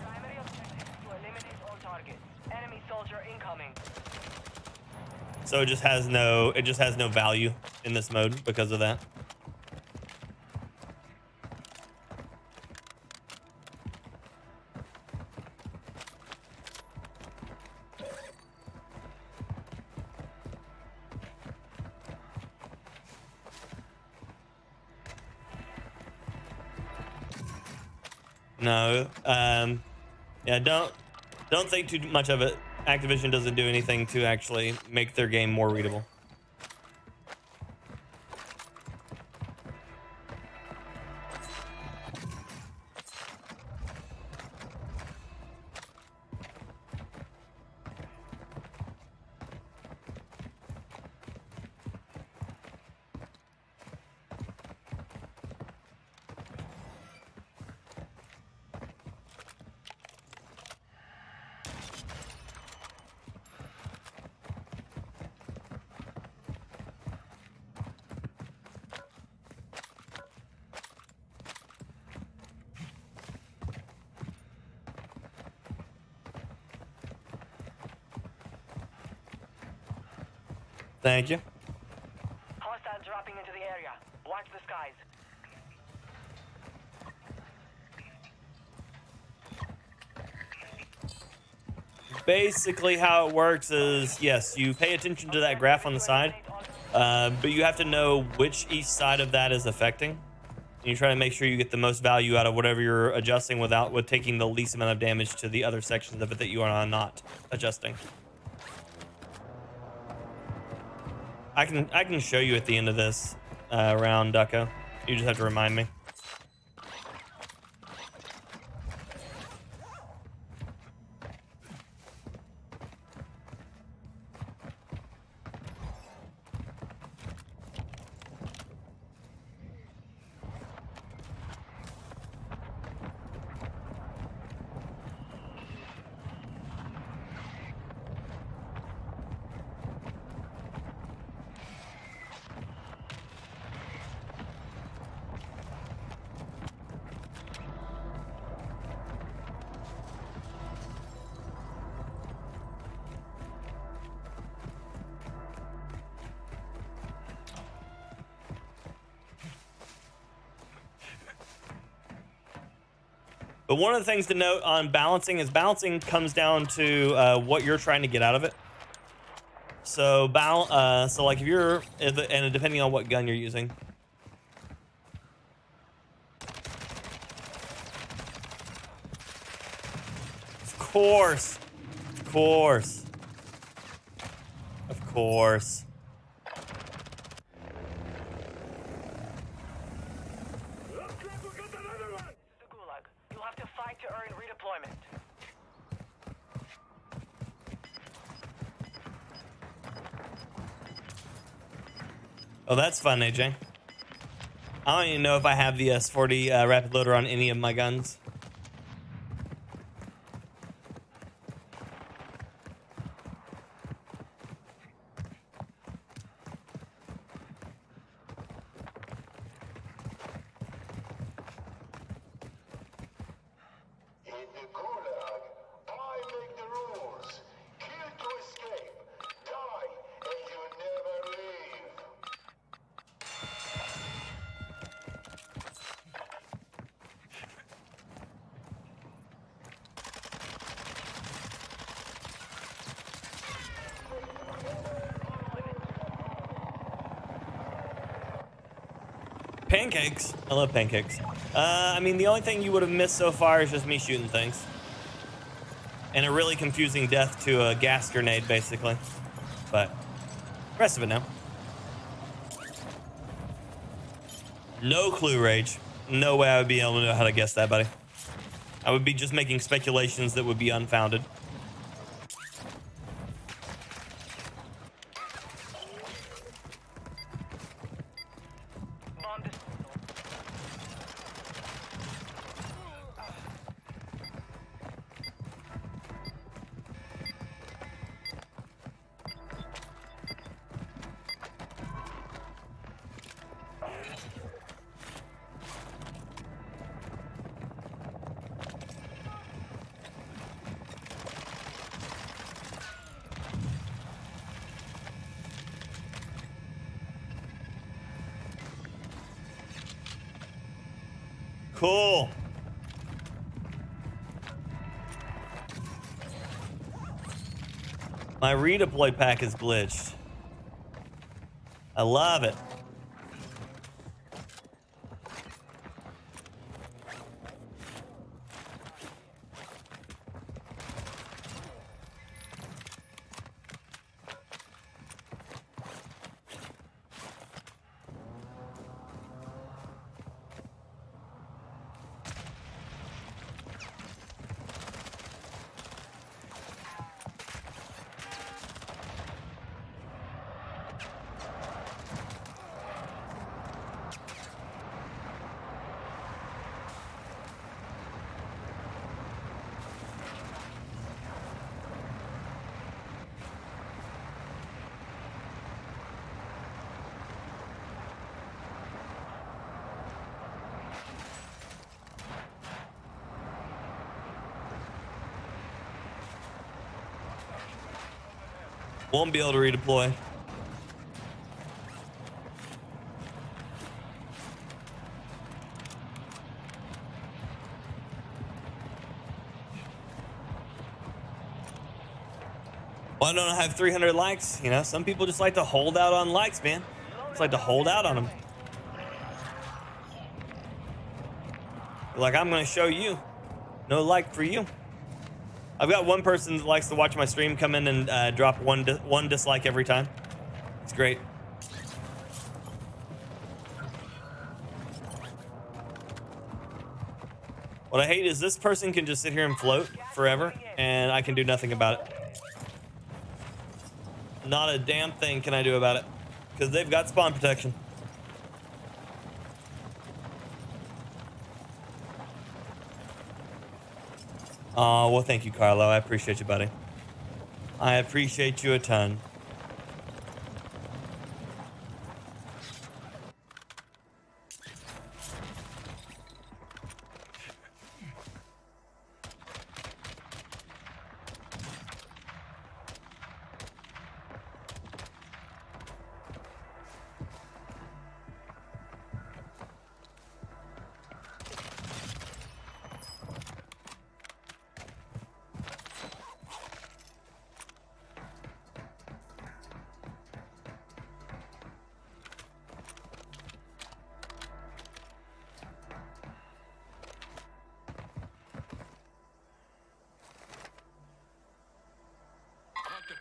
primary objective to eliminate all targets. Enemy soldier incoming. So it just has no value in this mode because of that. No, yeah, don't think too much of it. Activision doesn't do anything to actually make their game more readable. Thank you. Hostile dropping into the area. Watch the skies. Basically, how it works is, yes, you pay attention to that graph on the side, but you have to know which each side of that is affecting. And you try to make sure you get the most value out of whatever you're adjusting with taking the least amount of damage to the other sections of it that you are not adjusting. I can show you at the end of this round, Ducko. You just have to remind me. But one of the things to note on balancing is balancing comes down to what you're trying to get out of it. So so like and depending on what gun you're using. Of course. Of course. Of course. Fight to earn redeployment. Oh, that's fun, AJ. I don't even know if I have the S40 rapid loader on any of my guns. In the gulag, I make the rules. Kill to escape. Die and you never leave. Pancakes. I love pancakes. I mean, the only thing you would have missed so far is just me shooting things. And a really confusing death to a gas grenade, basically. But the rest of it now. No clue, Rage. No way I would be able to know how to guess that, buddy. I would be just making speculations that would be unfounded. Bomb disposal. Cool. My redeploy pack is glitched. I love it. Won't be able to redeploy. Why don't I have 300 likes? You know, some people just like to hold out on likes, man. Just like to hold out on them. Like, I'm going to show you. No like for you. I've got one person that likes to watch my stream come in and drop one dislike every time. It's great. What I hate is this person can just sit here and float forever, and I can do nothing about it. Not a damn thing can I do about it, because they've got spawn protection. Oh, well, thank you, Carlo. I appreciate you, buddy. I appreciate you a ton.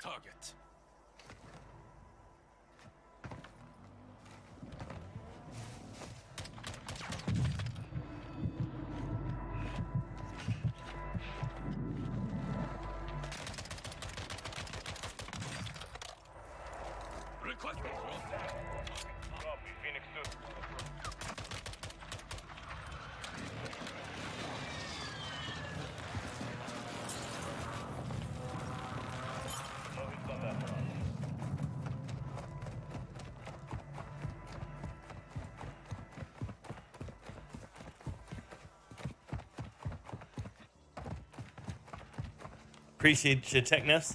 Target. Appreciate your techness.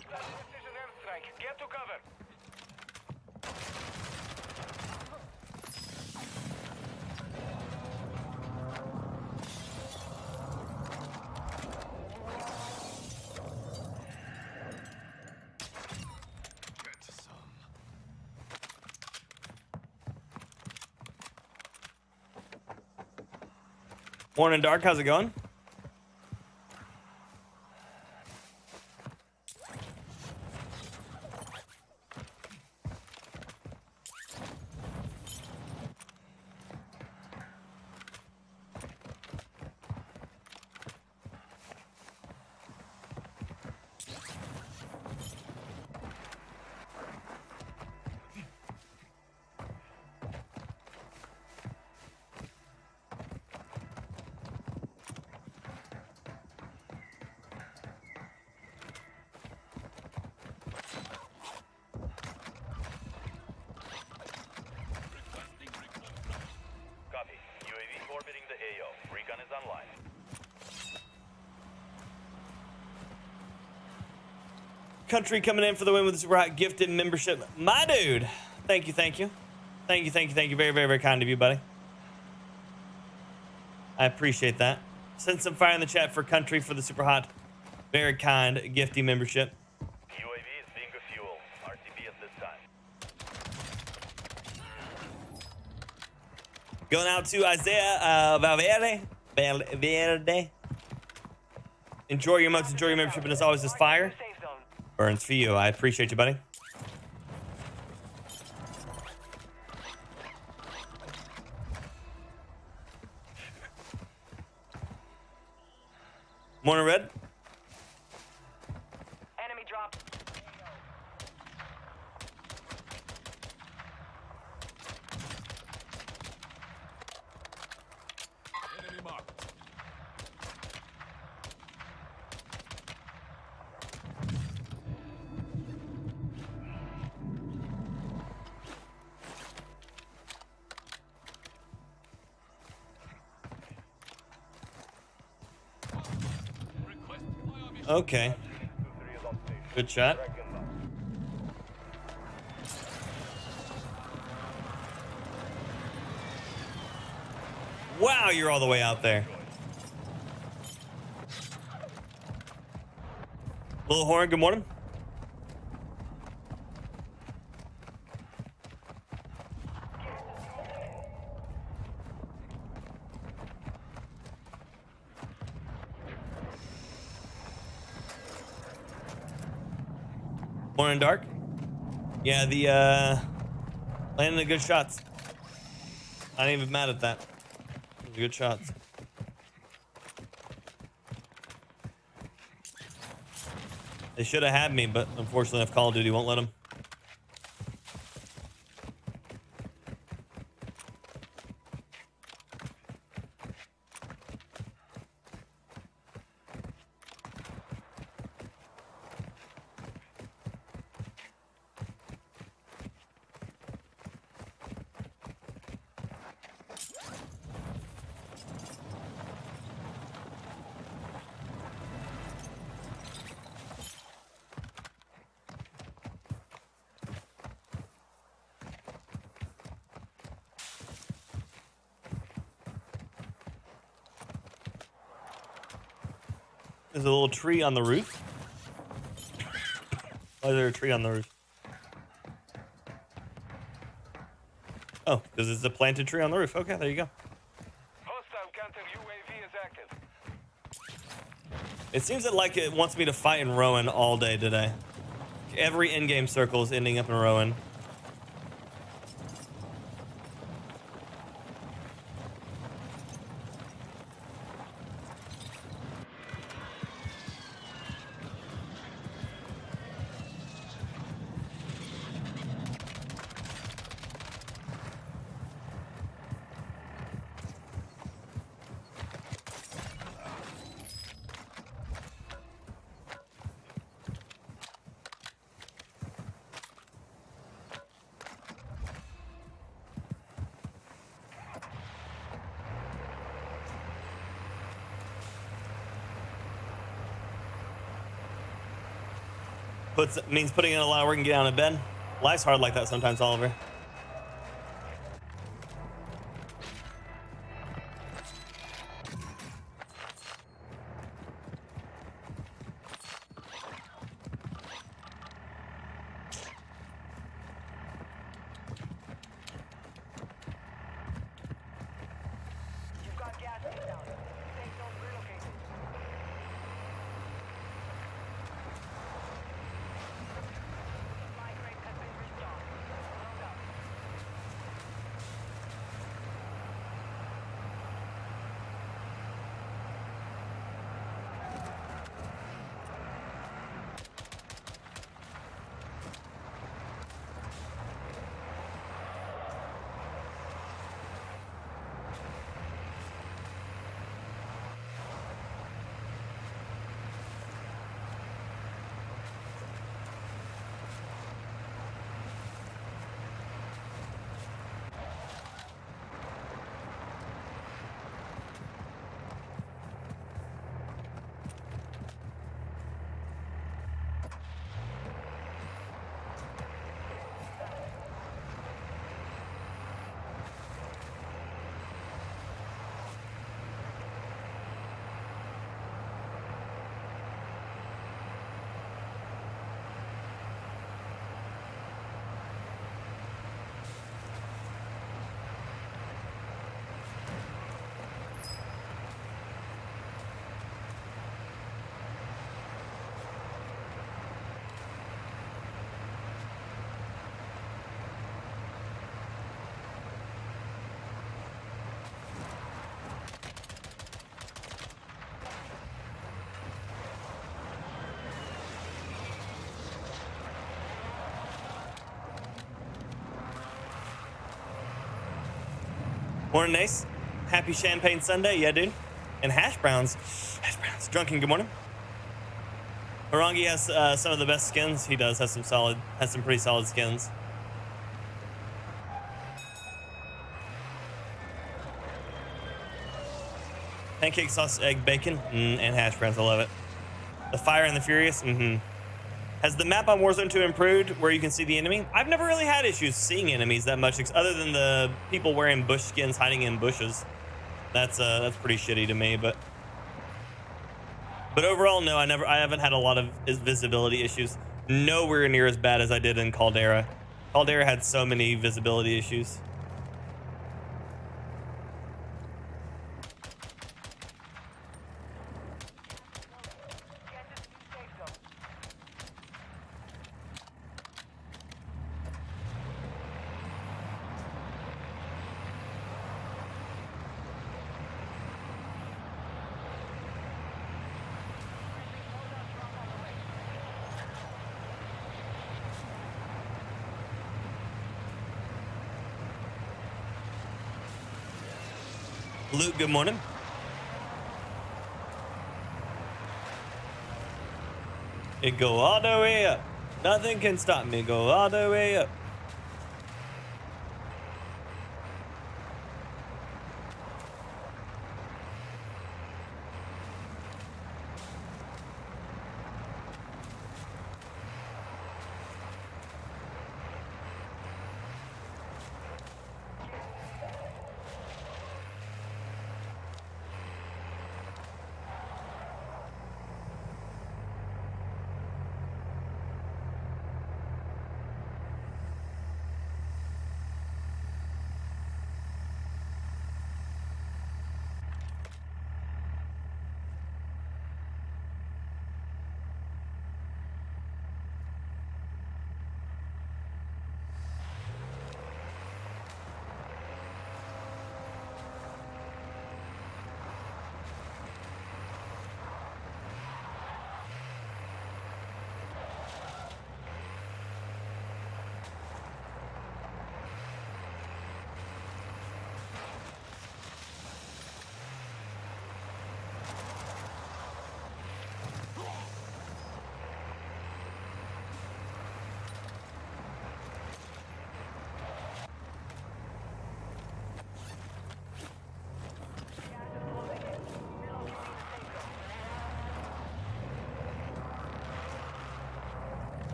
Precision airstrike. Get to cover. Get some. Morning, Dark. How's it going? Copy. UAV orbiting the AO. Recon is online. Country coming in for the win with the super hot gifted membership. My dude. Thank you, thank you. Thank you, thank you, thank you. Very, very, very kind of you, buddy. I appreciate that. Send some fire in the chat for Country for the super hot, very kind gifty membership. UAV is being a fuel. RTB at this time. Going out to Isaiah Valverde. Enjoy your months, enjoy your membership, and as always, this fire Safe zone. burns for you. I appreciate you, buddy. Morning, Red. Enemy drop. Enemy marked. Request fire mission. Okay. 2-3 is on station. Good shot. Track inbound. Wow, you're all the way out there. Little Horn, good morning. Morning, Dark. Yeah, the landing the good shots. I ain't even mad at that. Good shots. They should have had me, but unfortunately, if Call of Duty won't let them. There's a little tree on the roof. Why is there a tree on the roof? Oh, because it's a planted tree on the roof. Okay, there you go. Hostile counter UAV is active. It seems that like it wants me to fight in Rowan all day today. Every in-game circle is ending up in Rowan. Means putting in a lot of work and get out of bed. Life's hard like that sometimes, Oliver. You've got gas inbound. Safe zone relocated. Supply crate has been restocked. Loadout. Morning, Ace. Happy Champagne Sunday, yeah, dude. And hash browns. Hash browns. Drunken, good morning. Harangi has some of the best skins. He does has some pretty solid skins. Pancake sauce, egg, bacon, and hash browns. I love it. The Fire and the Furious. Has the map on Warzone 2 improved where you can see the enemy? I've never really had issues seeing enemies that much, other than the people wearing bush skins hiding in bushes. That's pretty shitty to me, but overall, no, I haven't had a lot of visibility issues. Nowhere near as bad as I did in Caldera. Caldera had so many visibility issues. Get to the new safe zone. Luke, good morning. It go all the way up. Nothing can stop me. Go all the way up.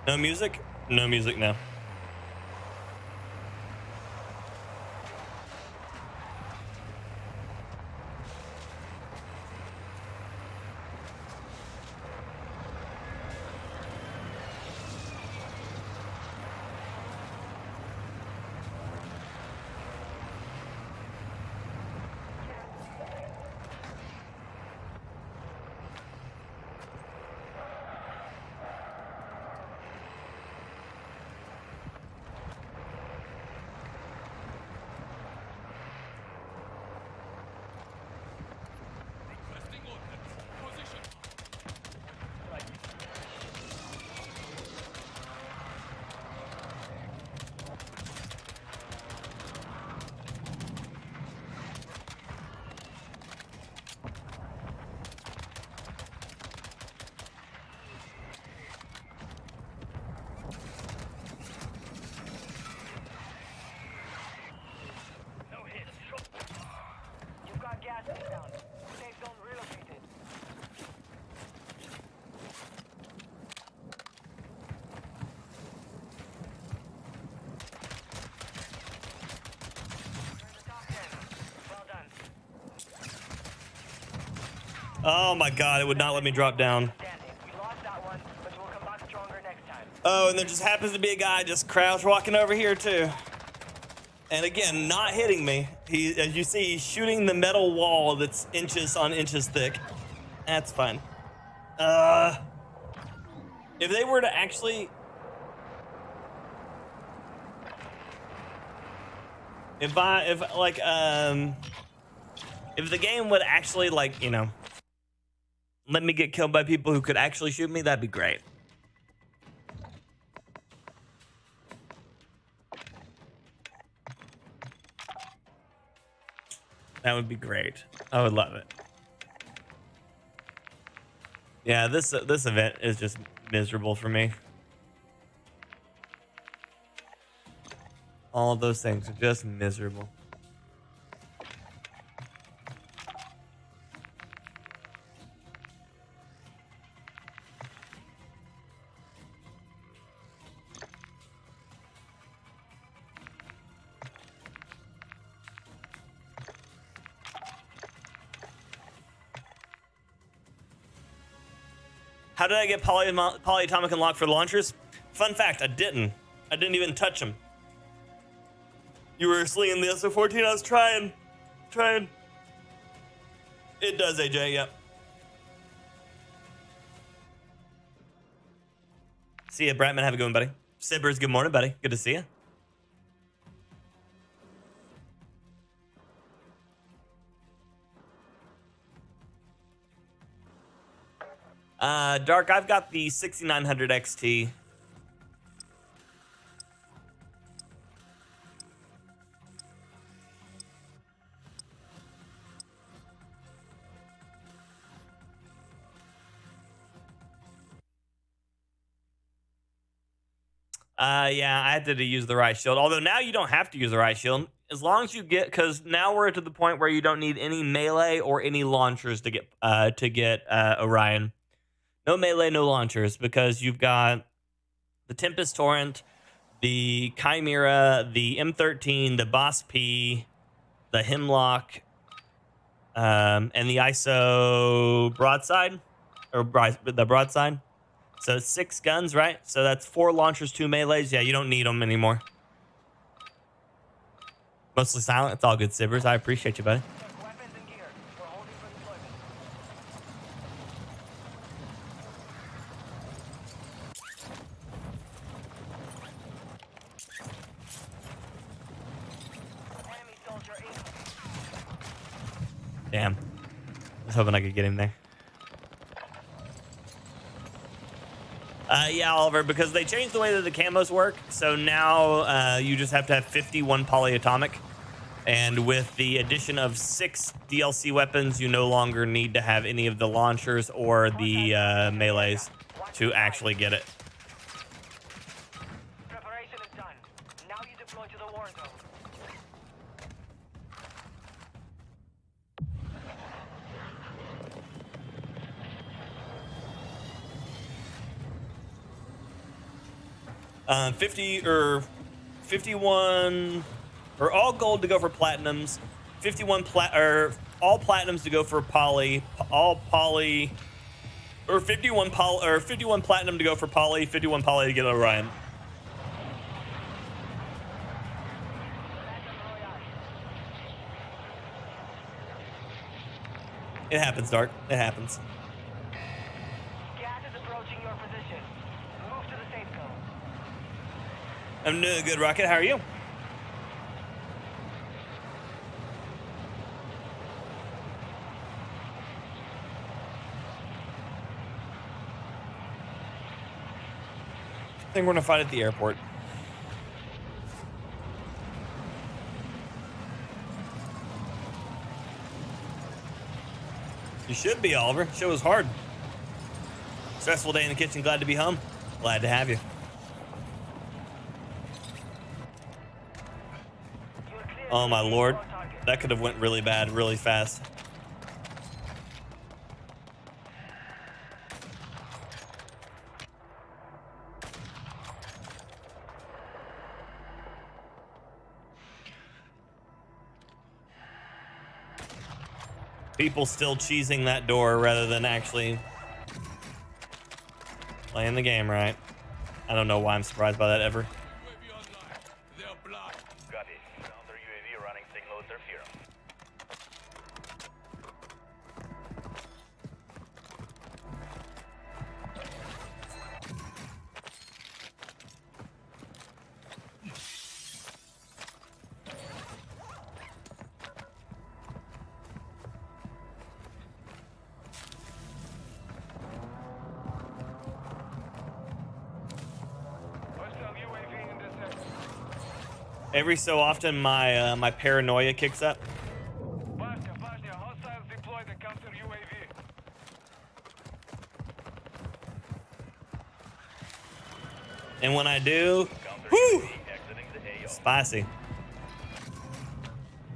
No music? No music now. Requesting ordnance. Position. No hits. You've got gas inbound. Safe zone relocated. You're in the top 10. Well done. Oh my god, it would not let me drop down. Standing. We lost that one, but we'll come back stronger next time. Oh, and there just happens to be a guy just crouch walking over here too. And again, not hitting me. He, as you see, he's shooting the metal wall that's inches on inches thick. That's fine. If they were to actually... If the game would actually, like, you know, let me get killed by people who could actually shoot me, that'd be great. That would be great. I would love it. Yeah, this event is just miserable for me. All of those things are just miserable. How did I get polyatomic unlocked for the launchers? Fun fact, I didn't. I didn't even touch them. You were slinging the SO-14, I was trying. It does, AJ, yep. See ya, Bratman, have a good one, buddy. Sibbers, good morning, buddy. Good to see you. Dark, I've got the 6900 XT. Yeah, I had to use the right shield. Although now you don't have to use the right shield. As long as you get, because now we're to the point where you don't need any melee or any launchers to get Orion. No melee, no launchers, because you've got the Tempest Torrent, the Chimera, the M13, the Boss P, the Hemlock, and the ISO broadside, or the broadside. So 6 guns, right? So that's 4 launchers, 2 melees. Yeah, you don't need them anymore. Mostly silent. It's all good, Sibbers. I appreciate you, buddy. Weapons and gear. We're holding for deployment. Enemy soldier incoming. Damn. I was hoping I could get him there. Yeah, Oliver, because they changed the way that the camos work. So now you just have to have 51 polyatomic. And with the addition of 6 DLC weapons, you no longer need to have any of the launchers or the melees to actually get it. Preparation is done. Now you deploy to the war zone. 50 or 51 or all gold to go for platinums, 51 or all platinums to go for poly, all poly, or 51 platinum to go for poly, 51 poly to get Orion. It happens, Dark. It happens. Gas is approaching your position. Move to the safe zone. I'm doing good, Rocket. How are you? I think we're gonna fight at the airport. You should be, Oliver. Show was hard. Stressful day in the kitchen. Glad to be home. Glad to have you. Oh my lord, that could have went really bad, really fast. People still cheesing that door rather than actually playing the game right. I don't know why I'm surprised by that ever. UAV online. They're blocked. Copy. Counter UAV running signal interference. Hostile UAV in this sector. Every so often, my paranoia kicks up. Bashka, hostiles deployed the counter UAV. And when I do, Counter whoo, UAV exiting the AO. spicy.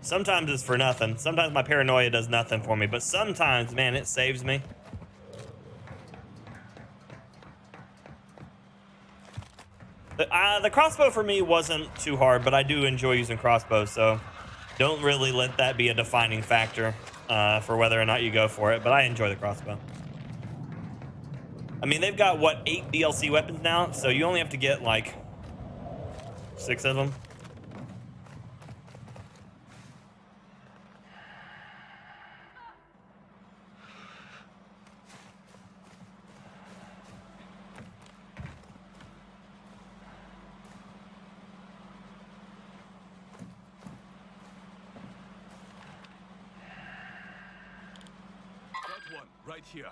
Sometimes it's for nothing. Sometimes my paranoia does nothing for me, but sometimes, man, it saves me. The crossbow for me wasn't too hard, but I do enjoy using crossbows, so don't really let that be a defining factor for whether or not you go for it, but I enjoy the crossbow. I mean, they've got, what, 8 DLC weapons now, so you only have to get, like, 6 of them. Got one right here.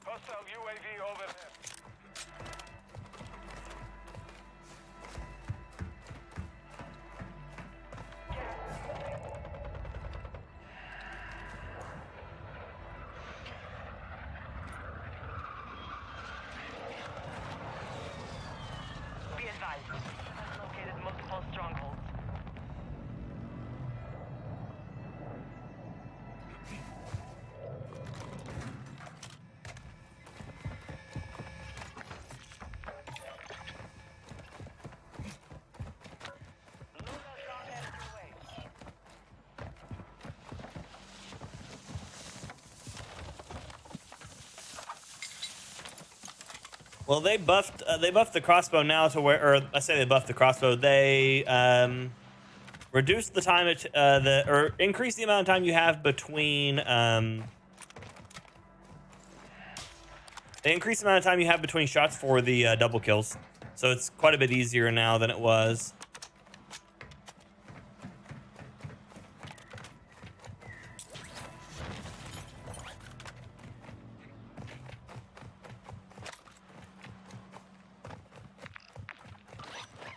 Hostile UAV over there. Be advised. I've located multiple strongholds. Loadout drop headed your way. Well, they buffed the crossbow now to where, or I say they buffed the crossbow. They reduced the time or increased the amount of time you have between. They increased the amount of time you have between shots for the double kills, so it's quite a bit easier now than it was.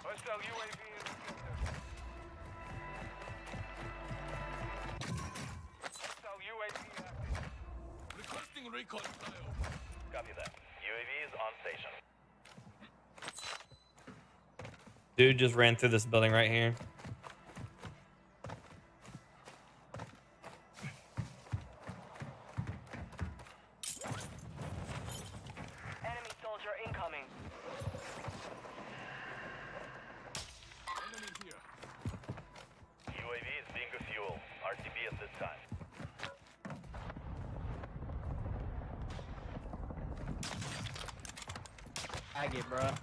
Hostile UAV in the sector. recon flyover. Copy that. UAV is on station. Dude just ran through this building right here. Enemy soldier incoming. Enemy here. UAV is being refueled. RTB at this time. Agate, bruh.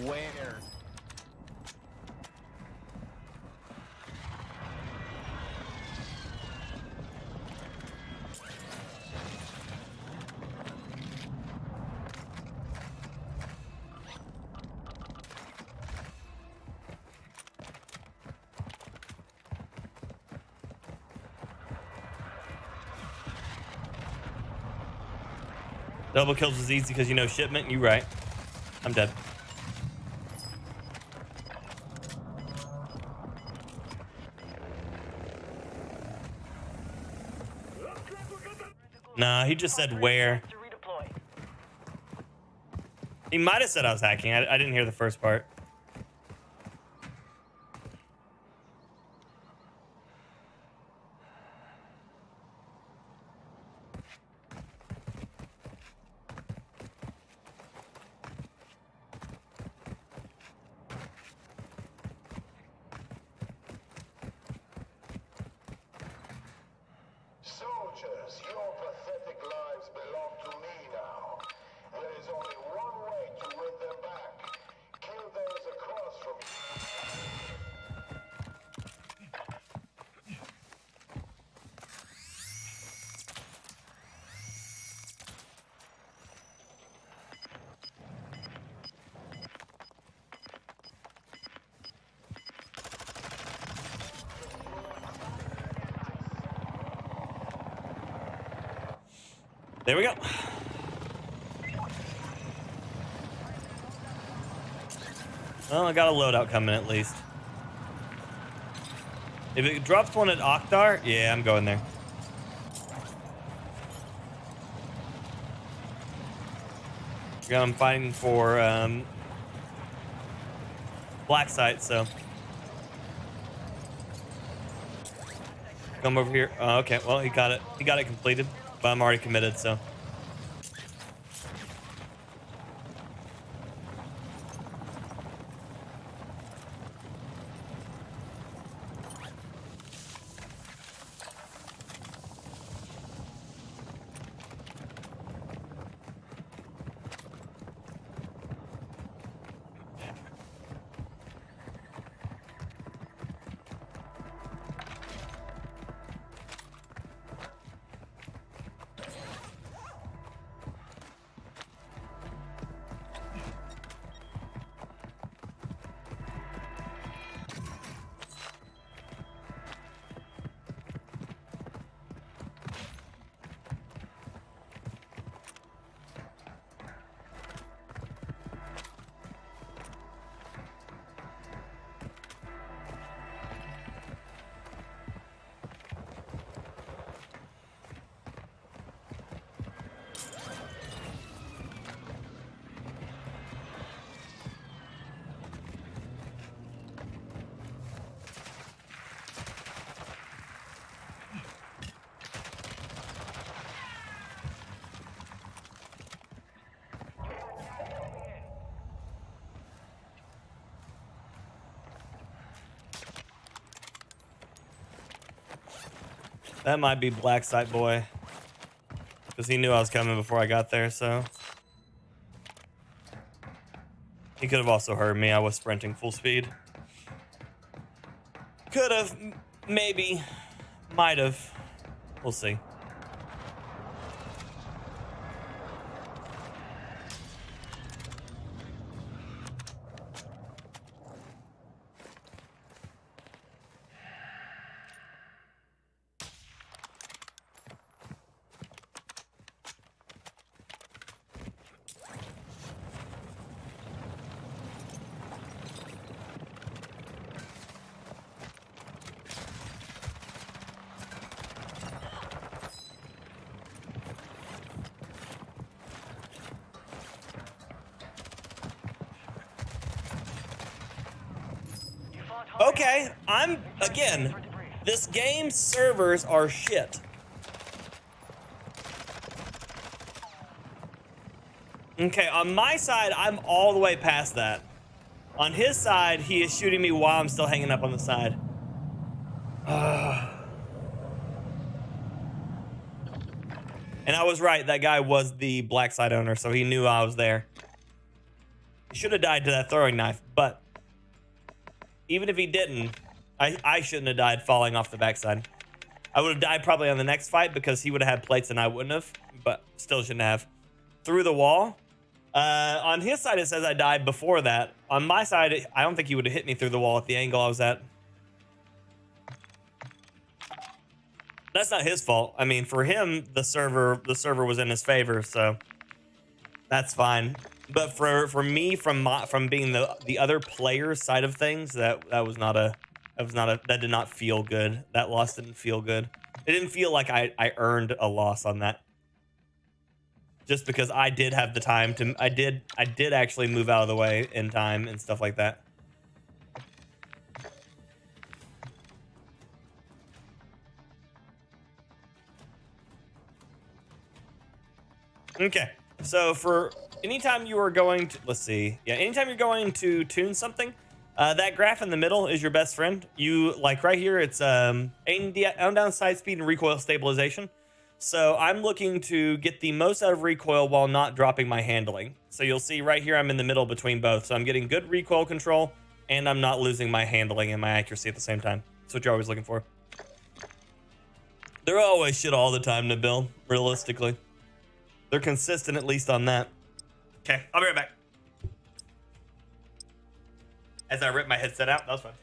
Where? Double kills is easy because you know shipment. You right. I'm dead. Nah, he just said where. To redeploy. He might have said I was hacking. I didn't hear the first part. Soldiers, your pathetic lives belong to me now. There is only one way to win them back. Kill those across from you. There we go. Well, I got a loadout coming at least. If it drops one at Oktar, yeah, I'm going there. I'm fighting for black site, so come over here. Oh, okay, well he got it. He got it completed, but I'm already committed, so. That might be Black Site Boy. Because he knew I was coming before I got there, so. He could have also heard me. I was sprinting full speed. Could have, maybe, might have. We'll see. Okay, again, this game's servers are shit. Okay, on my side, I'm all the way past that. On his side, he is shooting me while I'm still hanging up on the side. And I was right, that guy was the black side owner, so he knew I was there. He should have died to that throwing knife, but even if he didn't, I shouldn't have died falling off the backside. I would have died probably on the next fight because he would have had plates and I wouldn't have, but still shouldn't have. Through the wall. On his side, it says I died before that. On my side, I don't think he would have hit me through the wall at the angle I was at. That's not his fault. I mean, for him, the server was in his favor, so that's fine. But for me, from being the other player's side of things, that did not feel good. That loss didn't feel good. It didn't feel like I earned a loss on that. Just because I did have the time to, I did actually move out of the way in time and stuff like that. Okay, so for anytime you are going to, let's see, yeah, anytime you're going to tune something, that graph in the middle is your best friend. You, like right here, it's aim down side speed and recoil stabilization. So I'm looking to get the most out of recoil while not dropping my handling. So you'll see right here, I'm in the middle between both. So I'm getting good recoil control and I'm not losing my handling and my accuracy at the same time. That's what you're always looking for. They're always shit all the time to build, realistically. They're consistent, at least on that. Okay, I'll be right back. As I rip my headset out, that was fun.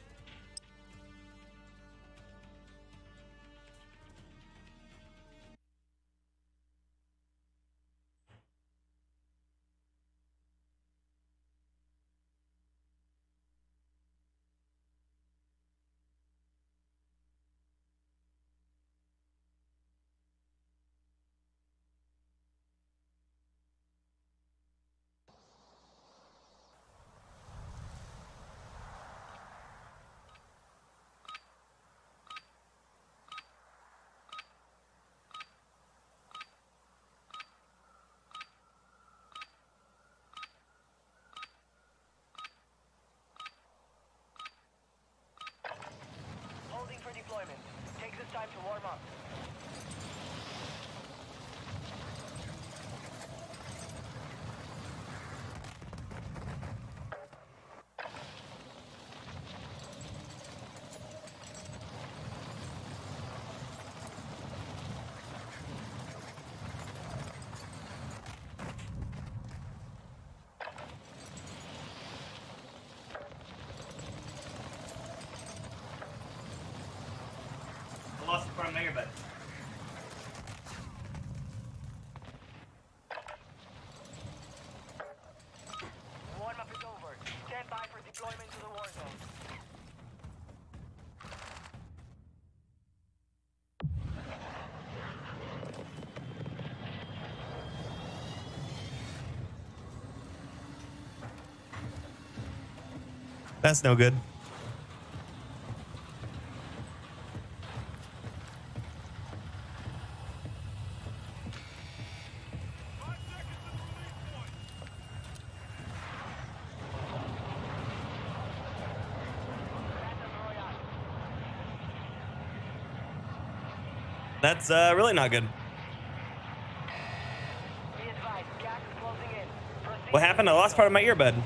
Holding for deployment. Take this time to warm up. I lost the front of my earbud. Warm up is over. Stand by for deployment to the war zone. That's no good. That's really not good. Be advised, gas is closing in. Proceed. What happened? I lost part of my earbud.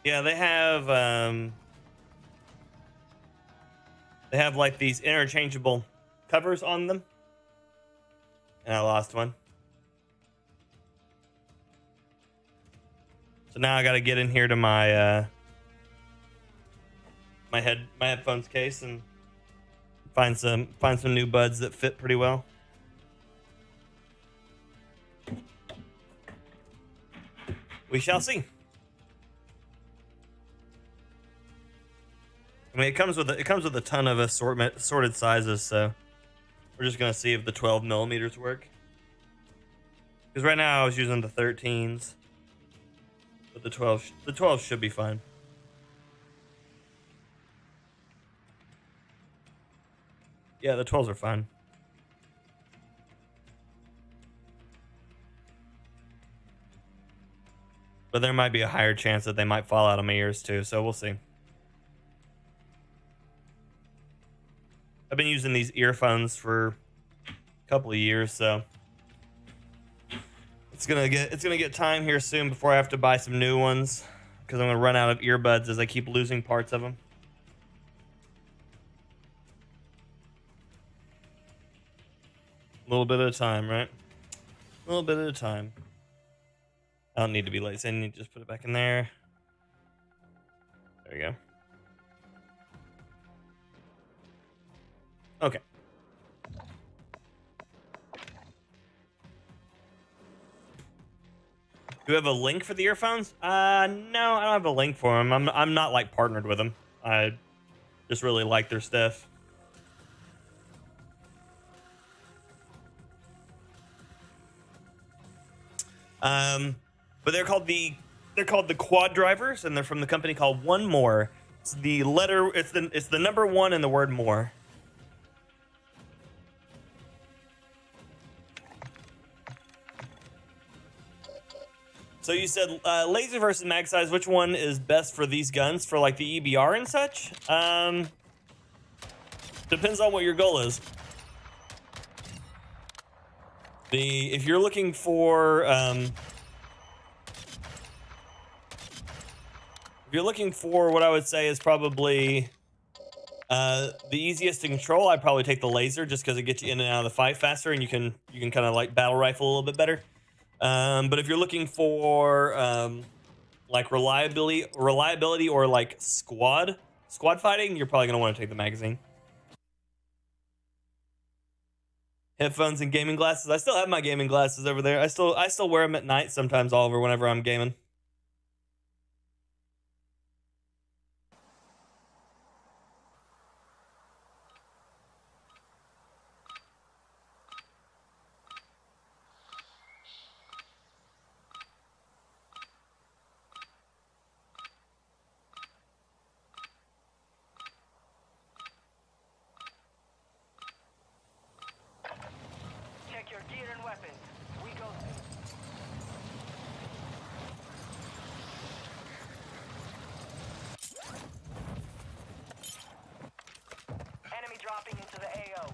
Yeah, they have like these interchangeable covers on them. And I lost one. So now I got to get in here to my my headphones case and find some new buds that fit pretty well. We shall see. I mean, it comes with a ton of assorted sizes, so we're just gonna see if the 12 millimeters work. Because right now I was using the 13s, but the 12 should be fine. Yeah, the 12s are fine. But there might be a higher chance that they might fall out of my ears too, so we'll see. I've been using these earphones for a couple of years, so it's gonna get time here soon before I have to buy some new ones, because I'm gonna run out of earbuds as I keep losing parts of them. A little bit at a time, right? A little bit at a time. I don't need to be late, so I need to just put it back in there. There we go. Okay. Do you have a link for the earphones? No, I don't have a link for them. I'm not like partnered with them. I just really like their stuff. But they're called the quad drivers, and they're from the company called One More. It's the number 1 in the word more. So you said laser versus mag size. Which one is best for these guns for like the EBR and such? Depends on what your goal is. If you're looking for what I would say is probably the easiest to control, I'd probably take the laser just because it gets you in and out of the fight faster, and you can kind of like battle rifle a little bit better. But if you're looking for like reliability or like squad fighting, you're probably gonna want to take the magazine. Headphones and gaming glasses. I still have my gaming glasses over there. I still wear them at night sometimes, Oliver, whenever I'm gaming. Check your gear and weapons. We go. Enemy dropping into the AO.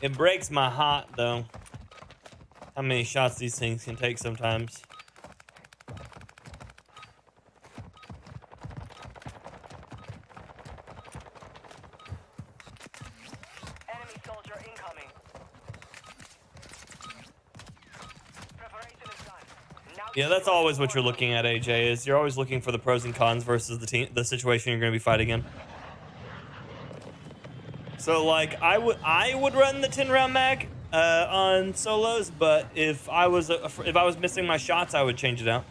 It breaks my heart, though, how many shots these things can take sometimes. Enemy soldier incoming. Preparation is done. Now Yeah, that's always what you're looking at, AJ, is you're always looking for the pros and cons versus the situation you're going to be fighting in. So, like, I would run the 10-round mag on solos, but if I was missing my shots, I would change it out.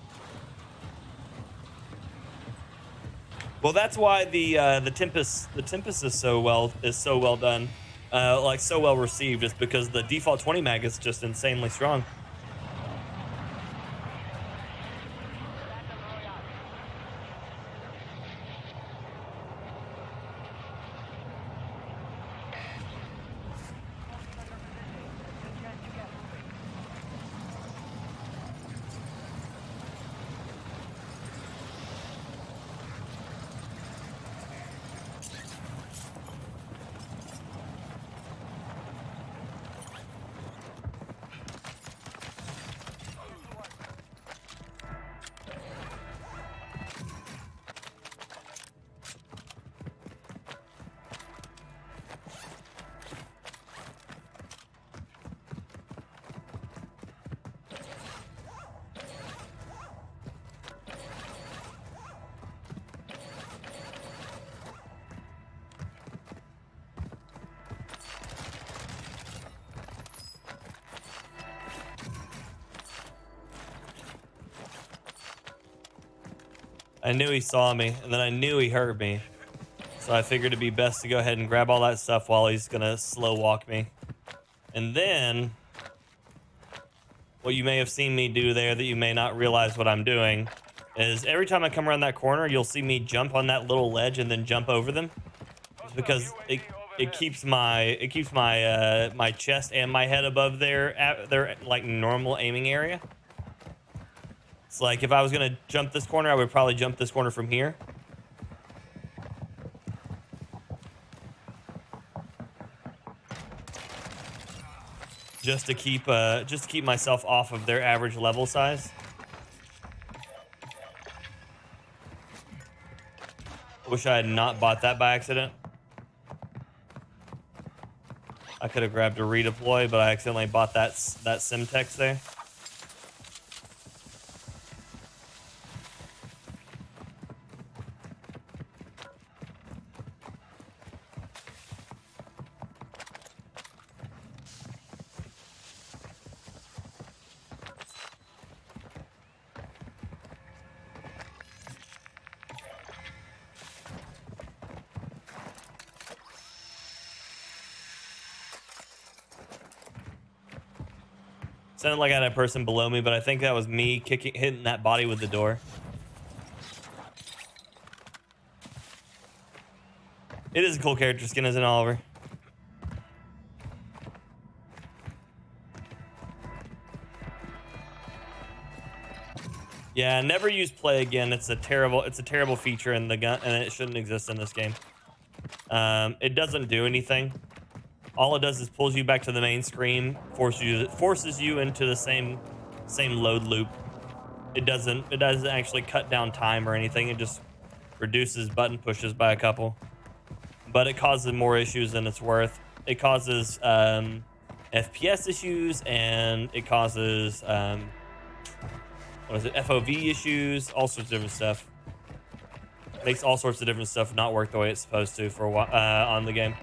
Well, that's why the Tempest is so well done, like so well received, is because the default 20 mag is just insanely strong. I knew he saw me, and then I knew he heard me. So I figured it'd be best to go ahead and grab all that stuff while he's gonna slow walk me. And then, what you may have seen me do there that you may not realize what I'm doing is every time I come around that corner, you'll see me jump on that little ledge and then jump over them. It's because it keeps my my chest and my head above their like normal aiming area. It's like if I was gonna jump this corner, I would probably jump this corner from here. Just to keep myself off of their average level size. Wish I had not bought that by accident. I could have grabbed a redeploy, but I accidentally bought that Simtex there. Sounded like I had a person below me, but I think that was me hitting that body with the door. It is a cool character skin, isn't it, Oliver? Yeah, never use play again. It's a terrible feature in the gun, and it shouldn't exist in this game. It doesn't do anything. All it does is pulls you back to the main screen, forces you into the same load loop. It doesn't actually cut down time or anything. It just reduces button pushes by a couple. But it causes more issues than it's worth. It causes FPS issues, and it causes FOV issues, all sorts of different stuff. Makes all sorts of different stuff not work the way it's supposed to for a while on the game.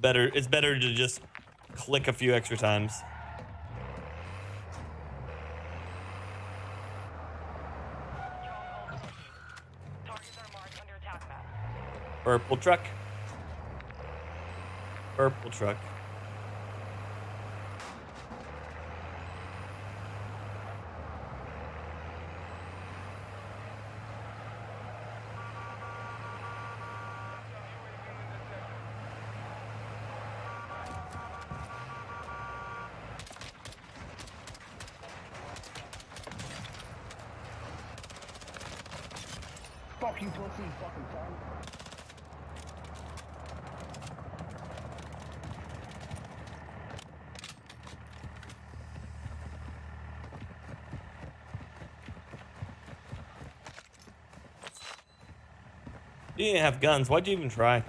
It's better to just click a few extra times. Targets are marked under attack map. Purple truck. Purple truck. Fuck you, pussy, fucking son. You didn't have guns. Why'd you even try?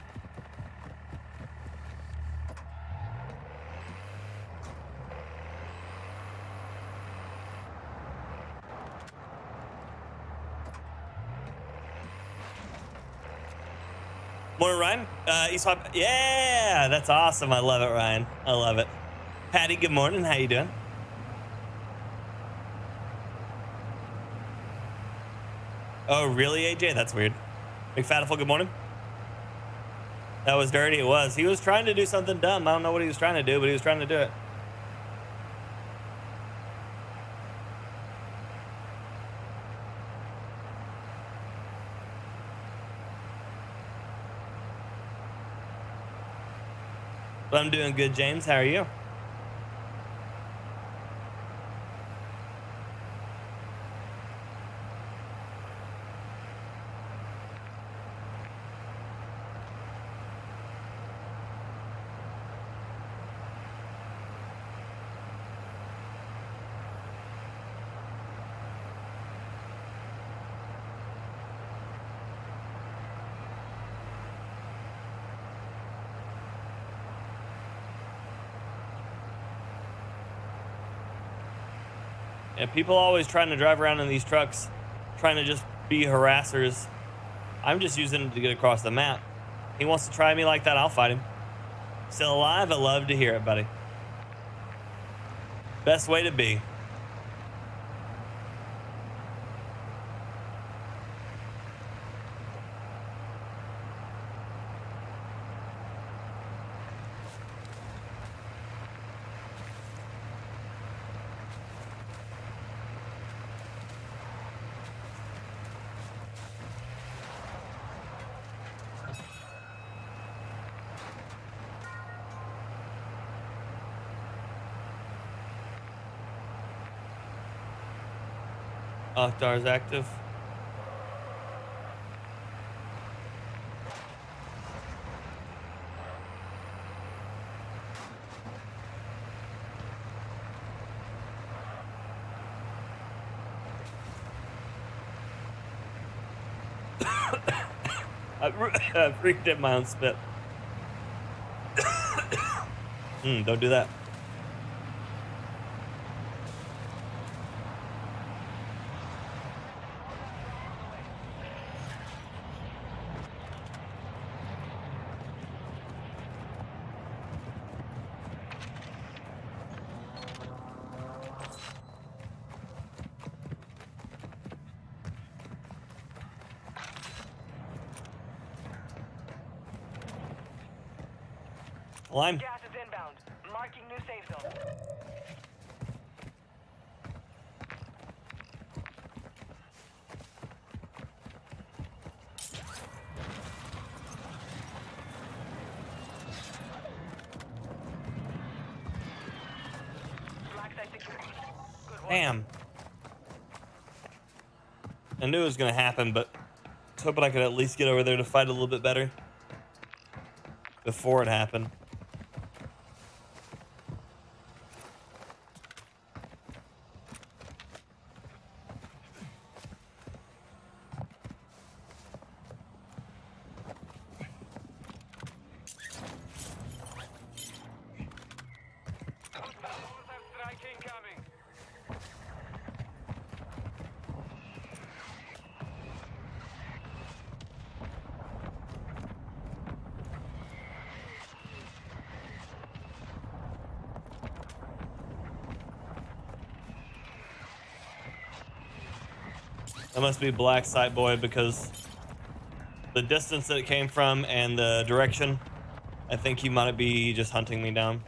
Morning, Ryan. Yeah, that's awesome. I love it, Ryan. I love it. Patty, good morning. How you doing? Oh, really, AJ? That's weird. McFatiful, good morning. That was dirty. It was. He was trying to do something dumb. I don't know what he was trying to do, but he was trying to do it. But I'm doing good, James. How are you? Yeah, people always trying to drive around in these trucks, trying to just be harassers. I'm just using it to get across the map. He wants to try me like that, I'll fight him. Still alive? I love to hear it, buddy. Best way to be. Armtdawg's active. I freaked at my own spit. Don't do that. Lime. Gas is inbound. Marking new safe zone. Black site secure. Good work. Damn. I knew it was gonna happen, but I was hoping I could at least get over there to fight a little bit better before it happened. That must be Black Sight Boy because the distance that it came from and the direction, I think he might be just hunting me down.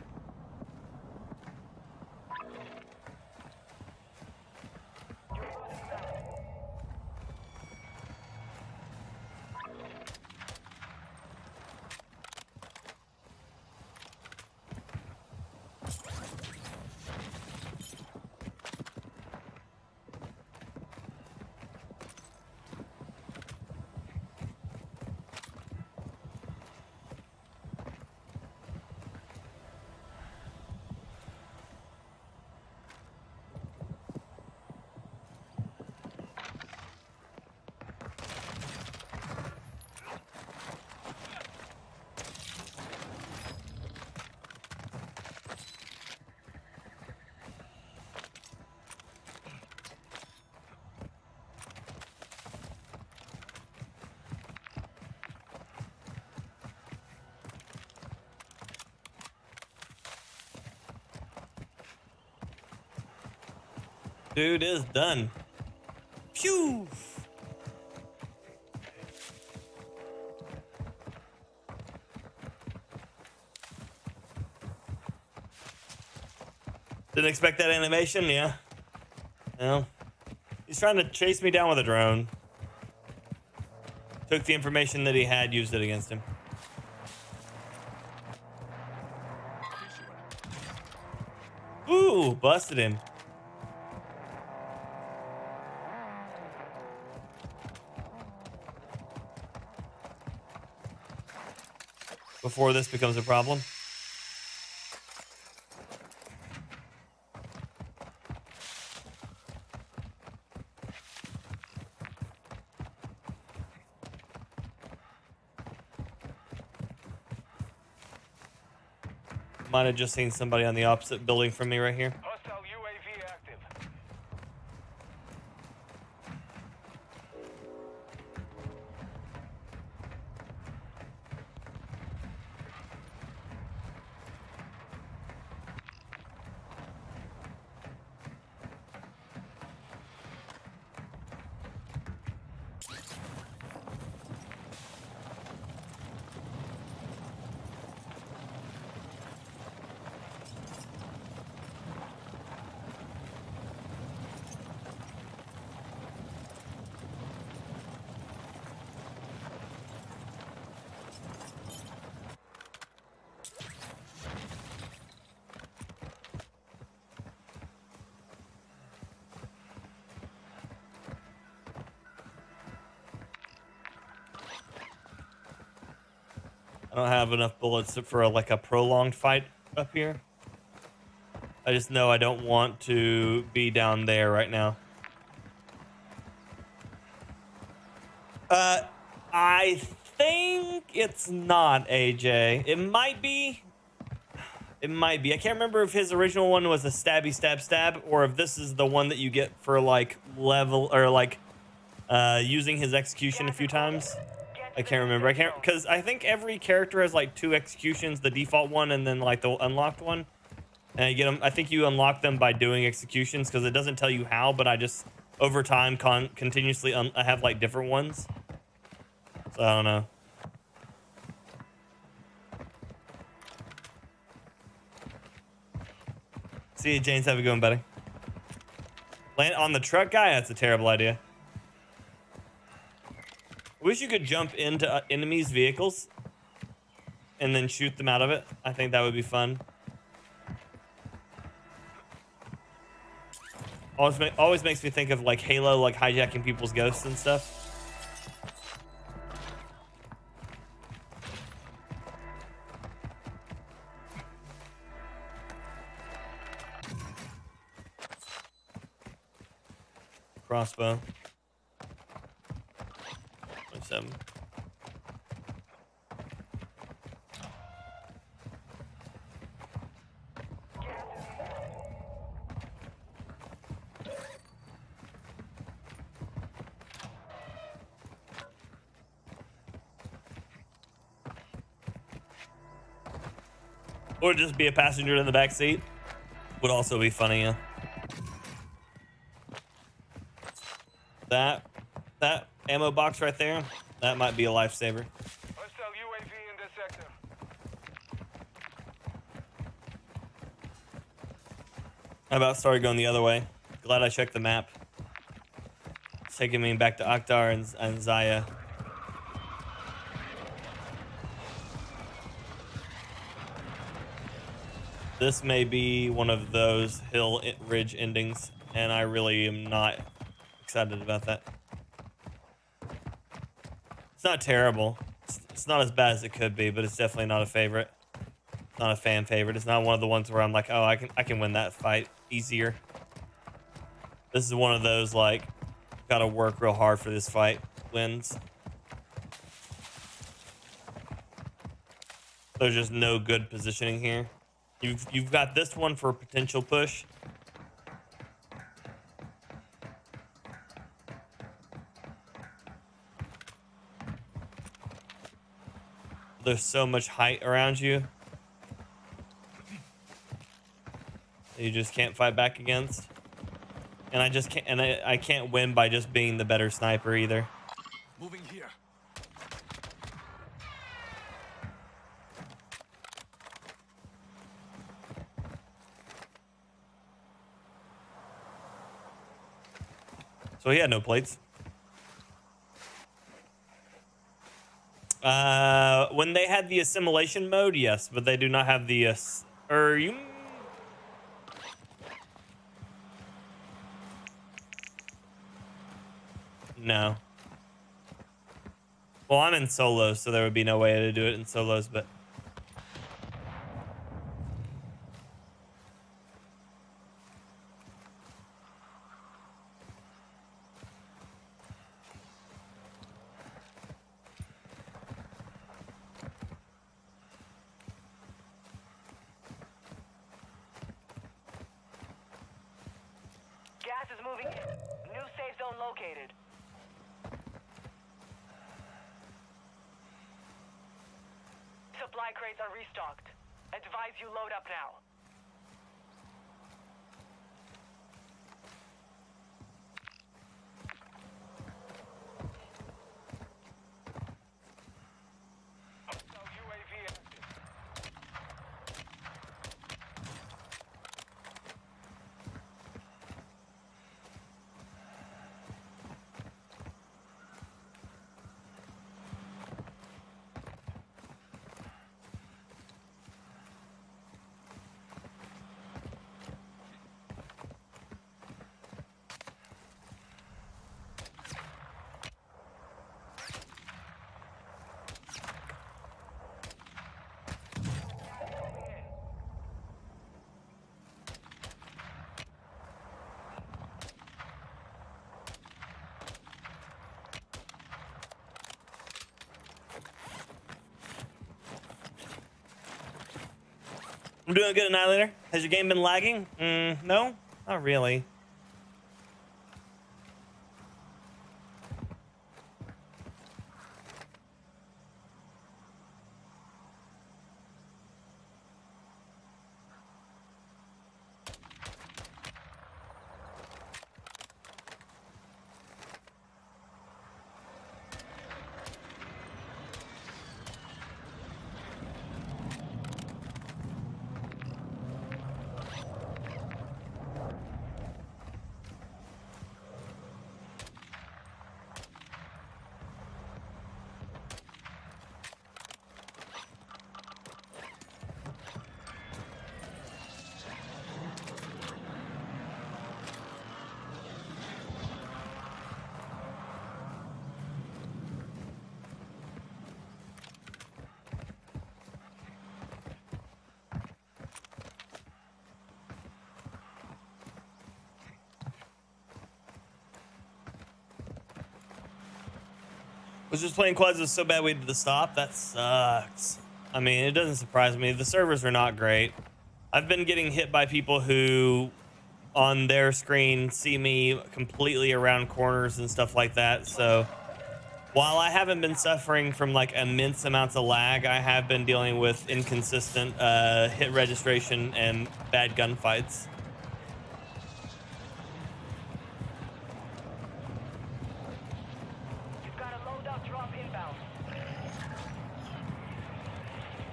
Dude is done. Phew. Didn't expect that animation, yeah. Well, he's trying to chase me down with a drone. Took the information that he had, used it against him. Ooh, busted him. Before this becomes a problem. Might have just seen somebody on the opposite building from me right here. Hostile UAV active. don't have enough bullets for like a prolonged fight up here. I just know I don't want to be down there right now. I think it's not AJ. It might be. It might be. I can't remember if his original one was a stabby stab stab or if this is the one that you get for like level or like using his execution a few times. I can't remember. I can't because I think every character has like 2 executions, the default one and then like the unlocked one. And you get them. I think you unlock them by doing executions because it doesn't tell you how, but I just over time continuously I have like different ones. So I don't know. See you, James. Have a good one, buddy. Land on the truck guy? That's a terrible idea. I wish you could jump into enemies' vehicles and then shoot them out of it. I think that would be fun. Always makes me think of like Halo, like hijacking people's ghosts and stuff. Crossbow. 27. Or just be a passenger in the back seat. Would also be funny, yeah. That ammo box right there, that might be a lifesaver. Hostile UAV in this sector. I about started going the other way. Glad I checked the map. It's taking me back to Akhtar and Zaya. This may be one of those hill ridge endings, and I really am not excited about that. It's not terrible. It's not as bad as it could be, but it's definitely not a favorite. Not a fan favorite. It's not one of the ones where I'm like, oh, I can win that fight easier. This is one of those like, gotta work real hard for this fight wins. There's just no good positioning here. You've got this one for a potential push. There's so much height around you. You just can't fight back against. And I just can't, and I can't win by just being the better sniper either. Moving here. So he had no plates. When they had the assimilation mode, yes, but they do not have the No. Well, I'm in solos, so there would be no way to do it in solos, but Gas is moving in. New safe zone located. Supply crates are restocked. Advise you load up now. Hostile UAV active. I'm doing good, Annihilator. Has your game been lagging? No, not really. Was just playing quads was so bad we had to stop. That sucks. I mean, it doesn't surprise me. The servers are not great. I've been getting hit by people who on their screen see me completely around corners and stuff like that. So while I haven't been suffering from like immense amounts of lag, I have been dealing with inconsistent hit registration and bad gunfights.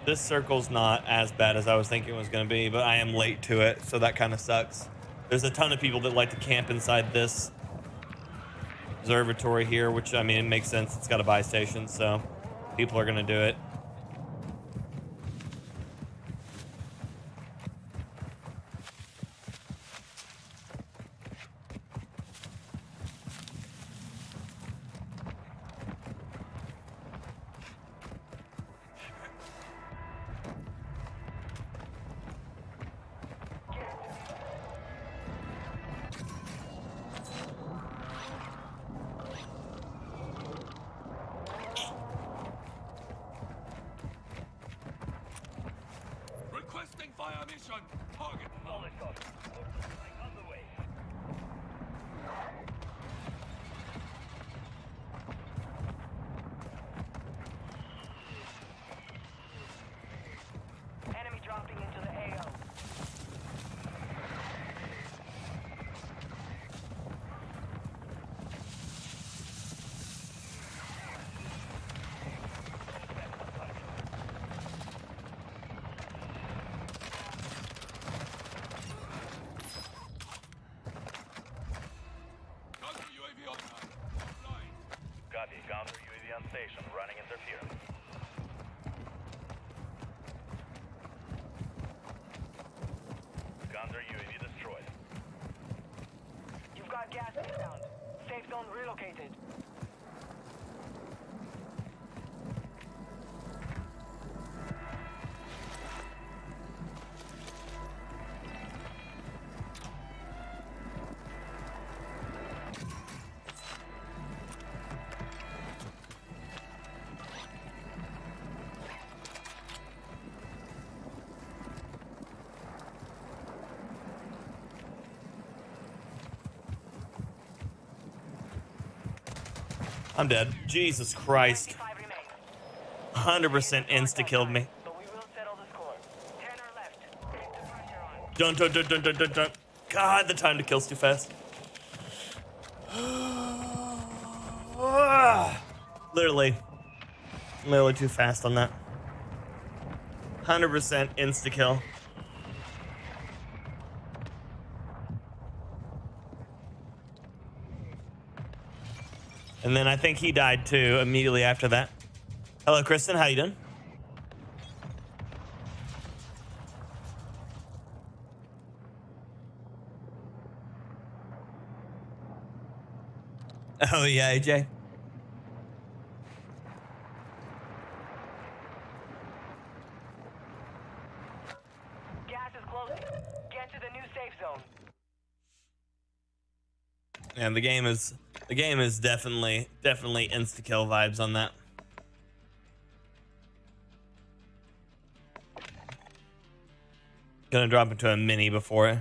This circle's not as bad as I was thinking it was going to be, but I am late to it, so that kind of sucks. There's a ton of people that like to camp inside this observatory here, which, I mean, it makes sense. It's got a buy station, so people are going to do it. Requesting fire mission. Target locked. On the way. Enemy dropping into the AO. Counter UAV online. Offline. Copy. Counter UAV on station. Running interference. Counter UAV destroyed. You've got gas inbound. Safe zone relocated. I'm dead. Jesus Christ. 25 remain. 100% insta-killed me. But we will settle the score. 10 are left. Keep the pressure on. Dun, dun, dun, dun, dun, dun, dun. God, the time to kill's too fast. Literally too fast on that. 100% insta-kill. And then I think he died too immediately after that. Hello, Kristen. How you doing? Oh, yeah, AJ. Gas is closing. Get to the new safe zone. And the game is definitely insta-kill vibes on that. Gonna drop into a mini before it.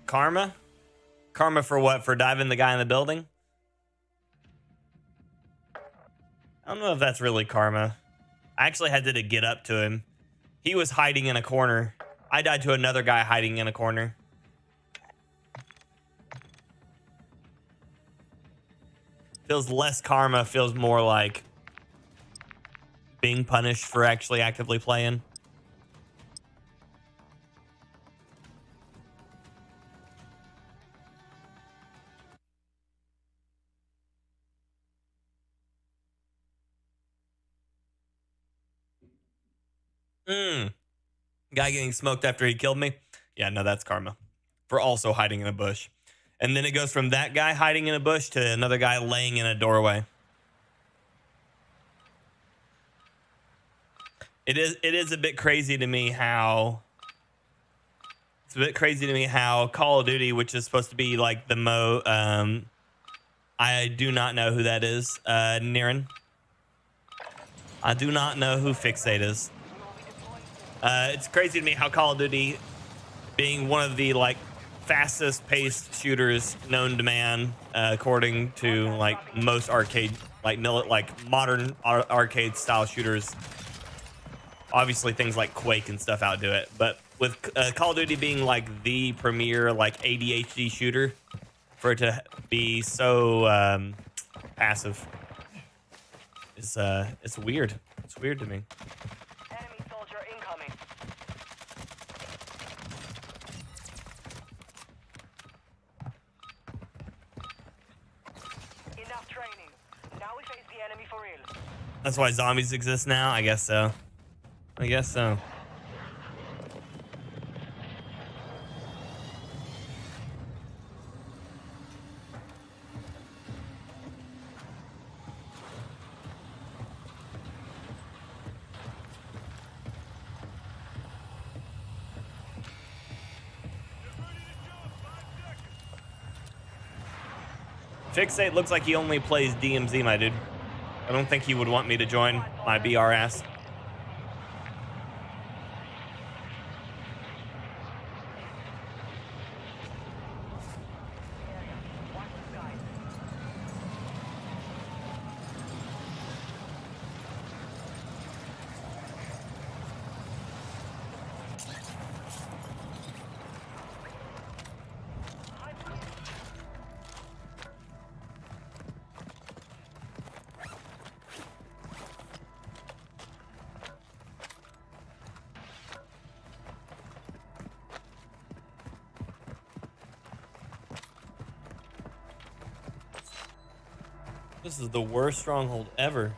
Karma? Karma for what? For diving the guy in the building? I don't know if that's really karma. I actually had to get up to him. He was hiding in a corner. I died to another guy hiding in a corner. Feels less karma, feels more like being punished for actually actively playing. Guy getting smoked after he killed me. Yeah, no, that's karma. For also hiding in a bush. And then it goes from that guy hiding in a bush to another guy laying in a doorway. It is a bit crazy to me how... It's a bit crazy to me how Call of Duty, which is supposed to be like the I do not know who that is. Niren. I do not know who Fixate is. It's crazy to me how Call of Duty, being one of the like fastest paced shooters known to man, according to like most arcade, like modern arcade style shooters. Obviously things like Quake and stuff outdo it, but with Call of Duty being like the premier like ADHD shooter, for it to be so passive is it's weird. It's weird to me. Enemy soldier incoming. Enough training. Now we face the enemy for real. That's why zombies exist now? I guess so. I guess so. Fixate looks like he only plays DMZ, my dude. I don't think he would want me to join my BR ass. This is the worst stronghold ever.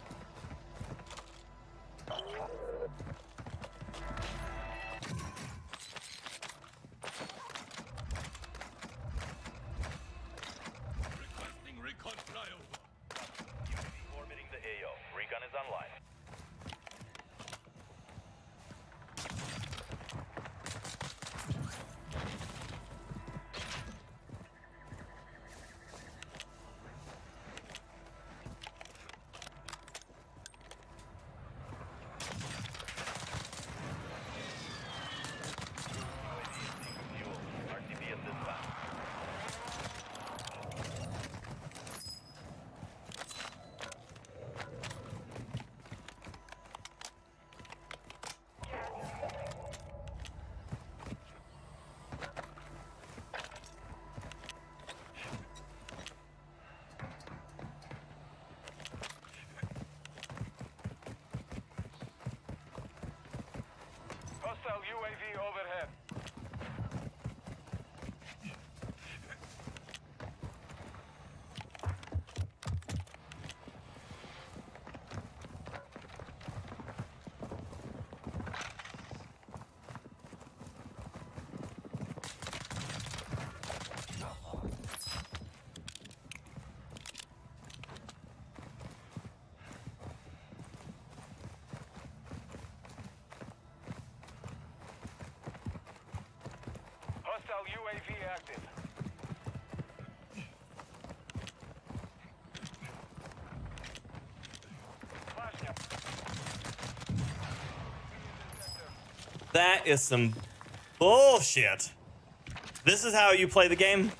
Requesting recon flyover. UAV orbiting the AO. Recon is online. Hostile UAV active. Flashing. That is some bullshit. This is how you play the game?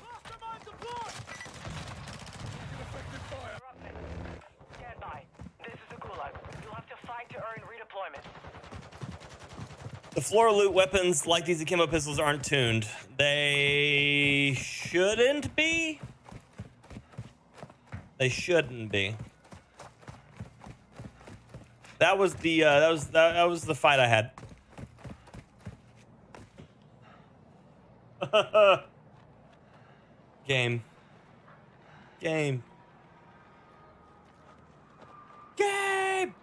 Stand by. This is a gulag. You'll have to fight to earn redeployment. The floor loot weapons like these akimbo pistols aren't tuned. They shouldn't be. They shouldn't be. That was the that was the fight I had. Game. Game. Game.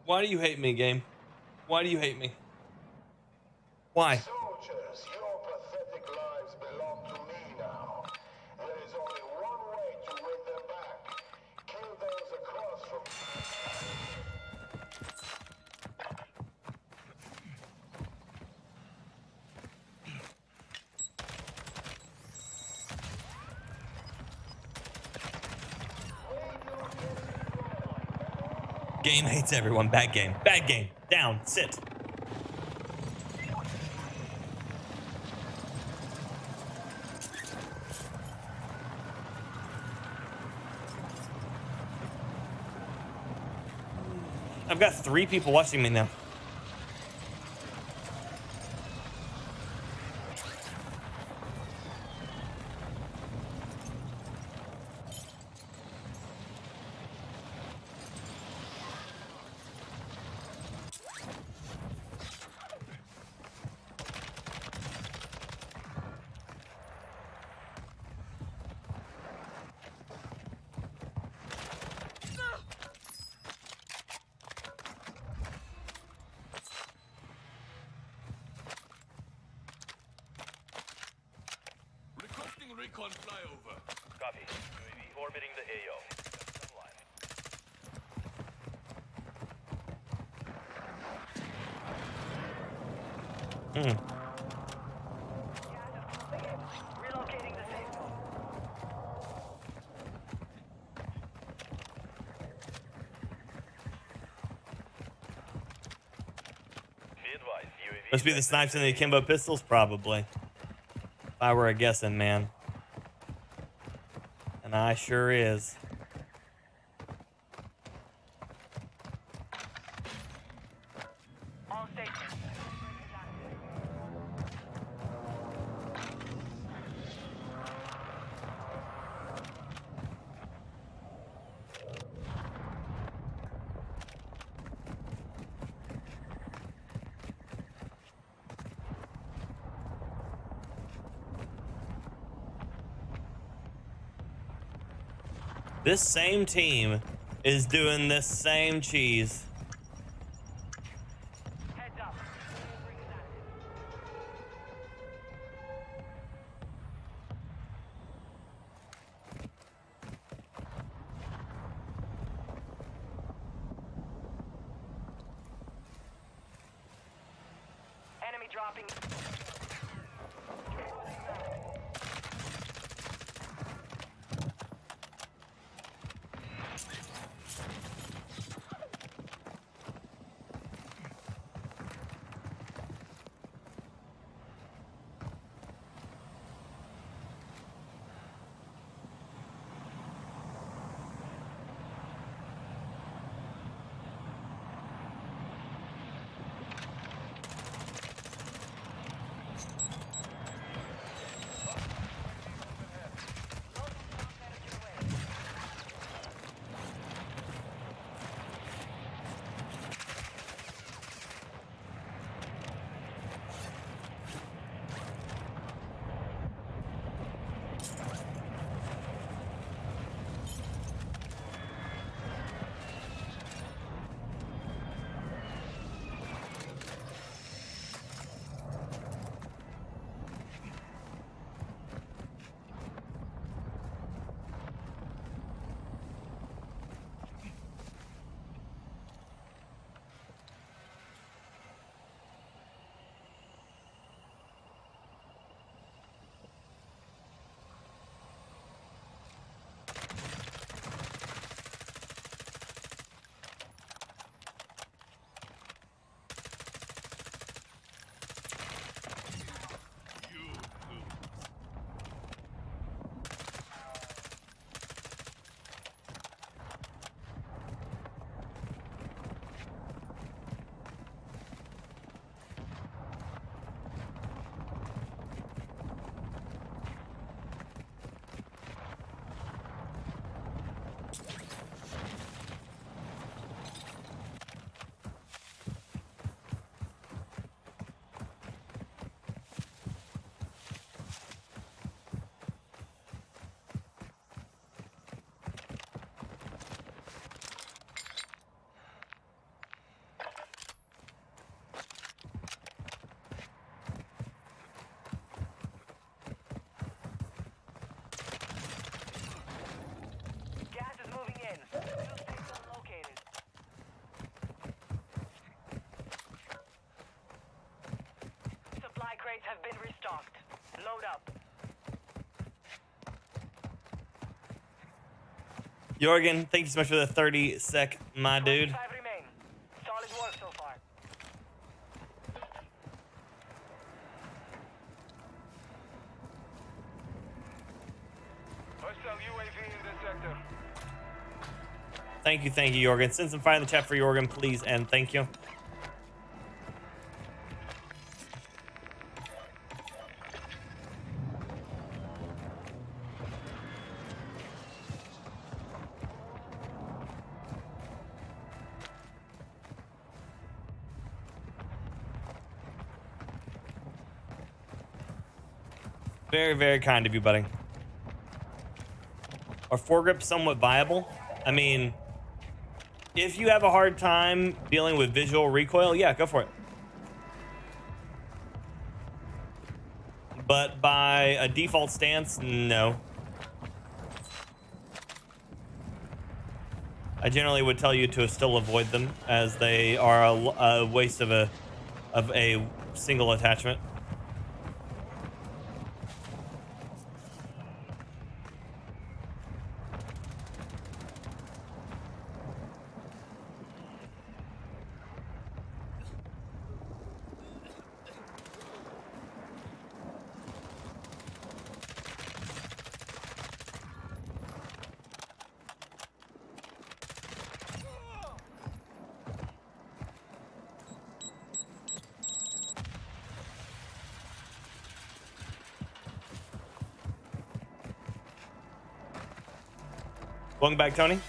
Why do you hate me, game? Why do you hate me? Why? Soldiers, your pathetic lives belong to me now. There is only one way to win them back. Kill those across from Game hates everyone. Bad game. Bad game. Down. Sit. I've got 3 people watching me now. Requesting recon flyover. Copy. UAV orbiting the AO. Relocating the safe zone. Be advised, UAV. Must be the snipes and the akimbo pistols, probably. If I were a guessing man. And I sure is. All stations. This same team is doing this same cheese. Heads up. Enemy dropping. crates have been restocked. Load up. Jorgen, thank you so much for the 30 sec, my dude. 5 remain. Solid work so far. Hostile UAV in the sector. Thank you, Jorgen. Send some fire in the chat for Jorgen, please, and thank you. Very, very kind of you, buddy. Are foregrips somewhat viable? I mean, if you have a hard time dealing with visual recoil, yeah, go for it. But by a default stance, no. I generally would tell you to still avoid them, as they are a waste of a single attachment. Welcome back, Tony.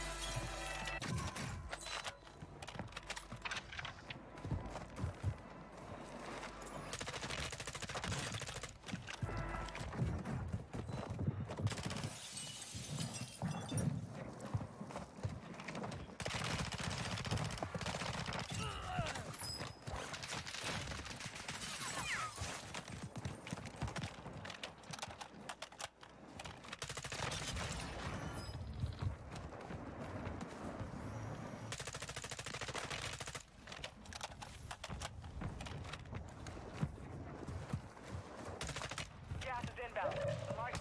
Gas is inbound. Mark.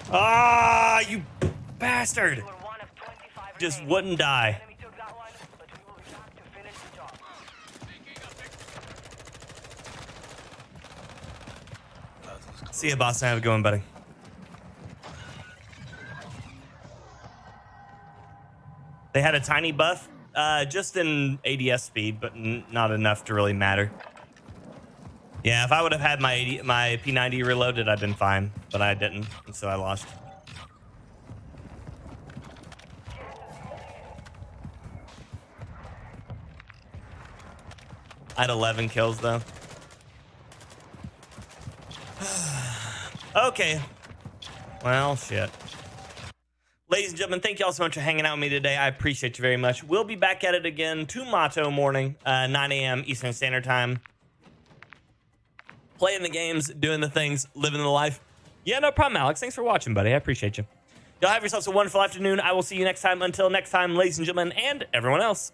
Ah, you bastard! You were one of 25 Just remaining. wouldn't die. Enemy took that one, but we will be back to finish the job. See ya, boss. Have a good one, buddy. They had a tiny buff, just in ADS speed, but not enough to really matter. Yeah, if I would have had my P90 reloaded, I'd been fine, but I didn't, and so I lost. I had 11 kills, though. Okay. Well, shit. Ladies and gentlemen, thank you all so much for hanging out with me today. I appreciate you very much. We'll be back at it again tomorrow morning, 9 a.m. Eastern Standard Time. Playing the games, doing the things, living the life. Yeah, no problem, Alex. Thanks for watching, buddy. I appreciate you. Y'all have yourselves a wonderful afternoon. I will see you next time. Until next time, ladies and gentlemen, and everyone else.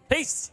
Peace.